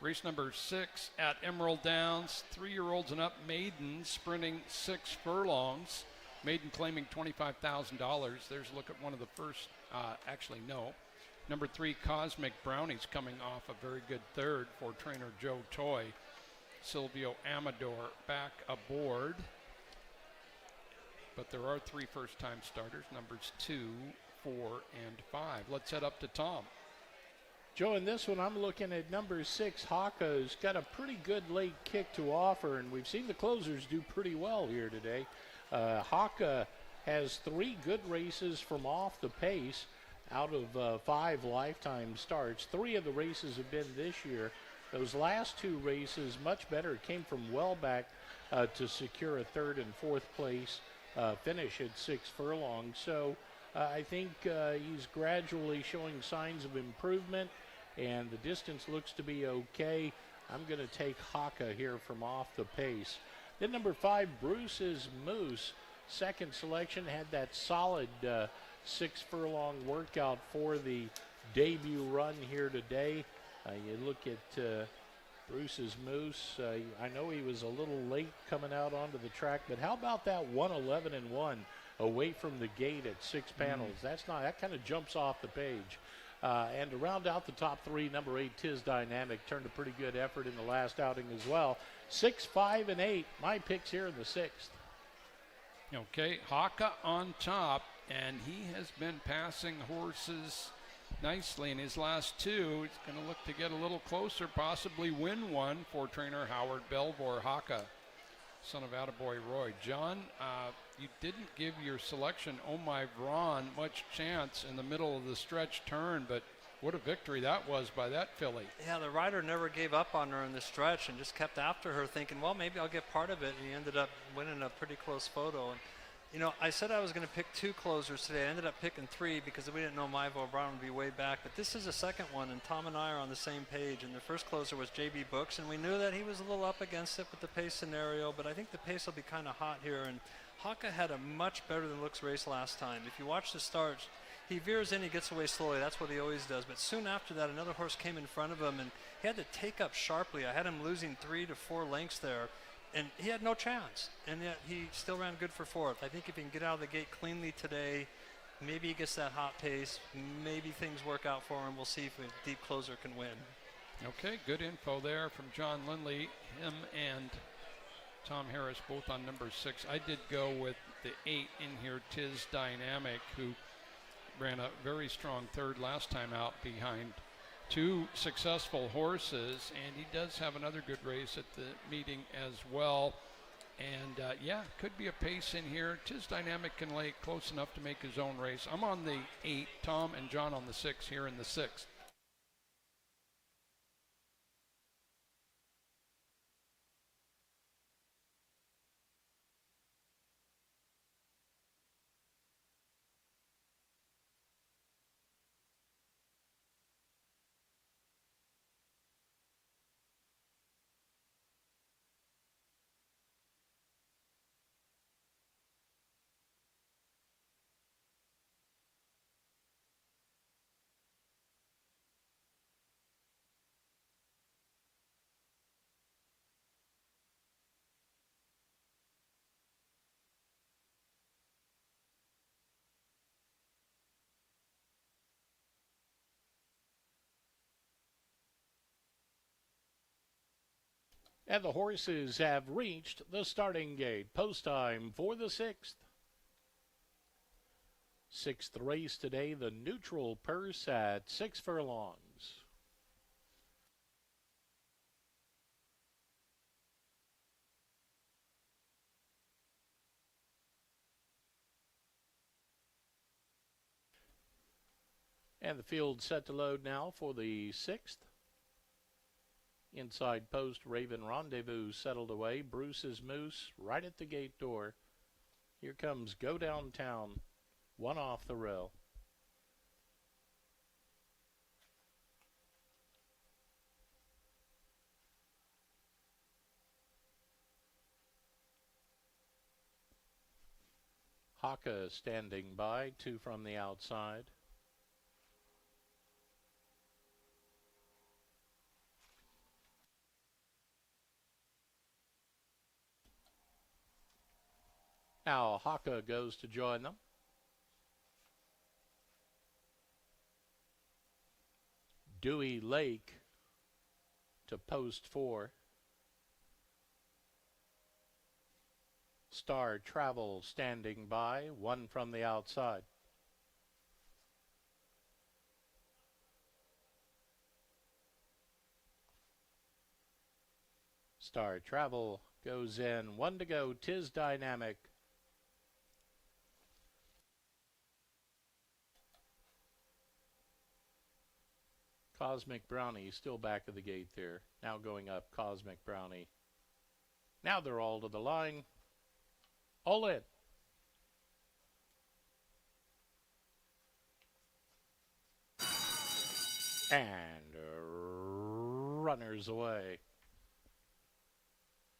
Race number 6 at Emerald Downs. 3-year-olds and up maiden sprinting 6 furlongs. Maiden claiming $25,000. There's a look at one of the first, actually no. Number 3, Cosmic Brownies, coming off a very good third for trainer Joe Toy. Silvio Amador back aboard. But there are 3 first-time starters, numbers 2, 4, and 5. Let's head up to Tom. Joe, in this one, I'm looking at number 6, Haka's got a pretty good late kick to offer, and we've seen the closers do pretty well here today. Haka has 3 good races from off the pace out of 5 lifetime starts. 3 of the races have been this year. Those last 2 races, much better. It came from well back to secure a 3rd and 4th place finish at 6 furlongs. So I think he's gradually showing signs of improvement, and the distance looks to be okay. I'm going to take Haka here from off the pace. Then number 5, Bruce's Moose. Second selection, had that solid 6 furlong workout for the debut run here today. You look at Bruce's Moose. I know he was a little late coming out onto the track, but how about that 1:11-1 away from the gate at 6 panels? That kind of jumps off the page. And to round out the top 3, number 8, Tiz Dynamic, turned a pretty good effort in the last outing as well. 6, 5, and 8, my picks here in the 6th. Okay, Haka on top, and he has been passing horses nicely in his last 2. He's going to look to get a little closer, possibly win one for trainer Howard Belvoir. Haka, son of Attaboy Roy. John, you didn't give your selection, Oh My Vron, much chance in the middle of the stretch turn, but what a victory that was by that filly. Yeah, the rider never gave up on her in the stretch and just kept after her thinking, well, maybe I'll get part of it, and he ended up winning a pretty close photo. And you know, I said I was going to pick 2 closers today. I ended up picking 3 because we didn't know Myvo Brown would be way back. But this is a second one, and Tom and I are on the same page. And the first closer was J.B. Books, and we knew that he was a little up against it with the pace scenario. But I think the pace will be kind of hot here. And Haka had a much better than looks race last time. If you watch the starts, he veers in, he gets away slowly. That's what he always does. But soon after that, another horse came in front of him, and he had to take up sharply. I had him losing 3 to 4 lengths there. And he had no chance, and yet he still ran good for 4th. I think if he can get out of the gate cleanly today, maybe he gets that hot pace, maybe things work out for him. We'll see if a deep closer can win. Okay, good info there from John Lindley. Him and Tom Harris both on number 6. I did go with the 8 in here, Tiz Dynamic, who ran a very strong 3rd last time out behind 2 successful horses, and he does have another good race at the meeting as well. And yeah, could be a pace in here. Tiz Dynamic can lay close enough to make his own race. I'm on the 8, Tom and John on the 6 here in the 6th. And the horses have reached the starting gate. Post time for the 6th. 6th race today, the neutral purse at 6 furlongs. And the field set to load now for the 6th. Inside post, Raven Rendezvous settled away. Bruce's Moose right at the gate door. Here comes Go Downtown, 1 off the rail. Haka standing by, 2 from the outside. Now Haka goes to join them. Dewey Lake to post 4. Star Travel standing by, 1 from the outside. Star Travel goes in, 1 to go, Tiz Dynamic. Cosmic Brownie still back of the gate there. Now going up, Cosmic Brownie. Now they're all to the line. All in. And runners away.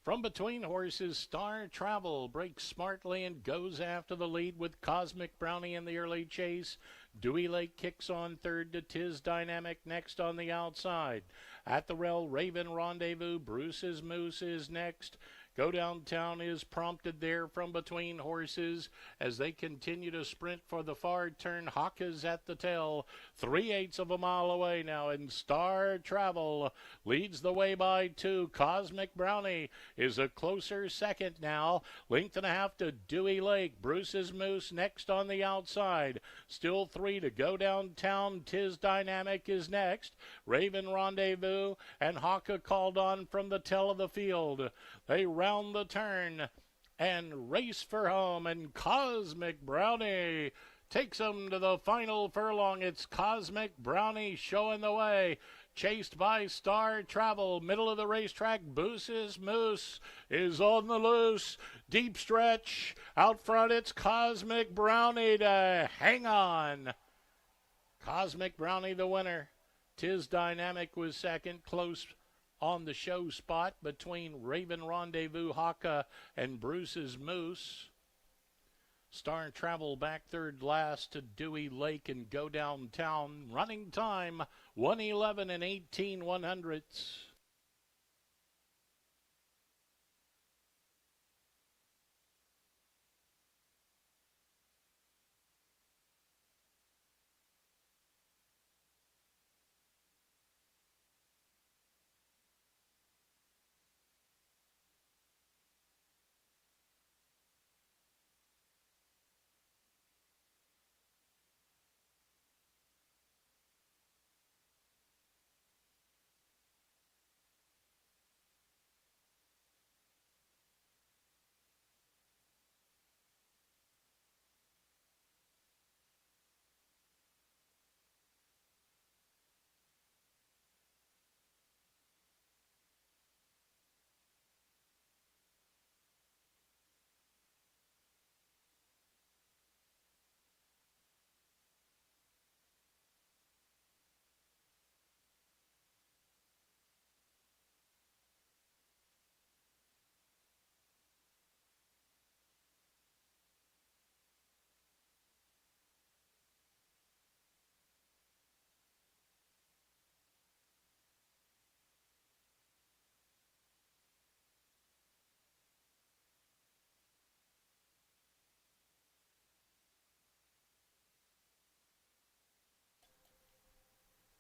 From between horses, Star Travel breaks smartly and goes after the lead with Cosmic Brownie in the early chase. Dewey Lake kicks on third to Tiz Dynamic next on the outside. At the rail, Raven Rendezvous, Bruce's Moose is next. Go Downtown is prompted there from between horses as they continue to sprint for the far turn. Haka's at the tail, 3/8 of a mile away now, and Star Travel leads the way by 2. Cosmic Brownie is a closer second now, 1.5 lengths to Dewey Lake. Bruce's Moose next on the outside, still 3 to Go Downtown. Tiz Dynamic is next. Raven Rendezvous and Haka called on from the tail of the field. They round the turn and race for home, and Cosmic Brownie takes them to the final furlong. It's Cosmic Brownie showing the way, chased by Star Travel. Middle of the racetrack, Bruce's Moose is on the loose. Deep stretch out front, it's Cosmic Brownie to hang on. Cosmic Brownie the winner. Tiz Dynamic was second, close on the show spot between Raven Rendezvous, Haka, and Bruce's Moose. Star Travel back third last to Dewey Lake and Go Downtown. Running time, 1:11 and 18/100ths.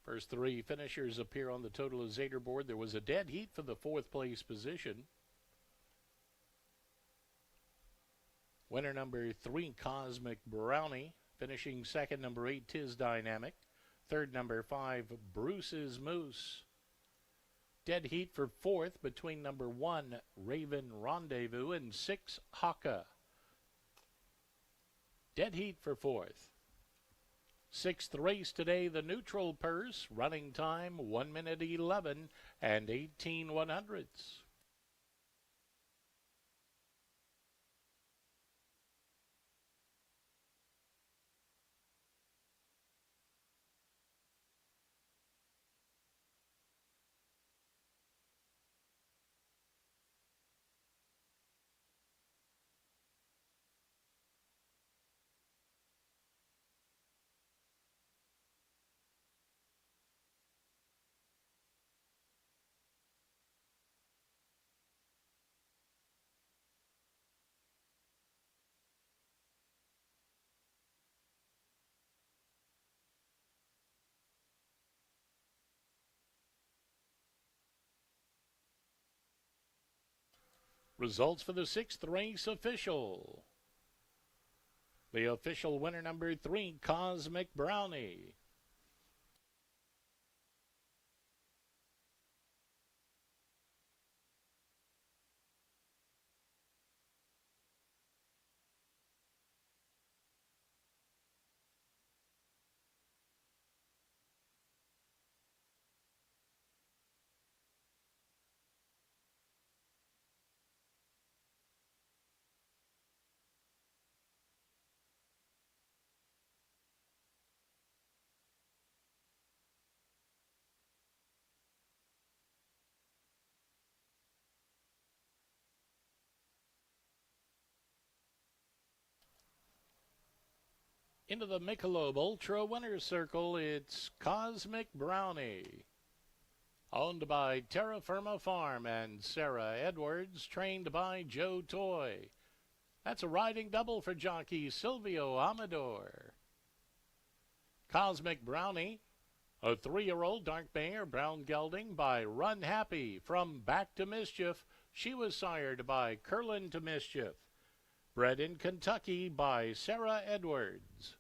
First 3 finishers appear on the totalizator board. There was a dead heat for the 4th place position. Winner number 3, Cosmic Brownie. Finishing second, number 8, Tiz Dynamic. Third, number 5, Bruce's Moose. Dead heat for 4th between number 1, Raven Rendezvous, and 6, Haka. Dead heat for 4th. 6th race today, the neutral purse. Running time, 1:11 and 18/100ths. Results for the sixth race official. The official winner, number 3, Cosmic Brownie. Into the Michelob Ultra Winner's Circle, it's Cosmic Brownie. Owned by Terra Firma Farm and Sarah Edwards, trained by Joe Toy. That's a riding double for jockey Silvio Amador. Cosmic Brownie, a 3-year-old dark mare, brown gelding by Run Happy from Back to Mischief. She was sired by Curlin to Mischief. Bred in Kentucky by Sarah Edwards.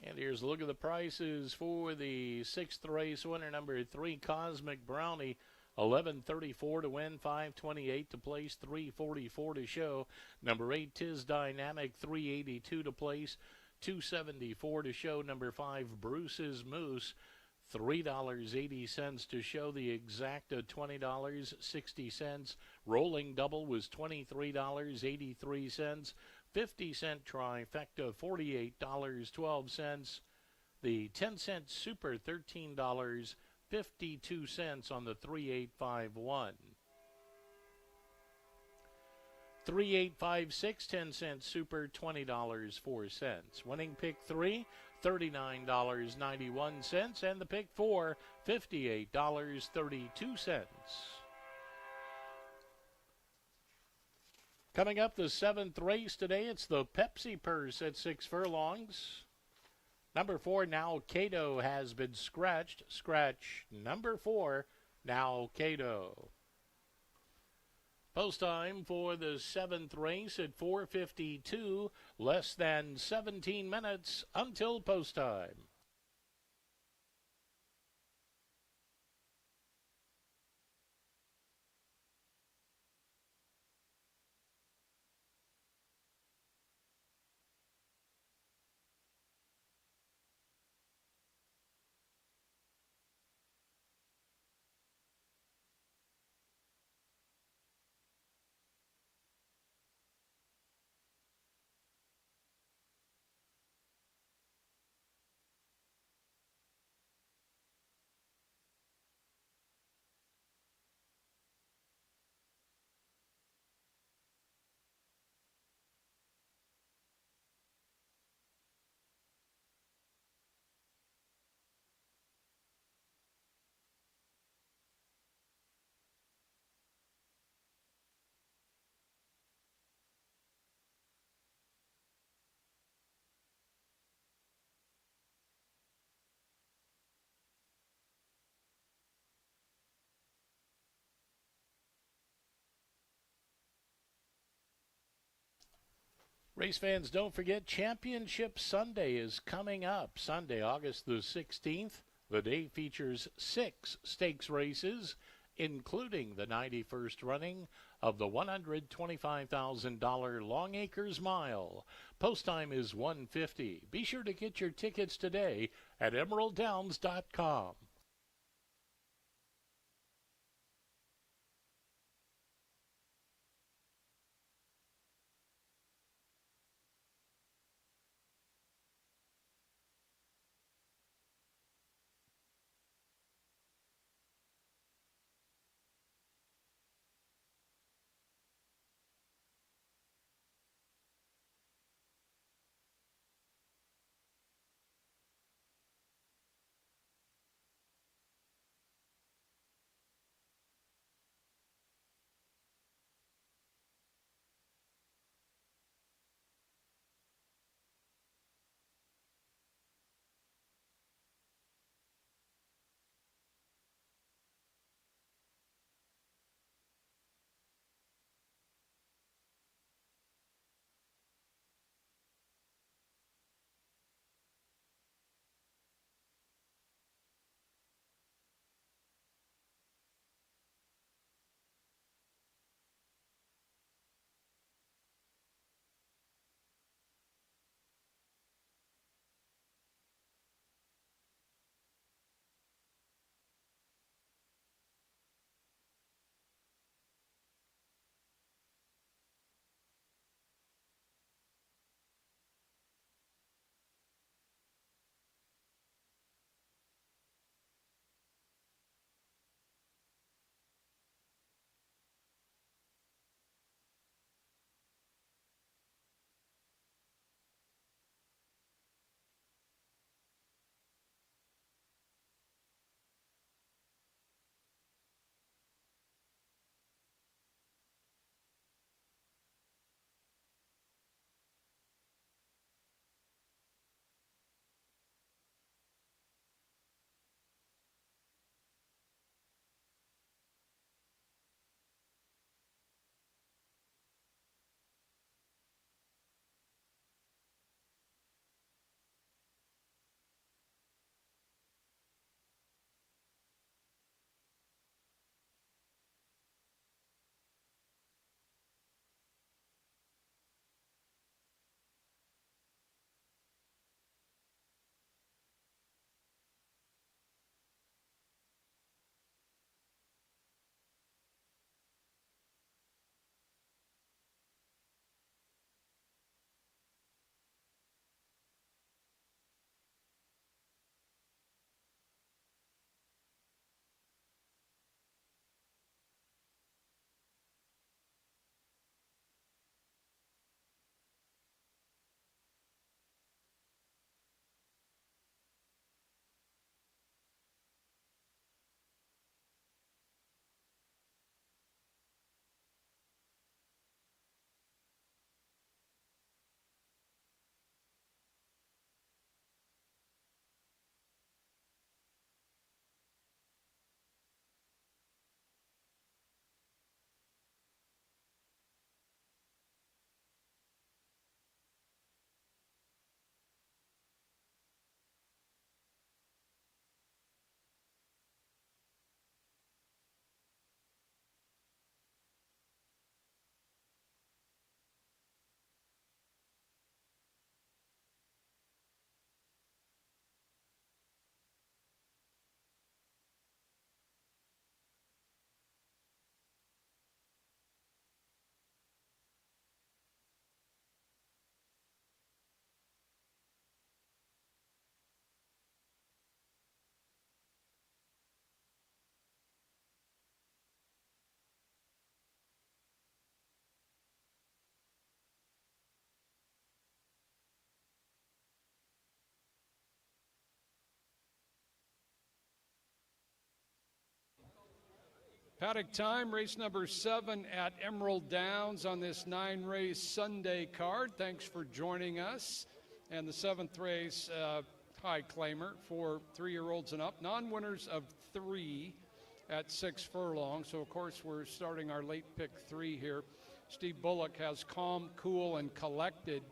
And here's a look at the prices for the sixth race winner, number 3, Cosmic Brownie. 11.34 to win, 5.28 to place, 3.44 to show. Number 8, Tis Dynamic, 3.82 to place, 2.74 to show. Number 5, Bruce's Moose, $3.80 to show. The Exacta, $20.60. Rolling double was $23.83. 50-cent trifecta, $48.12. The 10-cent super, $13.52 on the 3851. 3856, 10-cent super, $20.04. Winning pick 3, $39.91. And the pick 4, $58.32. Coming up, the 7th race today, it's the Pepsi Purse at 6 furlongs. Number 4, Now Cato, has been scratched. Scratch number 4, Now Cato. Post time for the 7th race at 4:52, less than 17 minutes until post time. Race fans, don't forget Championship Sunday is coming up. Sunday, August the 16th. The day features 6 stakes races, including the 91st running of the $125,000 Long Acres Mile. Post time is 1:50. Be sure to get your tickets today at EmeraldDowns.com. Paddock time, race number 7 at Emerald Downs on this 9-race Sunday card. Thanks for joining us. And the 7th race, high claimer for 3-year-olds and up. Non-winners of 3 at 6 furlongs. So, of course, we're starting our late pick 3 here. Steve Bullock has Calm, Cool, and Collected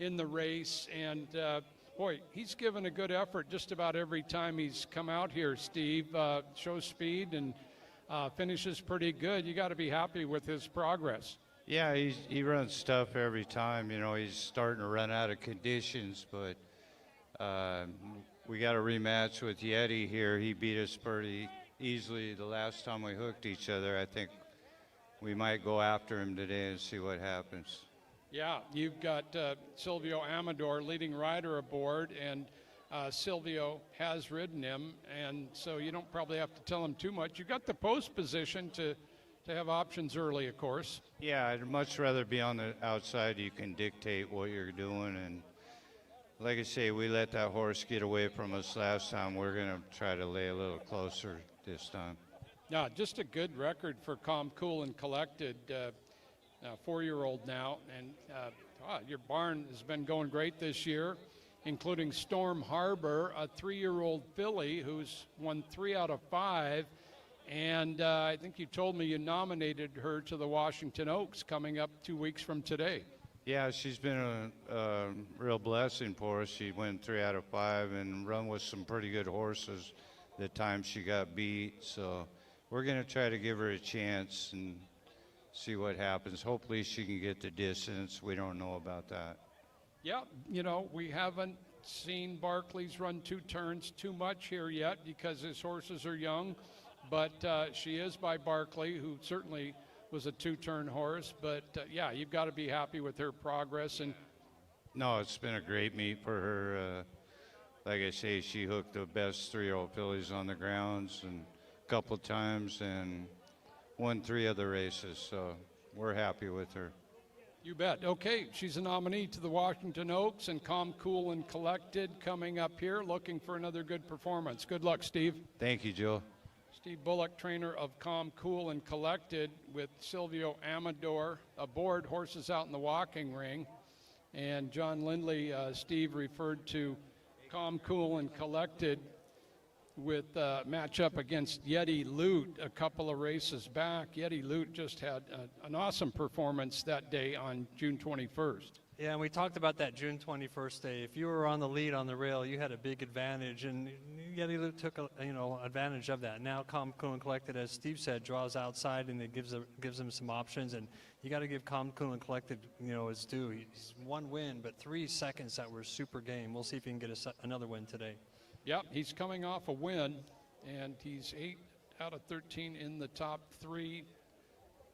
in the race. And, boy, he's given a good effort just about every time he's come out here, Steve. Shows speed and finishes pretty good. You got to be happy with his progress. Yeah, he runs tough every time. You know, he's starting to run out of conditions, but we got a rematch with Yeti here. He beat us pretty easily the last time we hooked each other. I think we might go after him today and see what happens. Yeah, you've got Silvio Amador, leading rider aboard, and Silvio has ridden him, and so you don't probably have to tell him too much. You got the post position to have options early, of course. Yeah, I'd much rather be on the outside. You can dictate what you're doing, and like I say, we let that horse get away from us last time. We're going to try to lay a little closer this time. Yeah, just a good record for Calm, Cool, and Collected. 4-year-old now, and your barn has been going great this year, including Storm Harbor, a 3-year-old filly who's won 3 out of 5. And I think you told me you nominated her to the Washington Oaks coming up 2 weeks from today. Yeah, she's been a real blessing for us. She went 3 out of 5 and run with some pretty good horses the time she got beat. So we're going to try to give her a chance and see what happens. Hopefully she can get the distance. We don't know about that. Yeah, you know, we haven't seen Barclays run 2 turns too much here yet because his horses are young. But she is by Barkley, who certainly was a 2-turn horse. But, yeah, you've got to be happy with her progress. And no, it's been a great meet for her. Like I say, she hooked the best 3-year-old fillies on the grounds and a couple times and won 3 other races. So we're happy with her. You bet. Okay, she's a nominee to the Washington Oaks, and Calm, Cool, and Collected coming up here, looking for another good performance. Good luck, Steve. Thank you, Joe. Steve Bullock, trainer of Calm, Cool, and Collected, with Silvio Amador aboard, horses out in the walking ring. And John Lindley, Steve referred to Calm, Cool, and Collected with matchup against Yeti Loot a couple of races back. Yeti Loot just had an awesome performance that day on June 21st. Yeah, and we talked about that June 21st day. If you were on the lead on the rail, you had a big advantage, and Yeti Loot took advantage of that. Now Calm, Cool, and Collected, as Steve said, draws outside, and it gives them some options. And you got to give Calm, Cool, and Collected, its due. He's 1 win, but 3 seconds that were super game. We'll see if he can get another win today. Yep, he's coming off a win, and he's 8 out of 13 in the top 3,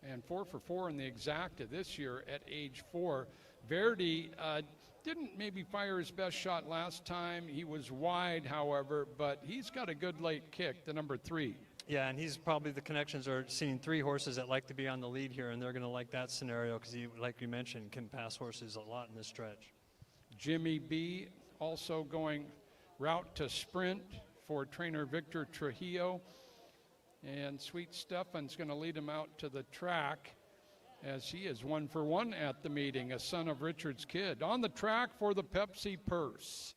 and 4 for 4 in the exacta this year at age 4. Verdi didn't maybe fire his best shot last time. He was wide, however, but he's got a good late kick, the number 3. Yeah, and he's probably, the connections are seeing 3 horses that like to be on the lead here, and they're going to like that scenario because he, like you mentioned, can pass horses a lot in this stretch. Jimmy B also going route to sprint for trainer Victor Trujillo. And Sweet Stefan's going to lead him out to the track, as he is 1 for 1 at the meeting, a son of Richard's kid. On the track for the Pepsi Purse.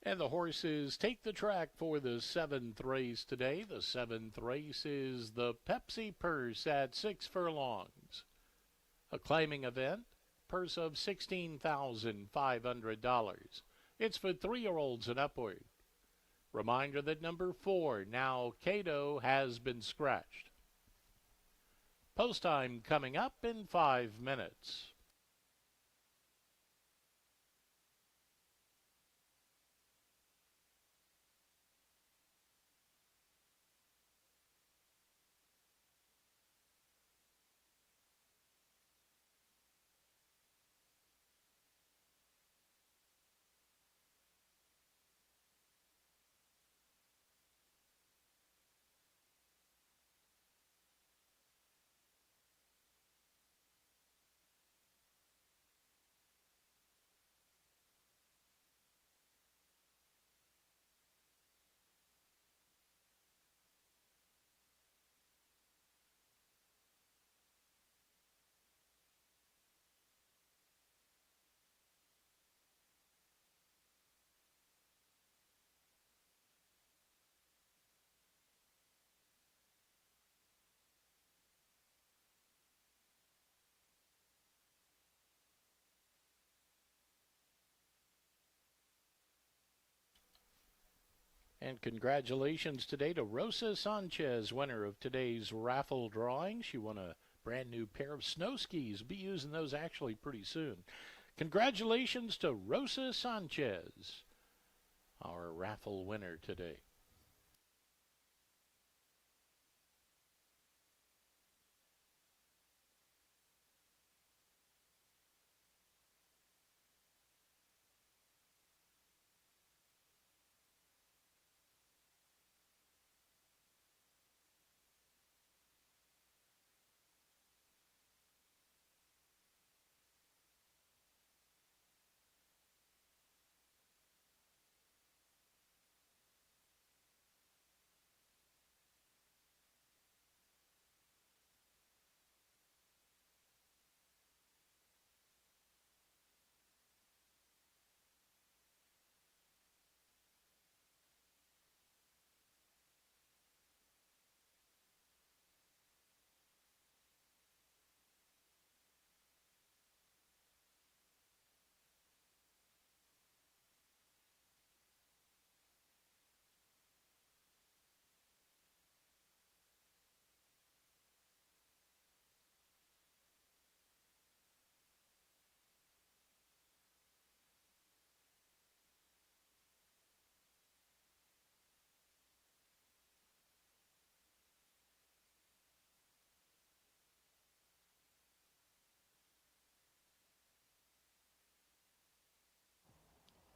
And the horses take the track for the 7th race today. The 7th race is the Pepsi Purse at 6 furlongs. A claiming event, purse of $16,500. It's for 3-year-olds and upward. Reminder that number 4, Now Cato, has been scratched. Post time coming up in 5 minutes. And congratulations today to Rosa Sanchez, winner of today's raffle drawing. She won a brand new pair of snow skis. Be using those actually pretty soon. Congratulations to Rosa Sanchez, our raffle winner today.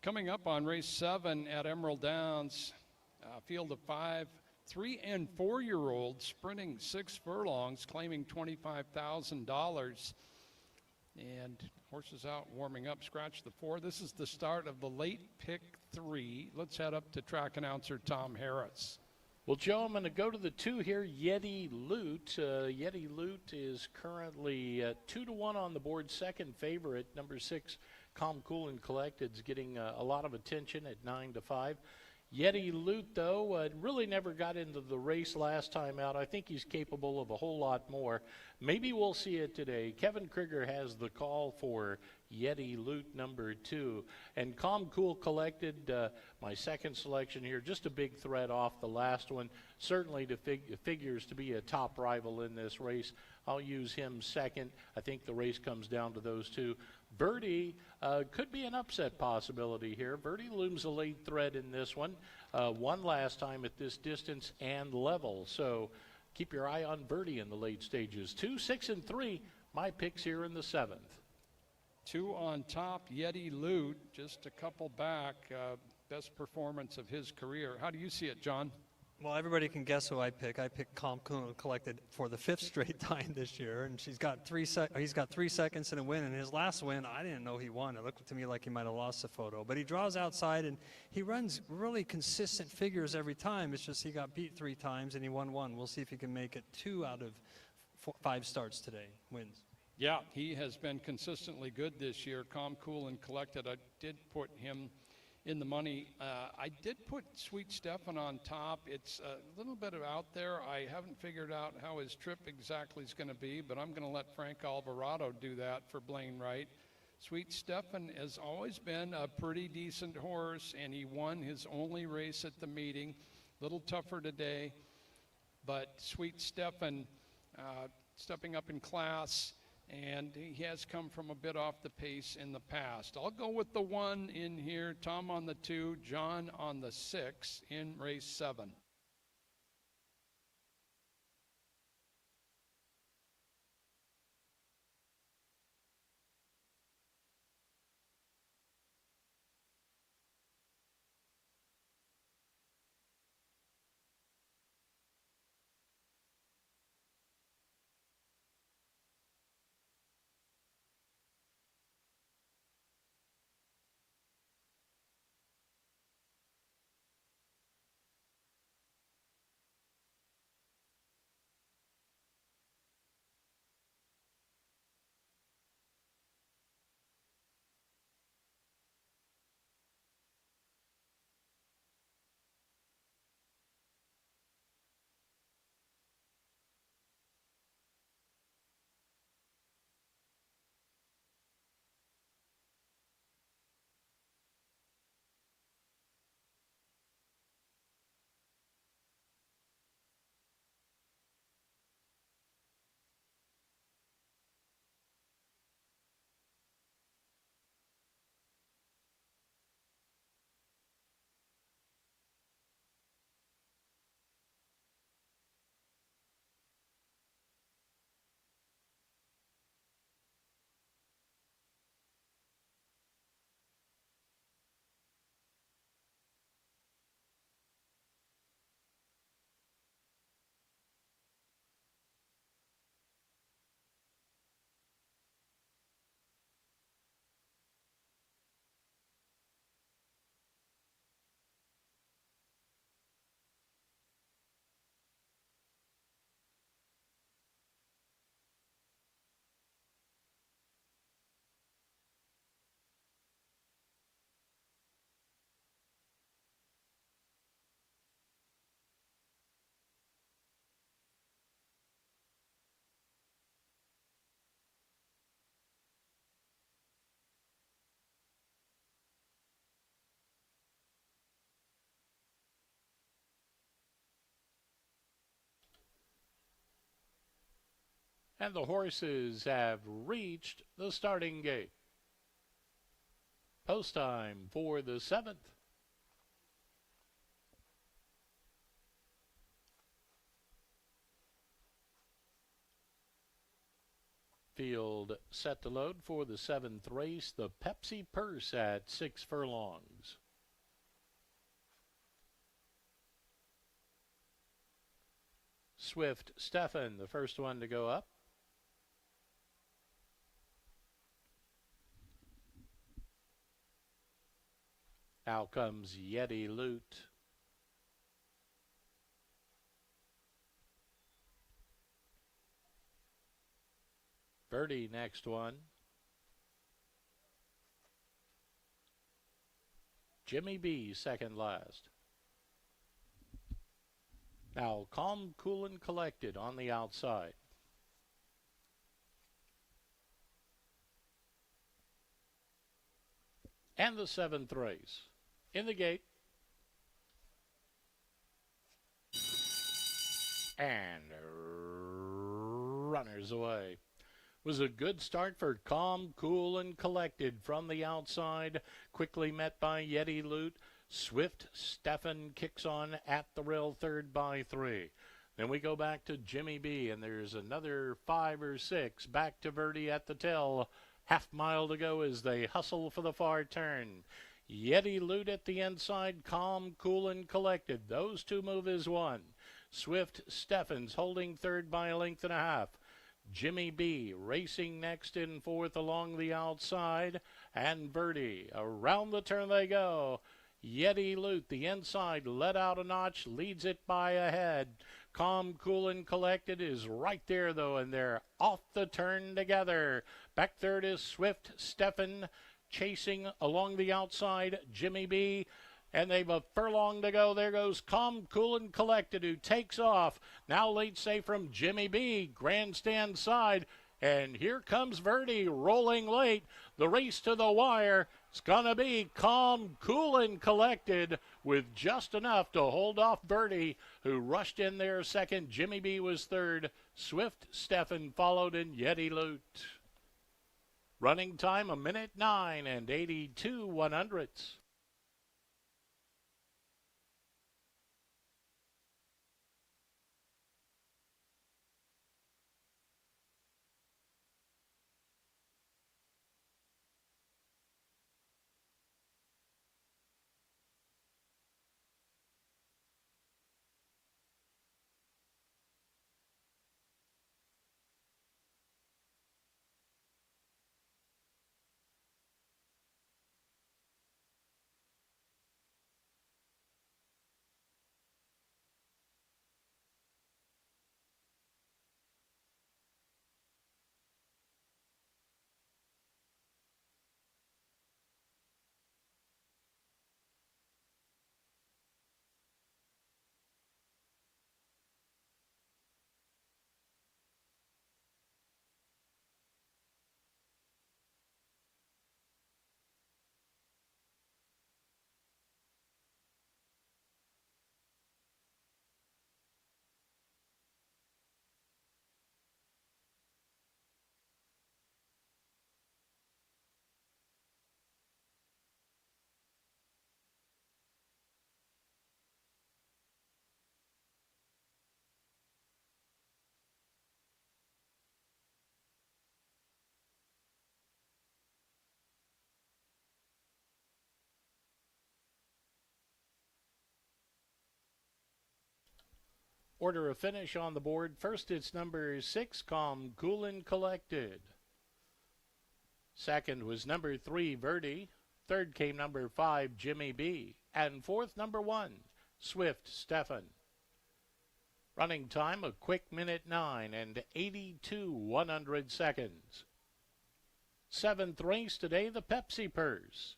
Coming up on race 7 at Emerald Downs, field of 5, 3 and 4 year olds sprinting 6 furlongs, claiming $25,000. And horses out warming up, scratch the 4. This is the start of the late pick 3. Let's head up to track announcer Tom Harris. Well, Joe, I'm going to go to the 2 here, Yeti Loot. Yeti Loot is currently 2-1 on the board, second favorite. Number 6, Calm, Cool, and Collected is getting a lot of attention at 9-5. Yeti Loot, though, really never got into the race last time out. I think he's capable of a whole lot more. Maybe we'll see it today. Kevin Krieger has the call for Yeti Loot number 2. And Calm, Cool, Collected, my second selection here, just a big threat off the last one. Certainly figures to be a top rival in this race. I'll use him second. I think the race comes down to those two. Birdie could be an upset possibility here. Birdie looms a late thread in this one. Won last time at this distance and level. So keep your eye on Birdie in the late stages. 2, 6, and 3, my picks here in the 7th. 2 on top, Yeti Loot, just a couple back. Best performance of his career. How do you see it, John? Well, everybody can guess who I pick. I picked Calm, Cool, and Collected for the 5th straight time this year, and he's got 3 seconds in a win. And his last win, I didn't know he won. It looked to me like he might have lost the photo, but he draws outside and he runs really consistent figures every time. It's just he got beat 3 times and he won 1. We'll see if he can make it 2 out of 5 starts today. Wins. Yeah, he has been consistently good this year. Calm, Cool, and Collected. I did put him in the money. I did put Sweet Stefan on top. It's a little bit out there. I haven't figured out how his trip exactly is going to be, but I'm going to let Frank Alvarado do that for Blaine Wright. Sweet Stefan has always been a pretty decent horse, and he won his only race at the meeting. A little tougher today, but Sweet Stefan stepping up in class, and he has come from a bit off the pace in the past. I'll go with the 1 in here, Tom on the 2, John on the 6 in race 7. And the horses have reached the starting gate. Post time for the 7th. Field set to load for the 7th race, the Pepsi Purse at 6 furlongs. Swift Stefan, the first one to go up. Out comes Yeti Loot. Birdie next one. Jimmy B second last. Now Calm, Cool, and Collected on the outside. And the 7th race. In the gate. And runners away. Was a good start for Calm, Cool, and Collected from the outside. Quickly met by Yeti Loot. Swift Stefan kicks on at the rail, third by 3. Then we go back to Jimmy B, and there's another 5 or 6. Back to Verdi at the tail. Half mile to go as they hustle for the far turn. Yeti Loot at the inside, Calm, Cool, and Collected. Those two move as one. Swift Stefan's holding third by a length and a half. Jimmy B racing next in fourth along the outside. And Verdi. Around the turn they go. Yeti Loot, the inside, let out a notch, leads it by a head. Calm, Cool, and Collected is right there, though, and they're off the turn together. Back third is Swift Stefan, chasing along the outside, Jimmy B. And they've a furlong to go. There goes Calm, Cool, and Collected, who takes off. Now lead safe from Jimmy B, grandstand side. And here comes Verdi rolling late. The race to the wire is going to be Calm, Cool, and Collected with just enough to hold off Birdie, who rushed in there second. Jimmy B was third. Swift Stefan followed, and Yeti Loot. Running time 1:09 and 82 100ths. Order of finish on the board. First, it's number 6, Calm, Cool, and Collected. Second was number 3, Verdi. Third came number 5, Jimmy B. And fourth, number 1, Swift Stefan. Running time a quick 1:09 and 82 100 seconds. Seventh race today, the Pepsi Purse.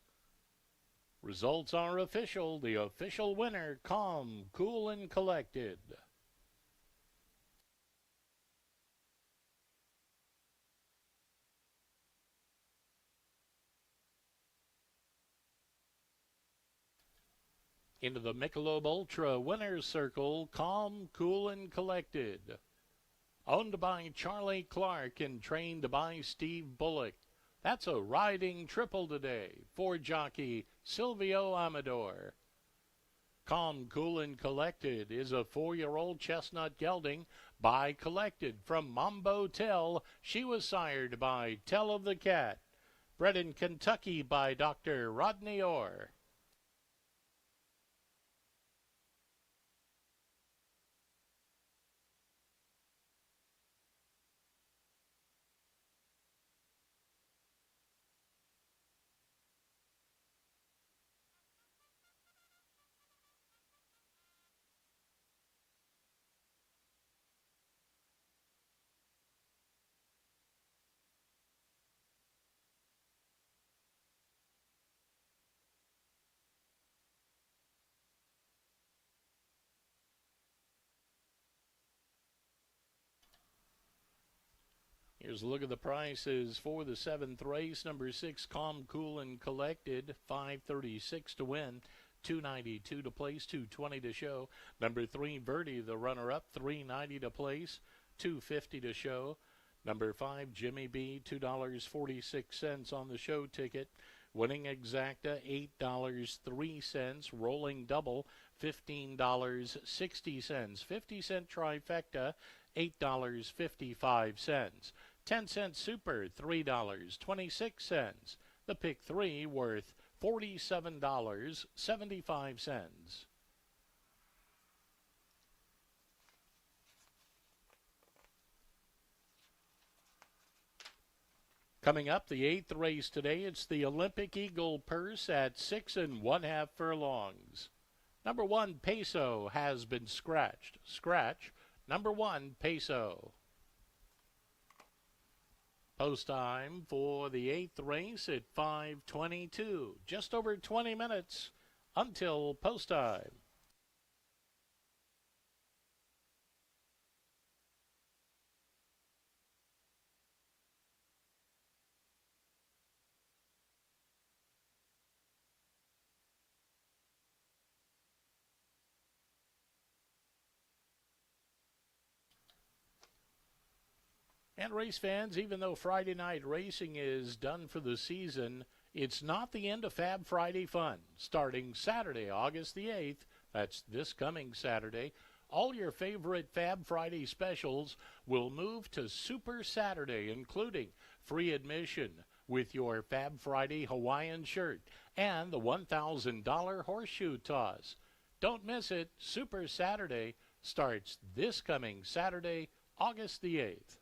Results are official. The official winner, Calm, Cool, and Collected. Into the Michelob Ultra winner's circle, Calm, Cool, and Collected. Owned by Charlie Clark and trained by Steve Bullock. That's a riding triple today for jockey Silvio Amador. Calm, Cool, and Collected is a 4-year-old chestnut gelding by Collected from Mambo Tell. She was sired by Tell of the Cat. Bred in Kentucky by Dr. Rodney Orr. Here's a look at the prices for the 7th race. Number 6, Calm, Cool, and Collected, $5.36 to win, $2.92 to place, $2.20 to show. Number 3, Verdi, the runner-up, $3.90 to place, $2.50 to show. Number 5, Jimmy B, $2.46 on the show ticket. Winning exacta, $8.03. Rolling double, $15.60. 50-cent trifecta, $8.55. 10-cent super, $3.26. The pick 3 worth $47.75. Coming up, the 8th race today, it's the Olympic Eagle Purse at 6 1/2 furlongs. Number 1, Peso, has been scratched. Scratch, number 1, Peso. Post time for the 8th race at 5:22. Just over 20 minutes until post time. And race fans, even though Friday night racing is done for the season, it's not the end of Fab Friday fun. Starting Saturday, August the 8th, that's this coming Saturday, all your favorite Fab Friday specials will move to Super Saturday, including free admission with your Fab Friday Hawaiian shirt and the $1,000 horseshoe toss. Don't miss it. Super Saturday starts this coming Saturday, August the 8th.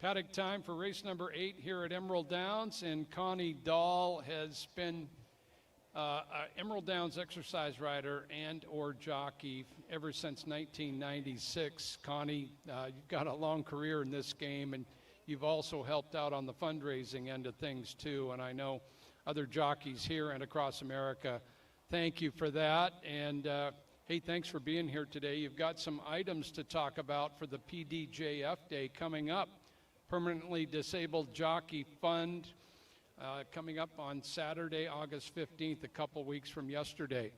Paddock time for race number 8 here at Emerald Downs, and Connie Dahl has been a Emerald Downs exercise rider and or jockey ever since 1996. Connie, you've got a long career in this game, and you've also helped out on the fundraising end of things too, and I know other jockeys here and across America thank you for that. And hey, thanks for being here today. You've got some items to talk about for the PDJF Day coming up. Permanently Disabled Jockey Fund coming up on Saturday, August 15th, a couple weeks from yesterday.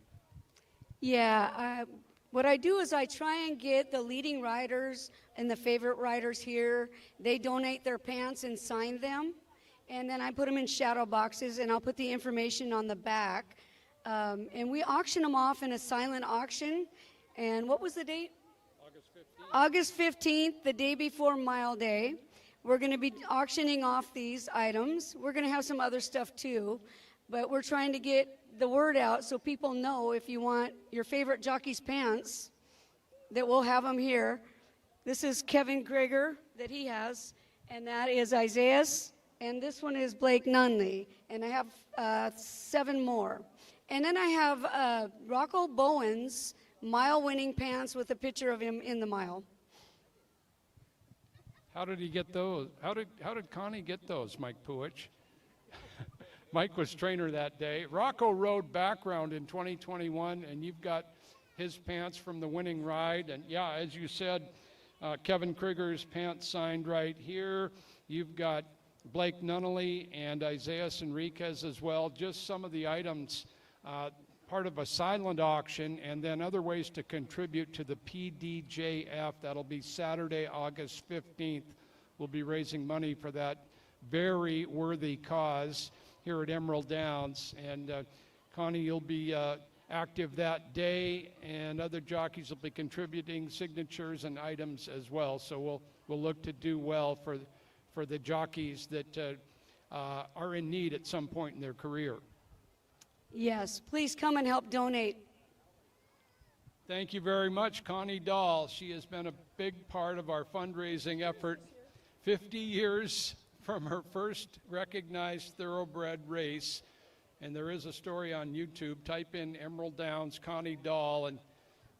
Yeah, what I do is I try and get the leading riders and the favorite riders here. They donate their pants and sign them, and then I put them in shadow boxes, and I'll put the information on the back. And we auction them off in a silent auction. And what was the date? August 15th, the day before Mile Day. We're going to be auctioning off these items. We're going to have some other stuff too, but we're trying to get the word out so people know if you want your favorite jockey's pants, that we'll have them here. This is Kevin Greger that he has, and that is Isaiah's, and this one is Blake Nunley, and I have 7 more. And then I have Rocco Bowen's mile-winning pants with a picture of him in the mile. How did he get those? How did Connie get those, Mike Puich? Mike was trainer that day. Rocco rode background in 2021, and you've got his pants from the winning ride. And yeah, as you said, Kevin Krieger's pants signed right here. You've got Blake Nunnally and Isaiah Enriquez as well. Just some of the items, part of a silent auction, and then other ways to contribute to the PDJF. That'll be Saturday, August 15th. We'll be raising money for that very worthy cause here at Emerald Downs. And Connie, you'll be active that day, and other jockeys will be contributing signatures and items as well. So we'll look to do well for the jockeys that are in need at some point in their career. Yes, please come and help donate. Thank you very much, Connie Dahl. She has been a big part of our fundraising effort. 50 years from her first recognized thoroughbred race. And there is a story on YouTube. Type in Emerald Downs Connie Dahl, and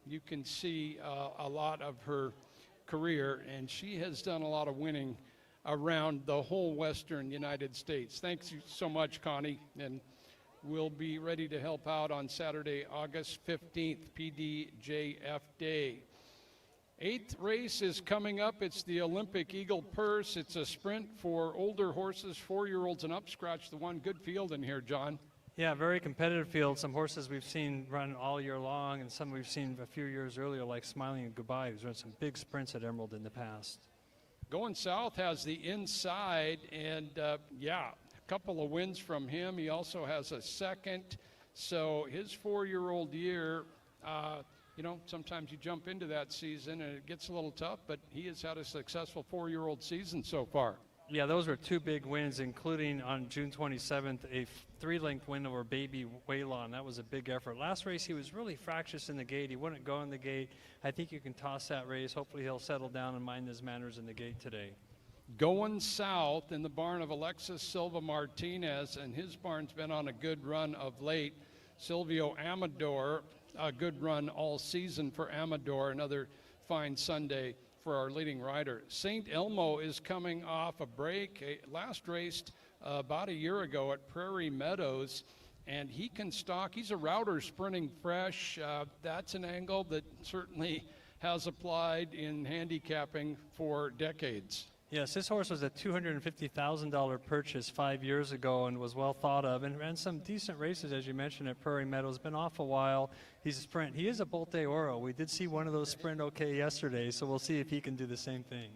you can see a lot of her career. And she has done a lot of winning around the whole western United States. Thanks you so much, Connie. And we'll be ready to help out on Saturday, August 15th, PDJF Day. 8th race is coming up. It's the Olympic Eagle Purse. It's a sprint for older horses, 4-year-olds and up. Scratch the one. Good field in here, John. Yeah, very competitive field. Some horses we've seen run all year long, and some we've seen a few years earlier, like Smiling and Goodbye, who's run some big sprints at Emerald in the past. Going South has the inside, and yeah, couple of wins from him. He also has a second. So his 4-year-old year, you know, sometimes you jump into that season and it gets a little tough, but he has had a successful 4-year-old season so far. Yeah, those were 2 big wins, including on June 27th, a 3-length win over Baby Waylon. That was a big effort. Last race, he was really fractious in the gate. He wouldn't go in the gate. I think you can toss that race. Hopefully he'll settle down and mind his manners in the gate today. Going South in the barn of Alexis Silva Martinez, and his barn's been on a good run of late. Silvio Amador, a good run all season for Amador, another fine Sunday for our leading rider. St. Elmo is coming off a break. Last raced about a year ago at Prairie Meadows, and he can stalk. He's a router sprinting fresh. That's an angle that certainly has applied in handicapping for decades. Yes, this horse was a $250,000 purchase 5 years ago and was well thought of, and ran some decent races, as you mentioned, at Prairie Meadows. Been off a while. He's a sprint. He is a Bolt de Oro. We did see one of those sprint okay yesterday, so we'll see if he can do the same thing.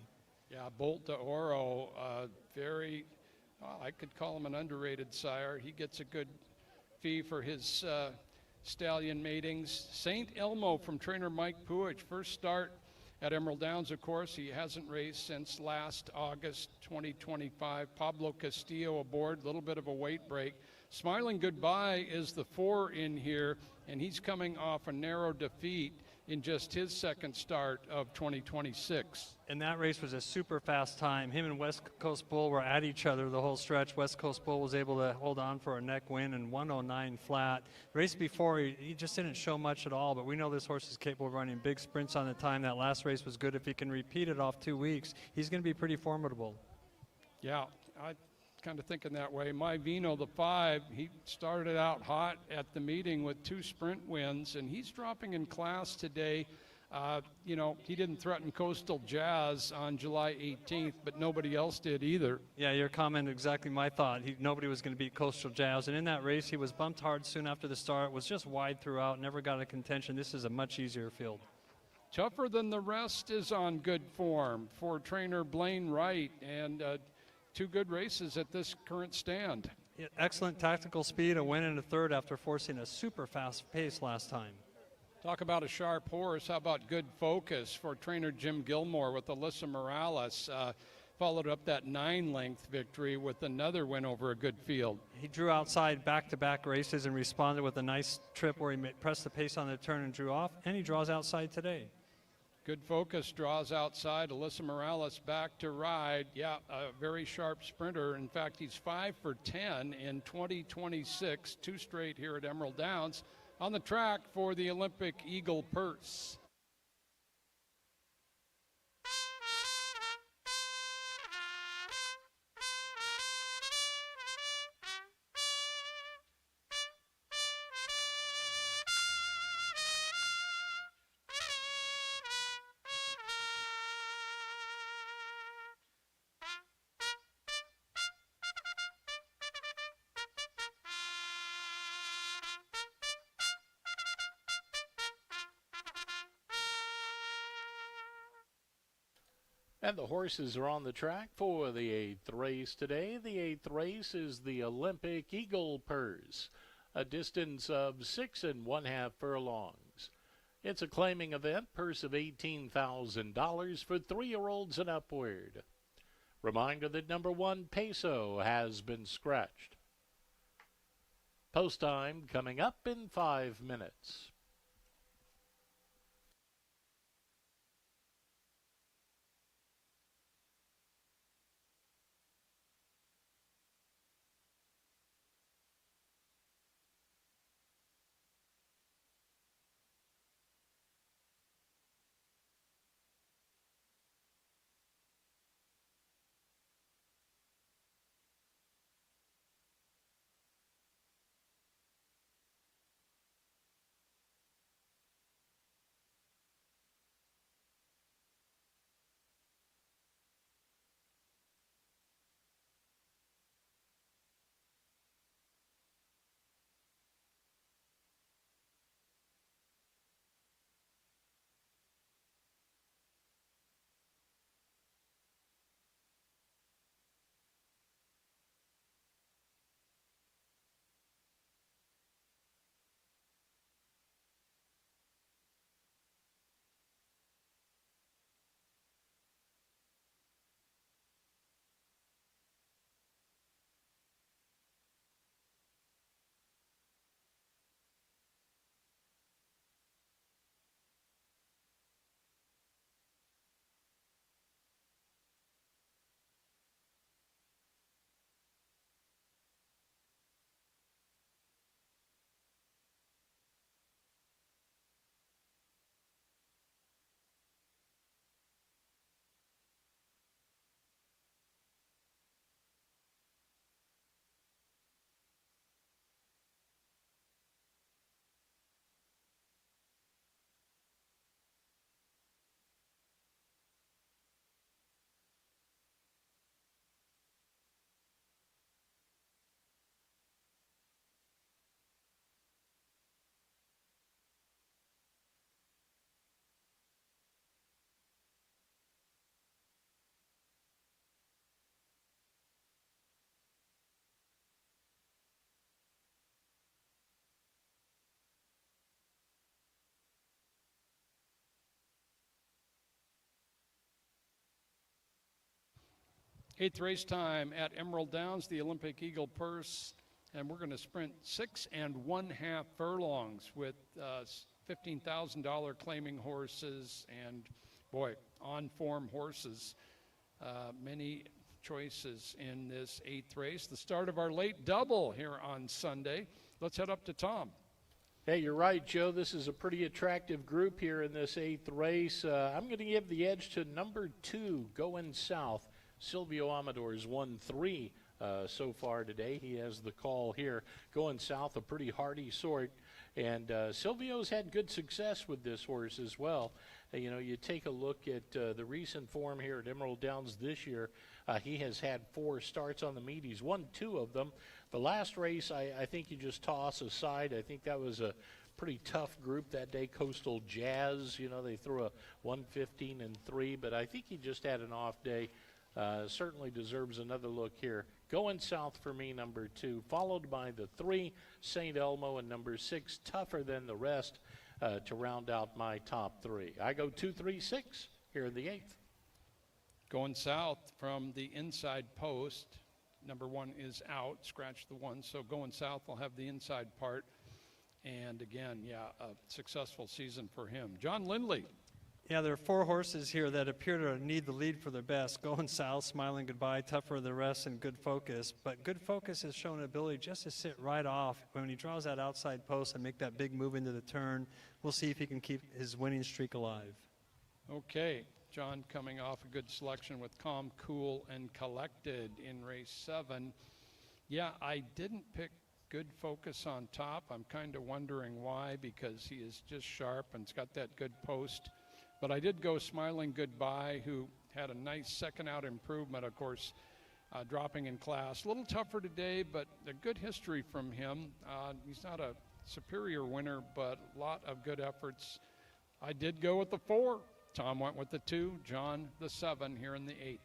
Yeah, Bolt de Oro, very, well, I could call him an underrated sire. He gets a good fee for his stallion matings. St. Elmo from trainer Mike Puich, first start at Emerald Downs, of course. He hasn't raced since last August 2025. Pablo Castillo aboard, a little bit of a weight break. Smiling Goodbye is the 4 in here, and he's coming off a narrow defeat in just his second start of 2026. And that race was a super fast time. Him and West Coast Bull were at each other the whole stretch. West Coast Bull was able to hold on for a neck win in 109 flat. The race before, he just didn't show much at all, but we know this horse is capable of running big sprints on the time. That last race was good. If he can repeat it off 2 weeks, he's going to be pretty formidable. Yeah, I kind of thinking that way. My Vino, the 5, he started out hot at the meeting with 2 sprint wins, and he's dropping in class today. You know, he didn't threaten Coastal Jazz on July 18th, but nobody else did either. Yeah, your comment exactly my thought. Nobody was going to beat Coastal Jazz, and in that race, he was bumped hard soon after the start, was just wide throughout, never got a contention. This is a much easier field. Tougher than the rest is on good form for trainer Blaine Wright, and 2 good races at this current stand. Yeah, excellent tactical speed, a win in the third after forcing a super fast pace last time. Talk about a sharp horse. How about good focus for trainer Jim Gilmore with Alyssa Morales? Followed up that 9-length victory with another win over a good field. He drew outside back-to-back races and responded with a nice trip where he pressed the pace on the turn and drew off, and he draws outside today. Good focus, draws outside. Alyssa Morales back to ride. Yeah, a very sharp sprinter. In fact, he's 5 for 10 in 2026, 2 straight here at Emerald Downs, on the track for the Olympic Eagle Purse. And the horses are on the track for the 8th race today. The 8th race is the Olympic Eagle Purse, a distance of 6 1/2 furlongs. It's a claiming event, purse of $18,000 for 3-year-olds and upward. Reminder that number 1 Peso has been scratched. Post time coming up in 5 minutes. Eighth race time at Emerald Downs, the Olympic Eagle Purse, and we're going to sprint 6 1/2 furlongs with $15,000 claiming horses, and boy, on form horses. Many choices in this 8th race. The start of our late double here on Sunday. Let's head up to Tom. Hey, you're right, Joe. This is a pretty attractive group here in this 8th race. I'm going to give the edge to number 2, Going South. Silvio Amador's won 3 so far today. He has the call here. Going South, a pretty hardy sort. And Silvio's had good success with this horse as well. You know, you take a look at the recent form here at Emerald Downs this year. He has had 4 starts on the meet. He's won 2 of them. The last race, I think you just toss aside. I think that was a pretty tough group that day. Coastal Jazz, you know, they threw a 1:15-3, but I think he just had an off day. Certainly deserves another look here. Going South for me, number 2, followed by the 3, St. Elmo, and number 6, Tougher Than the Rest, to round out my top 3. I go 2, 3, 6 here in the 8th. Going South from the inside post. Number 1 is out, scratch the 1. So Going South will have the inside part. And again, yeah, a successful season for him. John Lindley. Yeah, there are 4 horses here that appear to need the lead for their best. Going South, Smiling Goodbye, Tougher Than the Rest, and Good Focus. But Good Focus has shown an ability just to sit right off when he draws that outside post and make that big move into the turn. We'll see if he can keep his winning streak alive. Okay, John coming off a good selection with Calm, Cool, and Collected in race 7. Yeah, I didn't pick Good Focus on top. I'm kind of wondering why, because he is just sharp and it's got that good post. But I did go Smiling Goodbye, who had a nice second out improvement, of course, dropping in class. A little tougher today, but a good history from him. He's not a superior winner, but a lot of good efforts. I did go with the 4. Tom went with the 2. John, the 7 here in the 8th.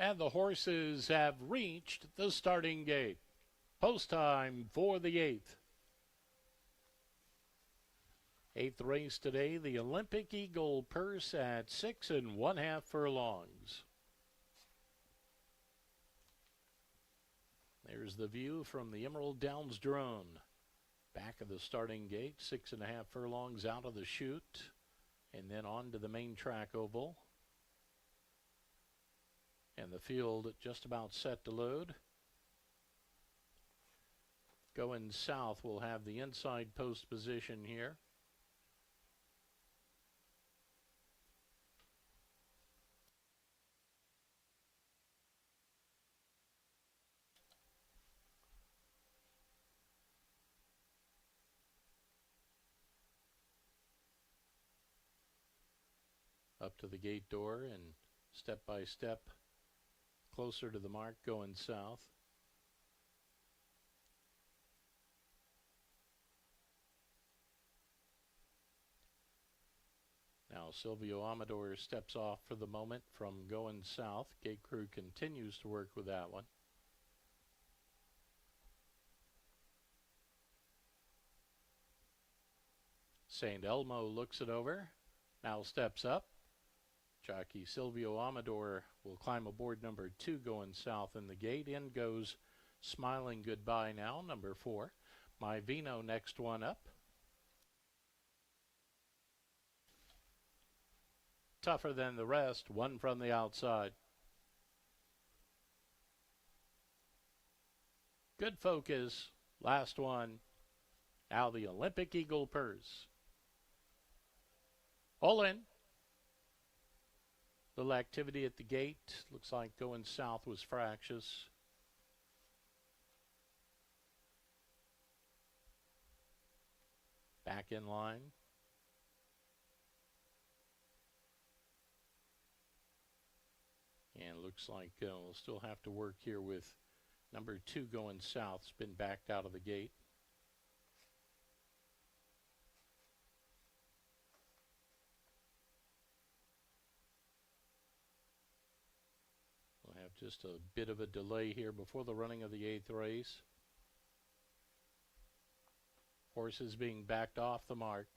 And the horses have reached the starting gate. Post time for the 8th. 8th race today, the Olympic Eagle purse at 6 1/2 furlongs. There's the view from the Emerald Downs drone. Back of the starting gate, 6.5 furlongs out of the chute, and then on to the main track oval. And the field just about set to load. Going south, we'll have the inside post position here. Up to the gate door and step by step closer to the mark going south. Now Silvio Amador steps off for the moment from going south. Gate crew continues to work with that one. St. Elmo looks it over, now steps up. Jockey Silvio Amador will climb aboard number 2 going south in the gate. In goes Smiling Goodbye now, number 4. My Vino next one up. Tougher than the rest, one from the outside. Good Focus, last one. Now the Olympic Eagle Purse. All in. Little activity at the gate. Looks like going south was fractious. Back in line. And looks like we'll still have to work here with number 2 going south. It's been backed out of the gate. We'll have just a bit of a delay here before the running of the 8th race. Horses being backed off the mark.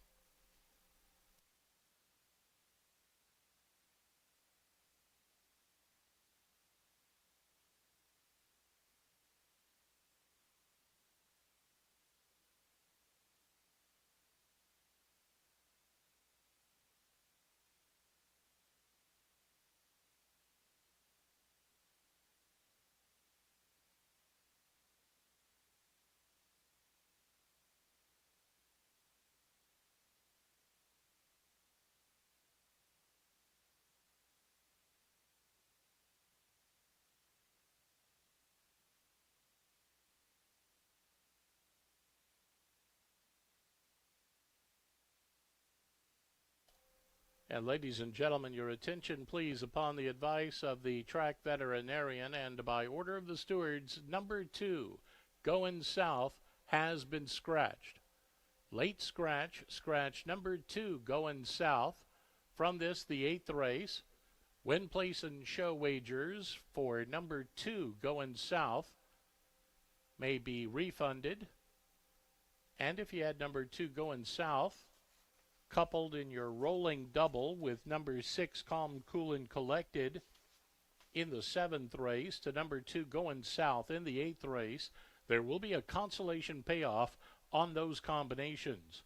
And ladies and gentlemen, your attention please upon the advice of the track veterinarian, and by order of the stewards, number 2, going south, has been scratched. Late scratch number 2 going south. From this, the 8th race. Win, place, and show wagers for number 2 going south may be refunded. And if you had number 2 going south, coupled in your rolling double with number 6 Calm, Cool, and Collected in the 7th race to number 2 going south in the 8th race, there will be a consolation payoff on those combinations.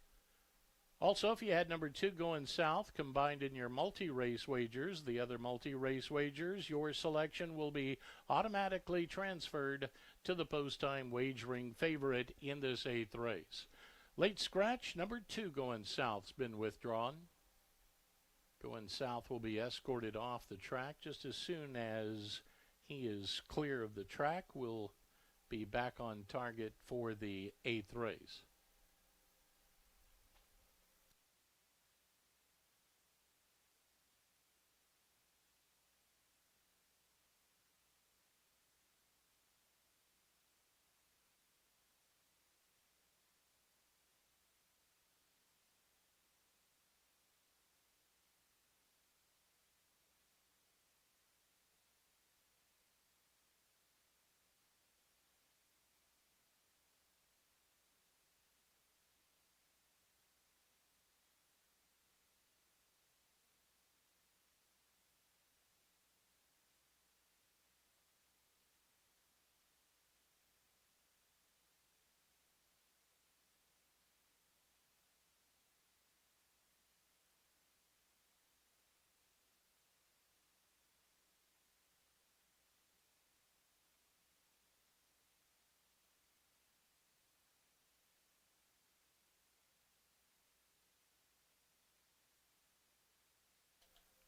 Also, if you had number 2 going south combined in your multi-race wagers, the other multi-race wagers, your selection will be automatically transferred to the post-time wagering favorite in this 8th race. Late scratch, number 2 going south's been withdrawn. Going south will be escorted off the track just as soon as he is clear of the track. We'll be back on target for the 8th race.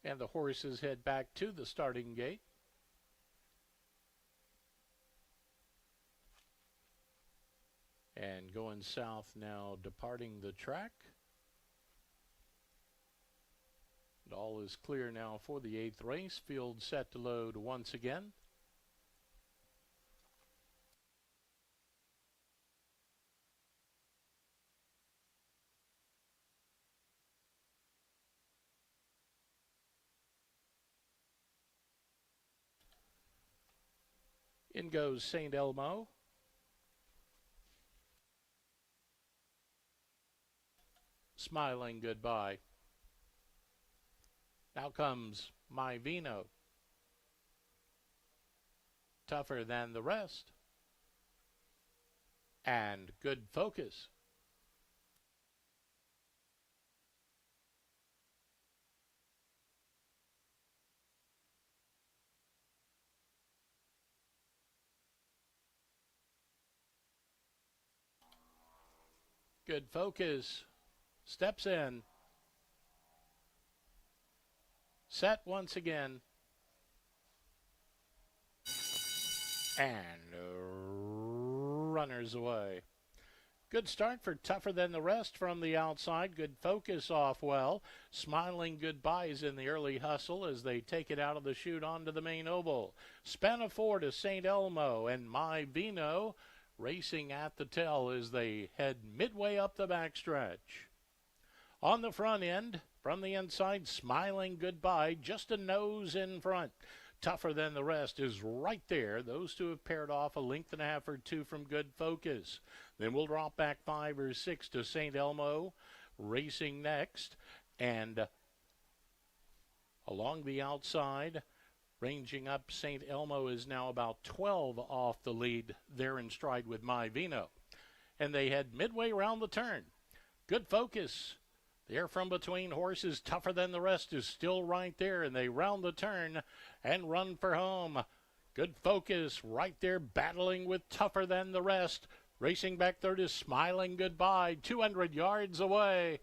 And the horses head back to the starting gate. And going south now, departing the track. And all is clear now for the 8th race. Field set to load once again. In goes St. Elmo. Smiling Goodbye. Now comes My Vino. Tougher Than the Rest. And Good Focus. Good Focus steps in. Set once again. And runners away. Good start for Tougher Than the Rest from the outside. Good Focus off well. Smiling Goodbyes in the early hustle as they take it out of the chute onto the main oval. Spanafor to St. Elmo and My Vino racing at the tail as they head midway up the backstretch. On the front end, from the inside, Smiling Goodbye, just a nose in front. Tougher Than the Rest is right there. Those two have paired off a length and a half or two from Good Focus. Then we'll drop back 5 or 6 to St. Elmo, racing next. And along the outside, ranging up, St. Elmo is now about 12 off the lead there in stride with My Vino. And they head midway around the turn. Good Focus. There from between horses, Tougher Than the Rest is still right there, and they round the turn and run for home. Good Focus right there battling with Tougher Than the Rest. Racing back third is Smiling Goodbye, 200 yards away.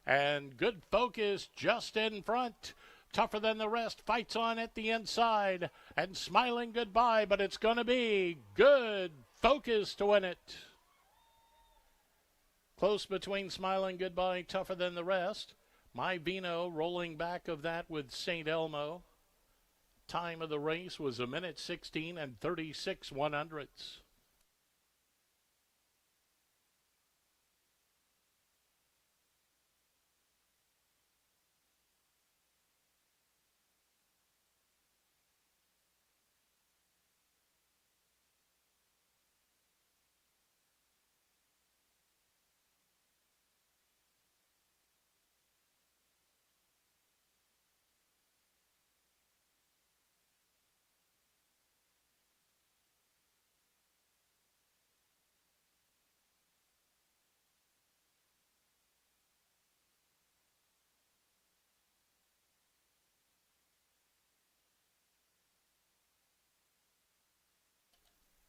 And Good Focus just in front. Tougher Than the Rest fights on at the inside. And Smiling Goodbye, but it's going to be Good Focus to win it. Close between Smiling Goodbye, Tougher Than the Rest. My Vino rolling back of that with St. Elmo. Time of the race was 1:16 and 36 1/100ths.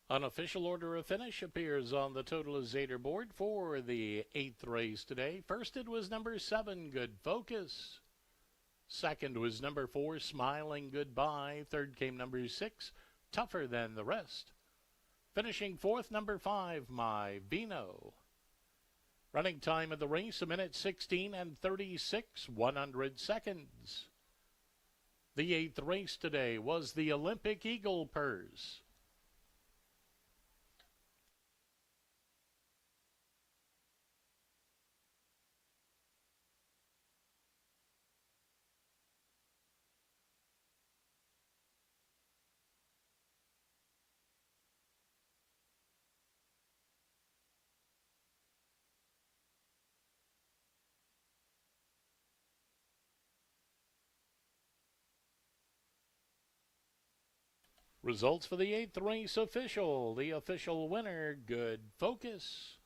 Unofficial order of finish appears on the totalizator board for the 8th race today. First it was number 7, Good Focus. Second was number 4, Smiling Goodbye. Third came number 6, Tougher Than the Rest. Finishing fourth, number 5, My Vino. Running time of the race, 1:16 and 36 1/100. The 8th race today was the Olympic Eagle Purse. Results for the 8th race official. The official winner, Good Focus.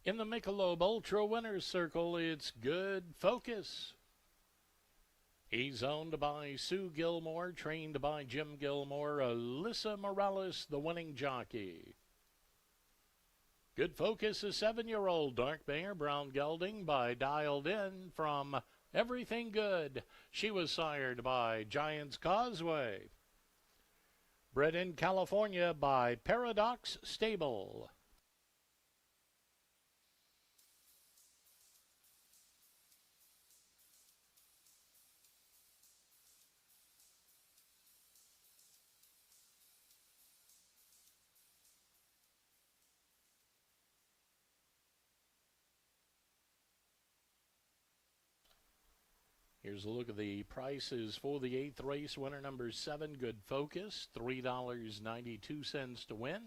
In the Michelob Ultra Winner's Circle, it's Good Focus. He's owned by Sue Gilmore, trained by Jim Gilmore. Alyssa Morales, the winning jockey. Good Focus, a 7-year-old dark mare, brown gelding, by Dialed In from Everything Good. She was sired by Giants Causeway. Bred in California by Paradox Stable. Here's a look at the prices for the 8th race. Winner number 7, Good Focus, $3.92 to win,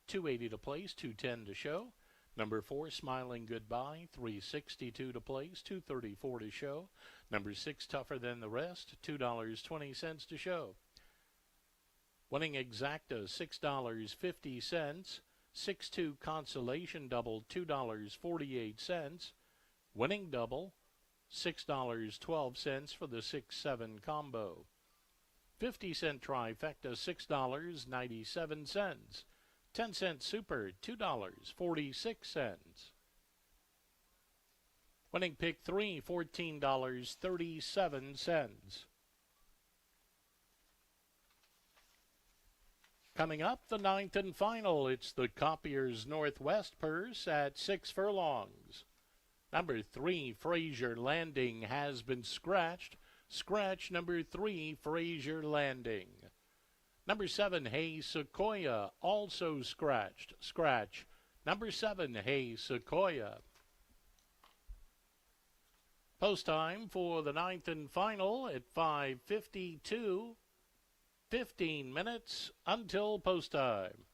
$2.80 to place, $2.10 to show. Number 4, Smiling Goodbye, $3.62 to place, $2.34 to show. Number 6, Tougher Than the Rest, $2.20 to show. Winning Exacta, $6.50. 6-2 Consolation Double, $2.48. Winning Double, $6.12 for the 6-7 combo. 50-cent trifecta, $6.97. 10-cent super, $2.46. Winning pick 3, $14.37. Coming up, the 9th and final. It's the Copier's Northwest purse at 6 furlongs. Number 3, Fraser Landing, has been scratched. Scratch number 3, Fraser Landing. Number 7, Hey Sequoia, also scratched. Scratch number 7, Hey Sequoia. Post time for the 9th and final at 5:52. 15 minutes until post time.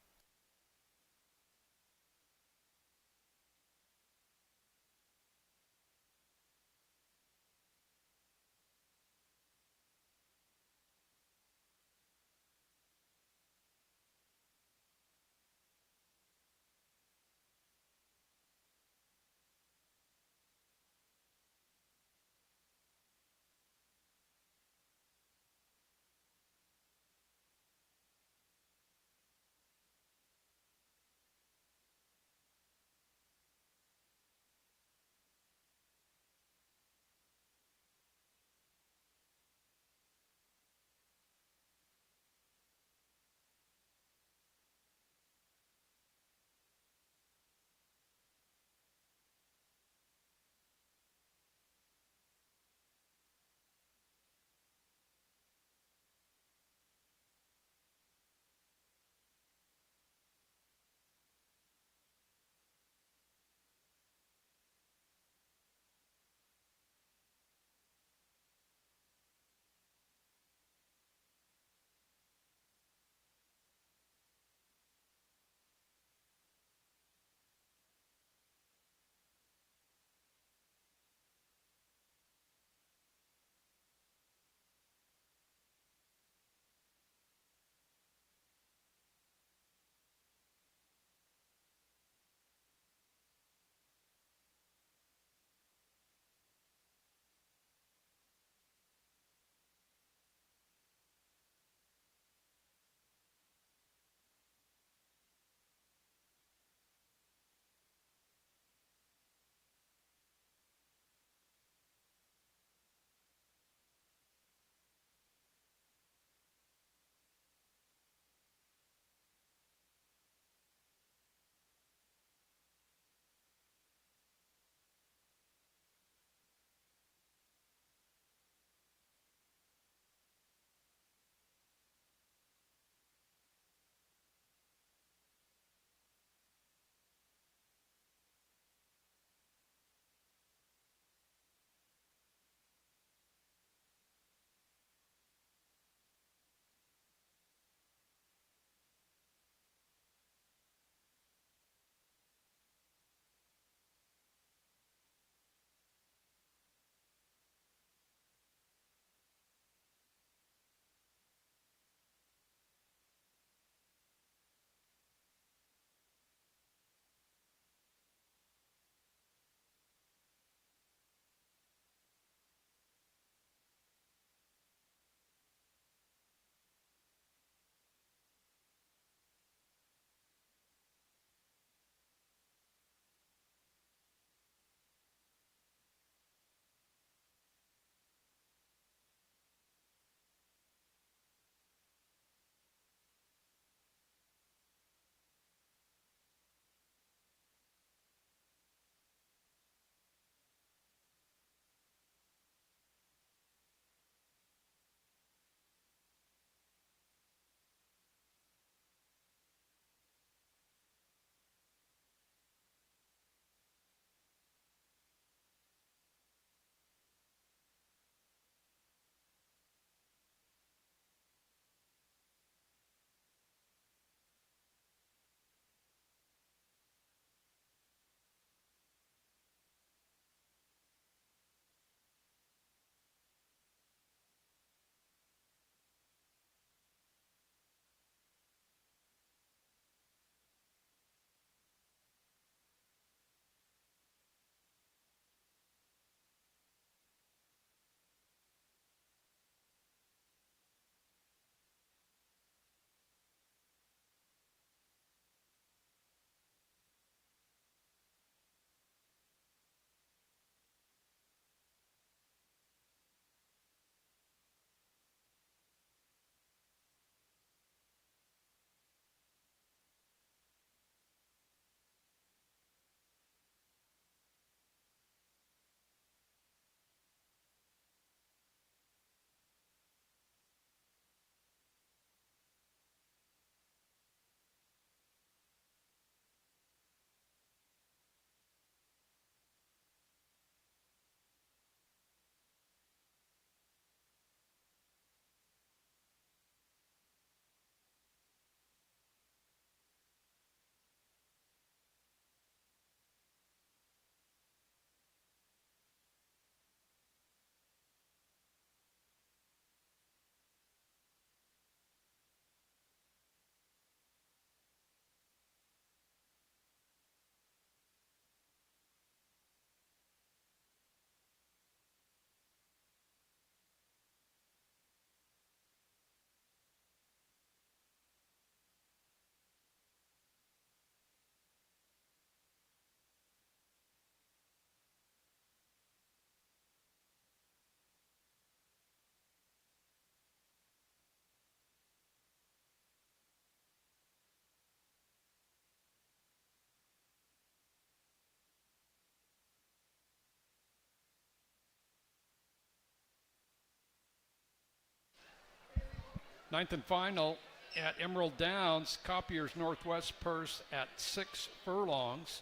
Ninth and final at Emerald Downs, Copier's Northwest Purse at 6 furlongs.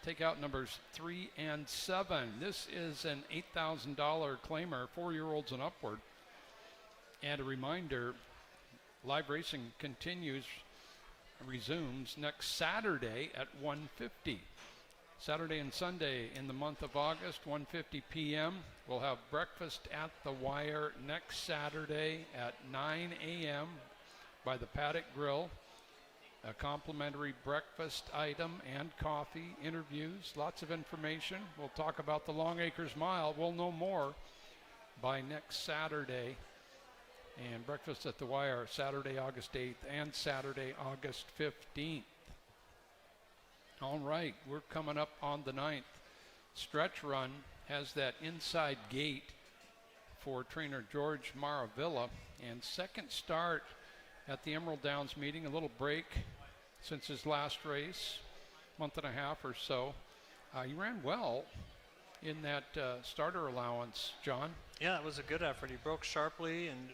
Take out numbers 3 and 7. This is an $8,000 claimer, 4-year-olds and upward. And a reminder, live racing resumes next Saturday at 1:50. Saturday and Sunday in the month of August, 1:50 p.m. We'll have breakfast at the Wire next Saturday at 9 a.m. by the Paddock Grill. A complimentary breakfast item and coffee, interviews, lots of information. We'll talk about the Long Acres Mile. We'll know more by next Saturday. And breakfast at the Wire, Saturday, August 8th and Saturday, August 15th. All right, we're coming up on the 9th. Stretch Run has that inside gate for trainer George Maravilla. And second start at the Emerald Downs meeting, a little break since his last race, month and a half or so. He ran well in that starter allowance, John. Yeah, it was a good effort. He broke sharply and,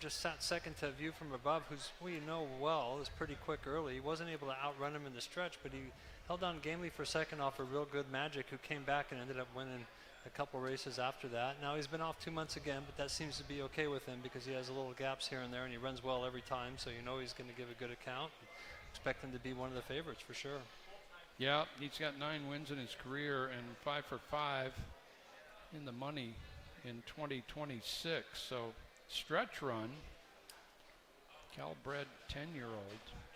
just sat second to View from Above, who's, well, is pretty quick early. He wasn't able to outrun him in the stretch, but he held on gamely for second off a Real Good Magic, who came back and ended up winning a couple races after that. Now he's been off 2 months again, but that seems to be okay with him because he has a little gaps here and there, and he runs well every time, so he's going to give a good account. Expect him to be one of the favorites for sure. Yeah, he's got 9 wins in his career and 5 for 5 in the money in 2026. So Stretch Run, Cal-bred 10-year-old,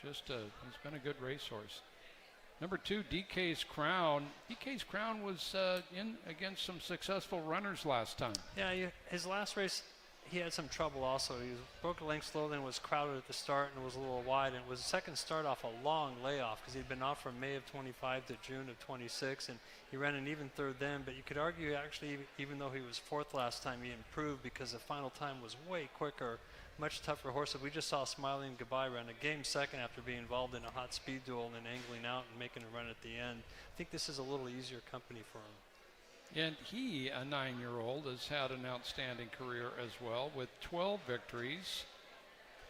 he's been a good racehorse. Number 2, DK's Crown. DK's Crown was in against some successful runners last time. Yeah, his last race, he had some trouble also. He broke a length slowly and was crowded at the start and was a little wide. And it was a second start off a long layoff because he'd been off from May of 25 to June of 26. And he ran an even third then. But you could argue, actually, even though he was 4th last time, he improved because the final time was way quicker, much tougher horse. We just saw Smiling Goodbye run a game second after being involved in a hot speed duel and then angling out and making a run at the end. I think this is a little easier company for him. And he, a 9-year-old, has had an outstanding career as well with 12 victories,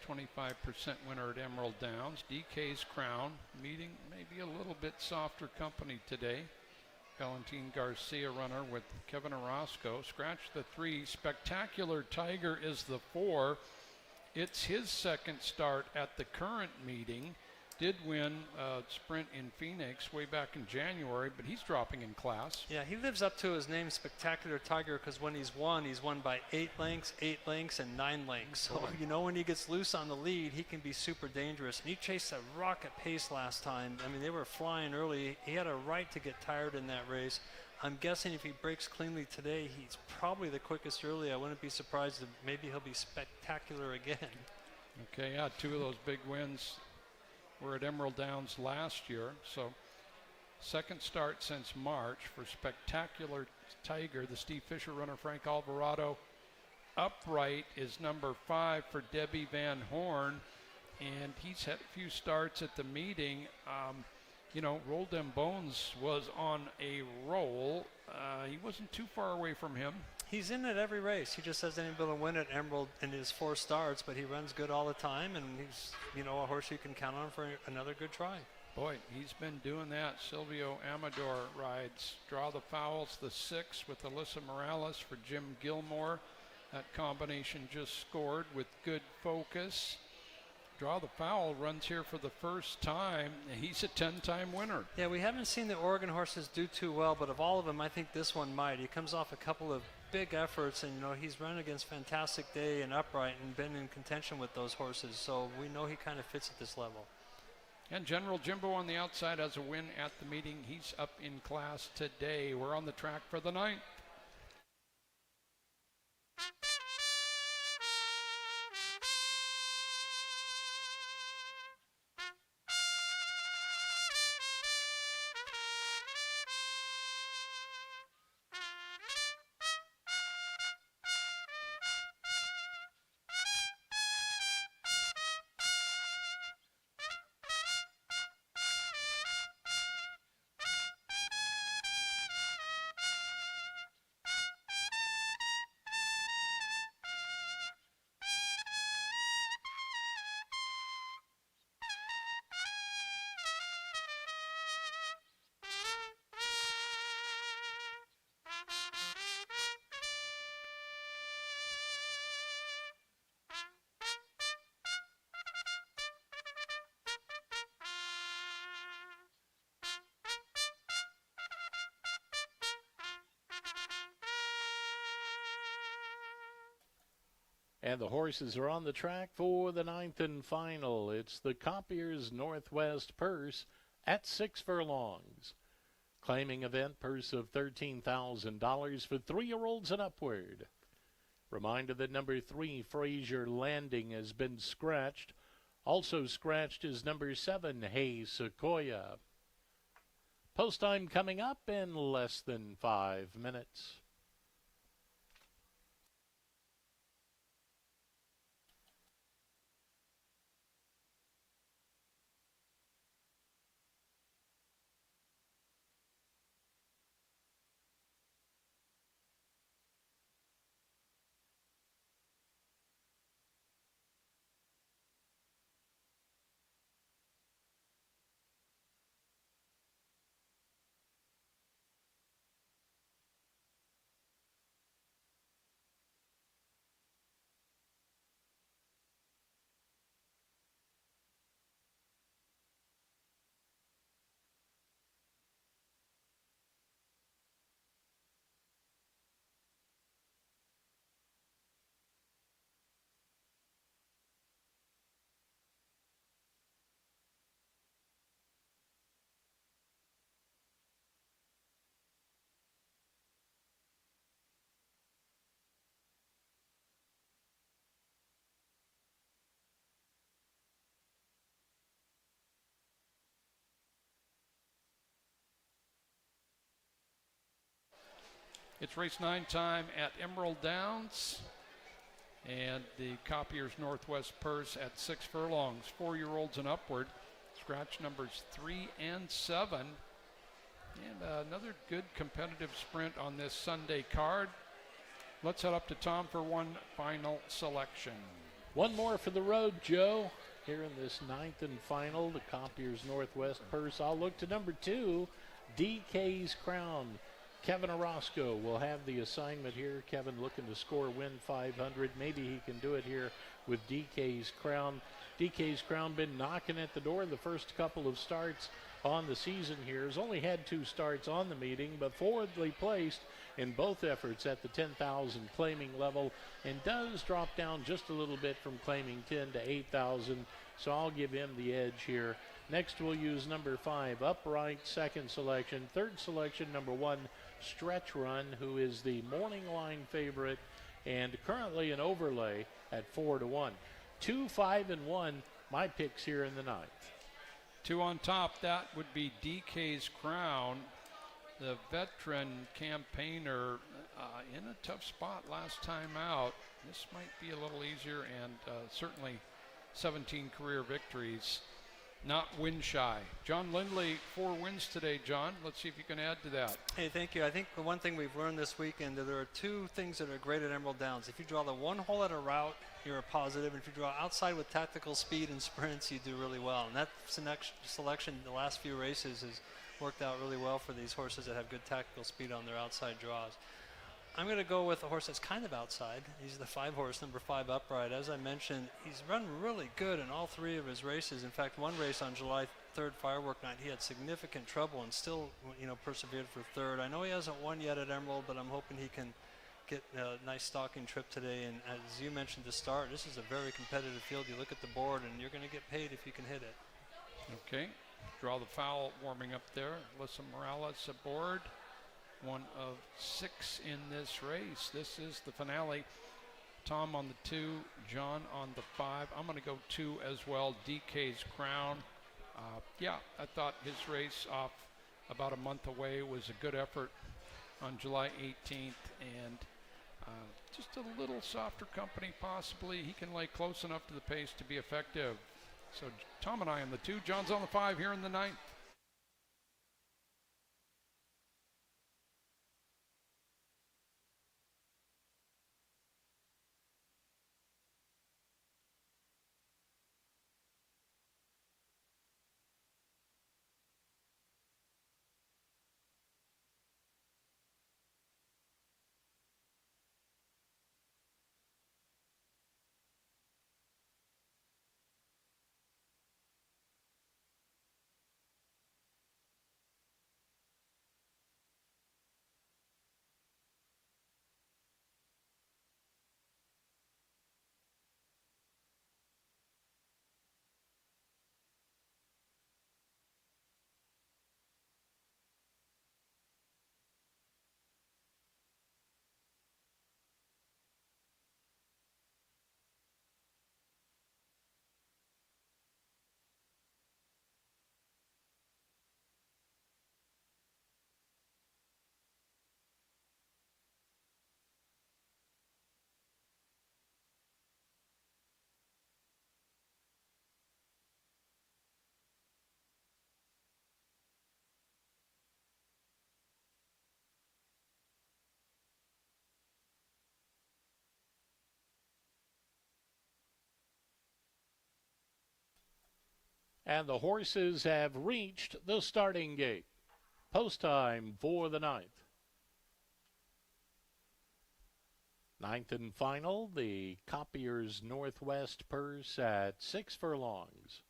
25% winner at Emerald Downs. DK's Crown meeting maybe a little bit softer company today. Valentin Garcia runner with Kevin Orozco. Scratch the 3. Spectacular Tiger is the 4. It's his second start at the current meeting. Did win a sprint in Phoenix way back in January, but he's dropping in class. Yeah, he lives up to his name, Spectacular Tiger, because when he's won by 8 lengths, 8 lengths, and 9 lengths. So, when he gets loose on the lead, he can be super dangerous. And he chased a rocket pace last time. I mean, they were flying early. He had a right to get tired in that race. I'm guessing if he breaks cleanly today, he's probably the quickest early. I wouldn't be surprised if maybe he'll be spectacular again. Okay, yeah, 2 of those big wins were at Emerald Downs last year. So second start since March for Spectacular Tiger. The Steve Fisher runner, Frank Alvarado. Upright is number 5 for Debbie Van Horn, and he's had a few starts at the meeting. Roll Dem Bones was on a roll. He wasn't too far away from him. He's in at every race. He just hasn't been able to win at Emerald in his 4 starts, but he runs good all the time, and he's, a horse you can count on for another good try. Boy, he's been doing that. Silvio Amador rides Draw the Fowls, the 6 with Alyssa Morales for Jim Gilmore. That combination just scored with good focus. Draw the Fowl runs here for the first time. He's a 10-time winner. Yeah, we haven't seen the Oregon horses do too well, but of all of them, I think this one might. He comes off a couple of big efforts, and he's run against Fantastic Day and Upright and been in contention with those horses, so we know he kind of fits at this level. And General Jimbo on the outside has a win at the meeting. He's up in class today. We're on the track for the 9th. And the horses are on the track for the 9th and final. It's the Compier's Northwest Purse at 6 furlongs. Claiming event purse of $13,000 for 3-year-olds and upward. Reminder that number 3, Fraser Landing, has been scratched. Also scratched is number 7, Hey Sequoia. Post time coming up in less than 5 minutes. It's race 9 time at Emerald Downs. And the Copier's Northwest Purse at 6 furlongs, 4-year-olds and upward. Scratch numbers 3 and 7. And another good competitive sprint on this Sunday card. Let's head up to Tom for one final selection. One more for the road, Joe. Here in this 9th and final, the Compier's Northwest Purse. I'll look to number 2, DK's Crown. Kevin Orozco will have the assignment here. Kevin looking to score, win 500. Maybe he can do it here with DK's Crown. DK's Crown been knocking at the door the first couple of starts on the season here. Has only had 2 starts on the meeting, but forwardly placed in both efforts at the 10,000 claiming level, and does drop down just a little bit from claiming 10 to 8,000. So I'll give him the edge here. Next we'll use number 5, Upright, second selection. Third selection, number 1, Stretch Run, who is the morning line favorite and currently an overlay at 4-1. 2, 5, and 1, my picks here in the 9th. 2 on top, that would be DK's Crown, the veteran campaigner in a tough spot last time out. This might be a little easier, and certainly 17 career victories. Not win shy. John Lindley, 4 wins today, John. Let's see if you can add to that. Hey, thank you. I think the one thing we've learned this weekend, that there are 2 things that are great at Emerald Downs. If you draw the 1 hole at a route, you're a positive. And if you draw outside with tactical speed and sprints, you do really well. And that selection the last few races has worked out really well for these horses that have good tactical speed on their outside draws. I'm going to go with a horse that's kind of outside. He's the 5 horse, number 5, Upright. As I mentioned, he's run really good in all 3 of his races. In fact, one race on July 3rd, Firework Night, he had significant trouble and still, persevered for 3rd. I know he hasn't won yet at Emerald, but I'm hoping he can get a nice stalking trip today. And as you mentioned to start, this is a very competitive field. You look at the board, and you're going to get paid if you can hit it. Okay, draw the foul warming up there. Alyssa Morales aboard. 1 of 6 in this race. This is the finale. Tom on the 2, John on the 5. I'm going to go 2 as well. DK's Crown. I thought his race off about a month away was a good effort on July 18th, and just a little softer company possibly. He can lay close enough to the pace to be effective. So Tom and I on the 2, John's on the 5 here in the 9th. And the horses have reached the starting gate. Post time for the ninth. Ninth and final, the Copiers Northwest purse at 6 furlongs.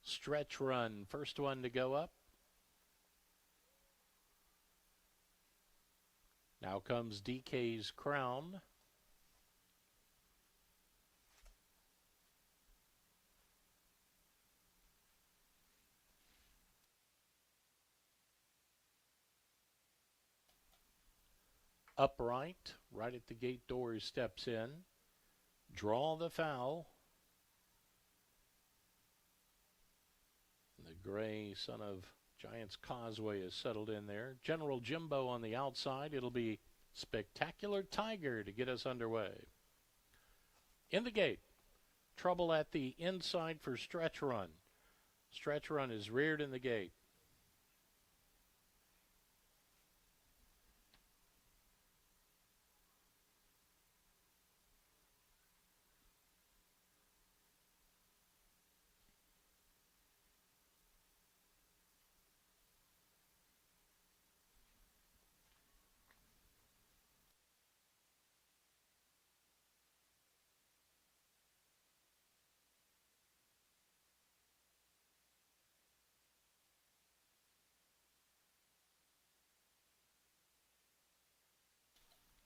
Stretch Run, first one to go up. Now comes DK's Crown. Upright, right at the gate doors, steps in. Draw the Foul. The gray son of Giants Causeway is settled in there. General Jimbo on the outside. It'll be Spectacular Tiger to get us underway. In the gate, trouble at the inside for Stretch Run. Stretch Run is reared in the gate.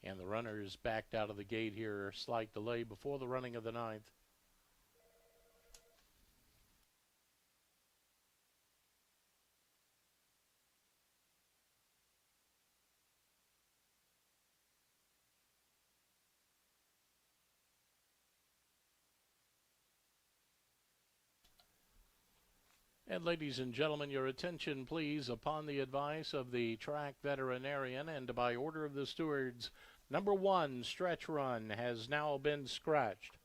And the runners backed out of the gate here. Slight delay before the running of the ninth. And ladies and gentlemen, your attention please upon the advice of the track veterinarian and by order of the stewards. Number 1, Stretch Run, has now been scratched.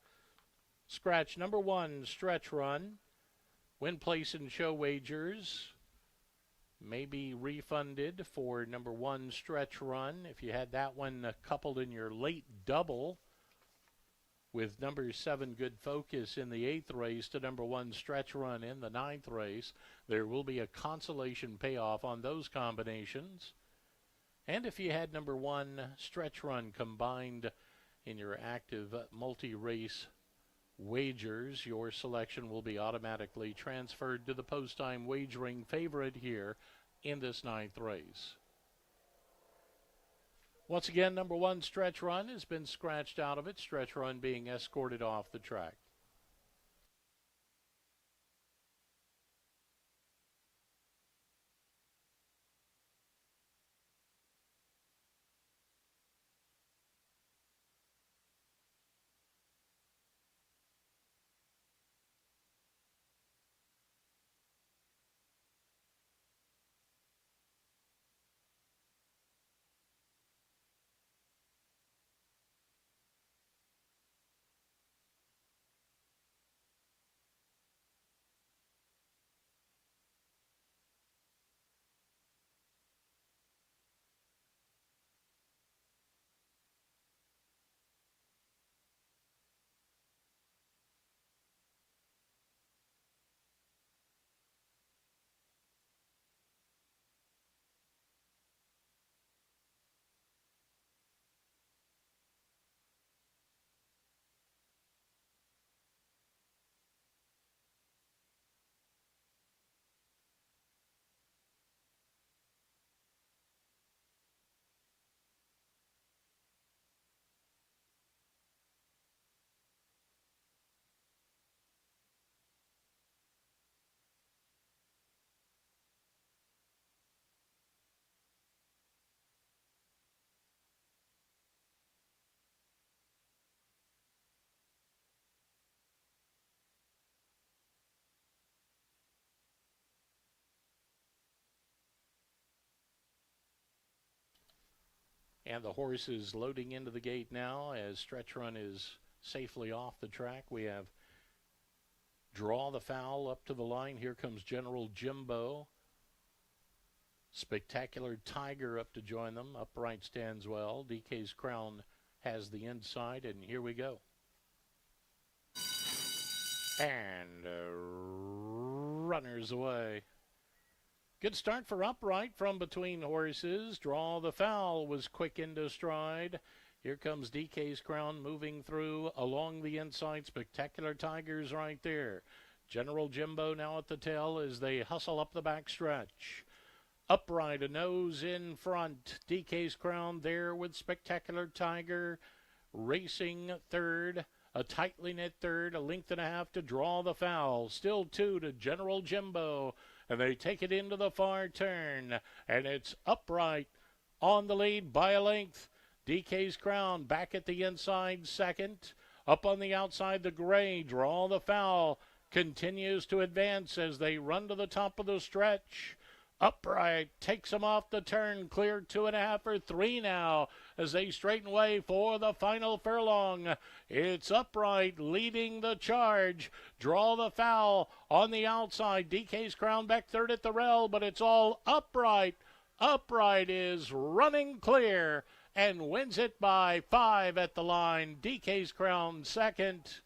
Scratch number 1, Stretch Run. Win, place, and show wagers may be refunded for number 1, Stretch Run. If you had that one coupled in your late double with number 7, Good Focus, in the 8th race to number 1, Stretch Run in the 9th race, there will be a consolation payoff on those combinations. And if you had number 1, Stretch Run, combined in your active multi-race wagers, your selection will be automatically transferred to the post-time wagering favorite here in this 9th race. Once again, number 1, Stretch Run, has been scratched out of it. Stretch Run being escorted off the track. And the horse is loading into the gate now as Stretch Run is safely off the track. We have Draw the Foul up to the line. Here comes General Jimbo. Spectacular Tiger up to join them. Upright stands well. DK's Crown has the inside, and here we go. And runners away. Good start for Upright from between horses. Draw the Foul was quick into stride. Here comes DK's Crown moving through along the inside. Spectacular Tigers right there. General Jimbo now at the tail as they hustle up the back stretch. Upright, a nose in front. DK's Crown there with Spectacular Tiger. Racing third. A tightly knit third. A length and a half to Draw the Foul. Still two to General Jimbo. And they take it into the far turn. And it's Upright on the lead by a length. DK's Crown back at the inside second. Up on the outside, the gray. Draw the Foul continues to advance as they run to the top of the stretch. Upright takes them off the turn, clear 2.5 or 3 now as they straighten away for the final furlong. It's Upright leading the charge. Draw the Foul on the outside. DK's Crown back third at the rail, but it's all Upright. Upright is running clear and wins it by 5 at the line. DK's Crown second.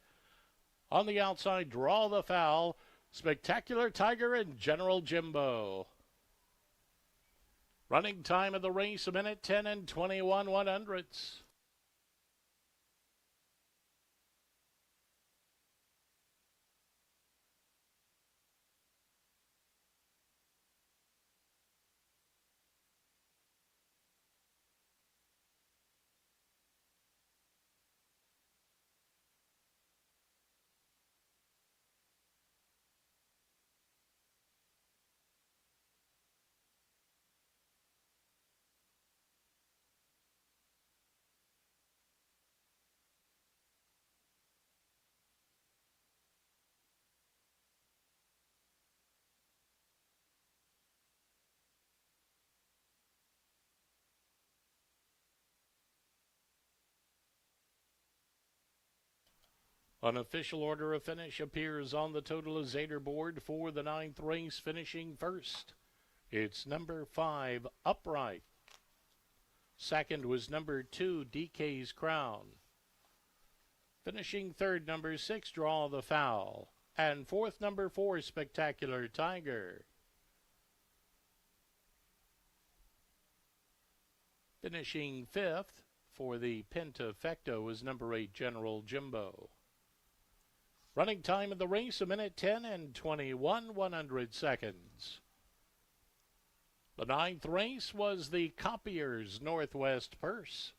On the outside, Draw the Foul, Spectacular Tiger, and General Jimbo. Running time of the race, 1 minute 10 and 21 100ths. Unofficial order of finish appears on the totalizator board for the 9th race, finishing first. It's number 5, Upright. Second was number 2, DK's Crown. Finishing third, number 6, Draw the Foul. And fourth, number 4, Spectacular Tiger. Finishing fifth for the Pentafecto was number 8, General Jimbo. Running time of the race, 1 minute 10 and 21 100 seconds. The 9th race was the Copiers Northwest Purse.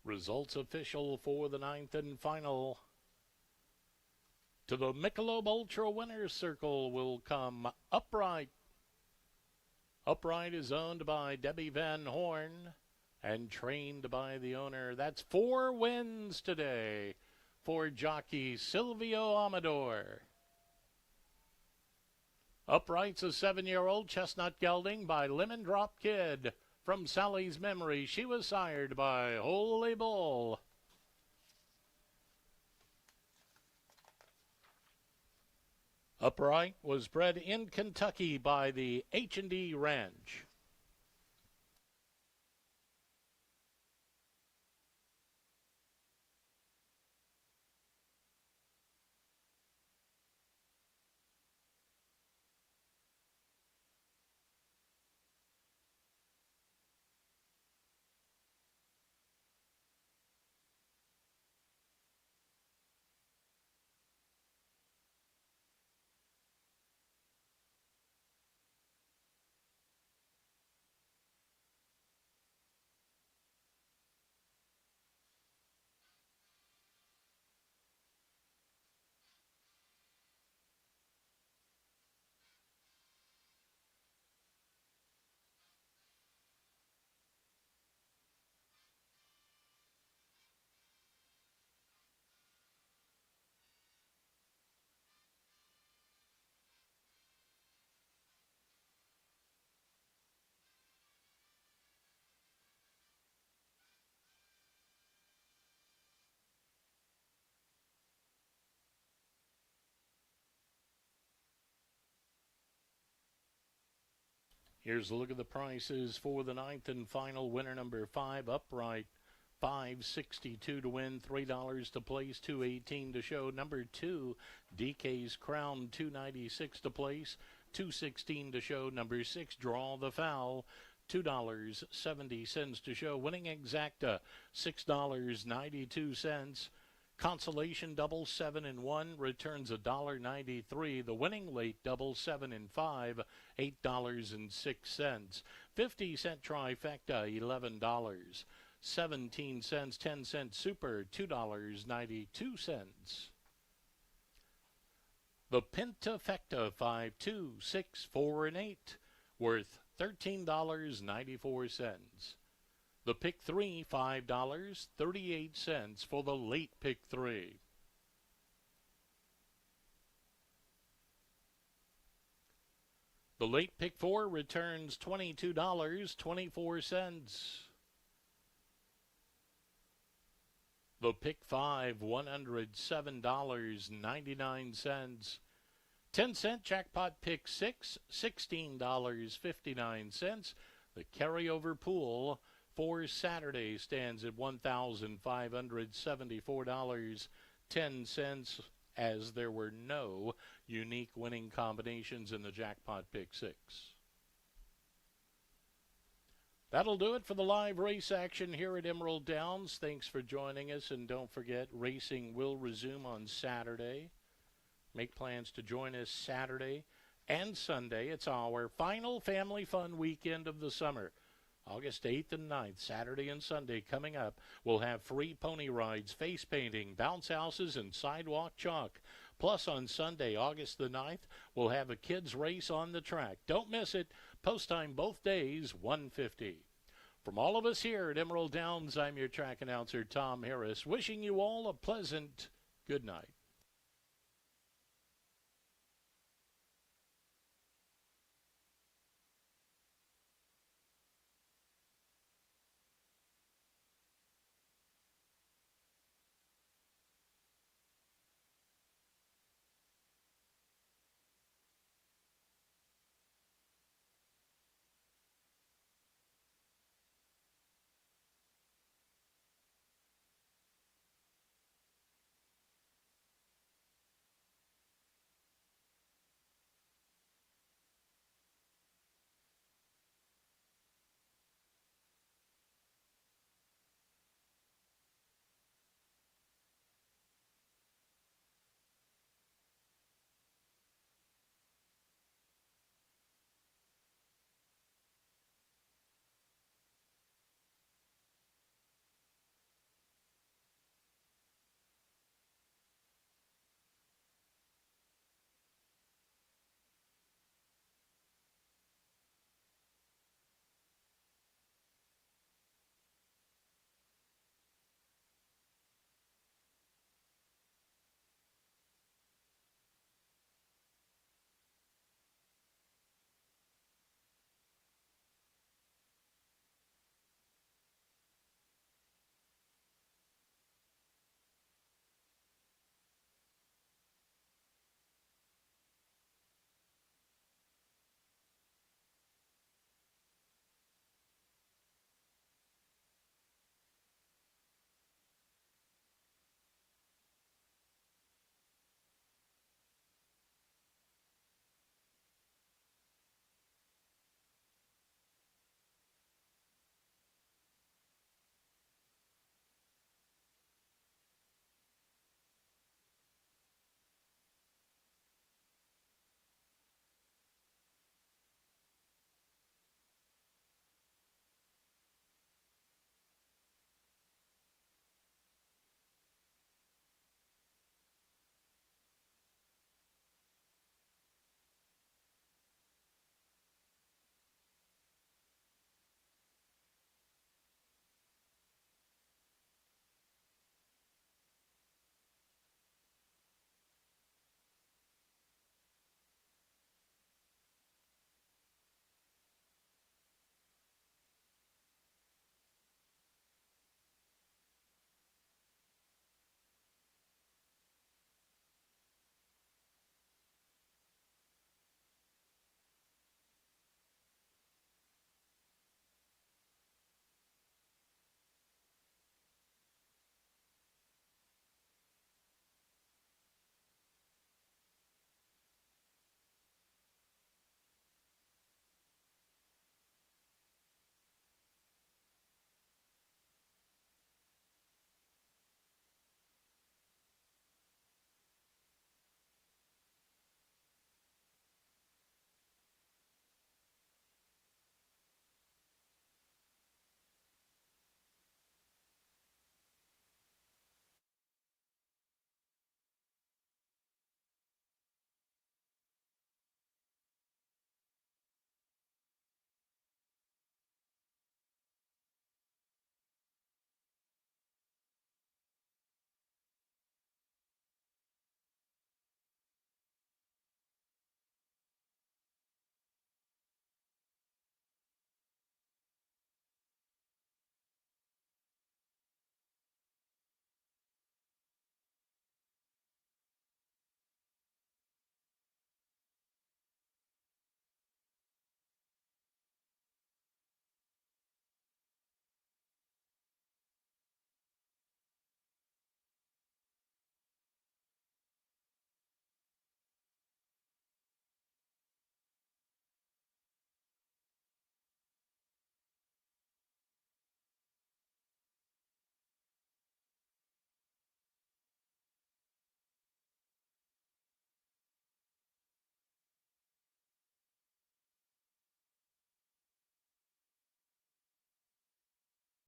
Results official for the 9th and final. To the Michelob Ultra Winners Circle will come Upright. Upright is owned by Debbie Van Horn and trained by the owner. That's 4 wins today for jockey Silvio Amador. Upright's a 7-year-old chestnut gelding by Lemon Drop Kid. From Sally's memory, she was sired by Holy Bull. Upright was bred in Kentucky by the H&D Ranch. Here's a look at the prices for the ninth and final winner, number 5, Upright. $5.62 to win, $3 to place, $2.18 to show. Number 2, DK's Crown, $2.96 to place, $2.16 to show. Number 6, Draw the Foul, $2.70 to show. Winning Exacta, $6.92. Consolation double 7 and 1 returns $1.93. The winning late double 7 and 5, $8.06. 50-cent trifecta, $11. 17 cents, 10-cent super, $2.92. The Pentafecta 5, 2, 6, 4, and 8, worth $13.94. The pick 3, $5.38 for the late pick 3. The late pick 4 returns $22.24. The pick 5, $107.99. 10-cent jackpot pick 6, $16.59. The carryover pool for Saturday stands at $1,574.10, as there were no unique winning combinations in the jackpot pick 6. That'll do it for the live race action here at Emerald Downs. Thanks for joining us, and don't forget, racing will resume on Saturday. Make plans to join us Saturday and Sunday. It's our final family fun weekend of the summer. August 8th and 9th, Saturday and Sunday coming up. We'll have free pony rides, face painting, bounce houses, and sidewalk chalk. Plus on Sunday, August the 9th, we'll have a kids race on the track. Don't miss it. Post time both days, 1:50. From all of us here at Emerald Downs, I'm your track announcer, Tom Harris, wishing you all a pleasant good night.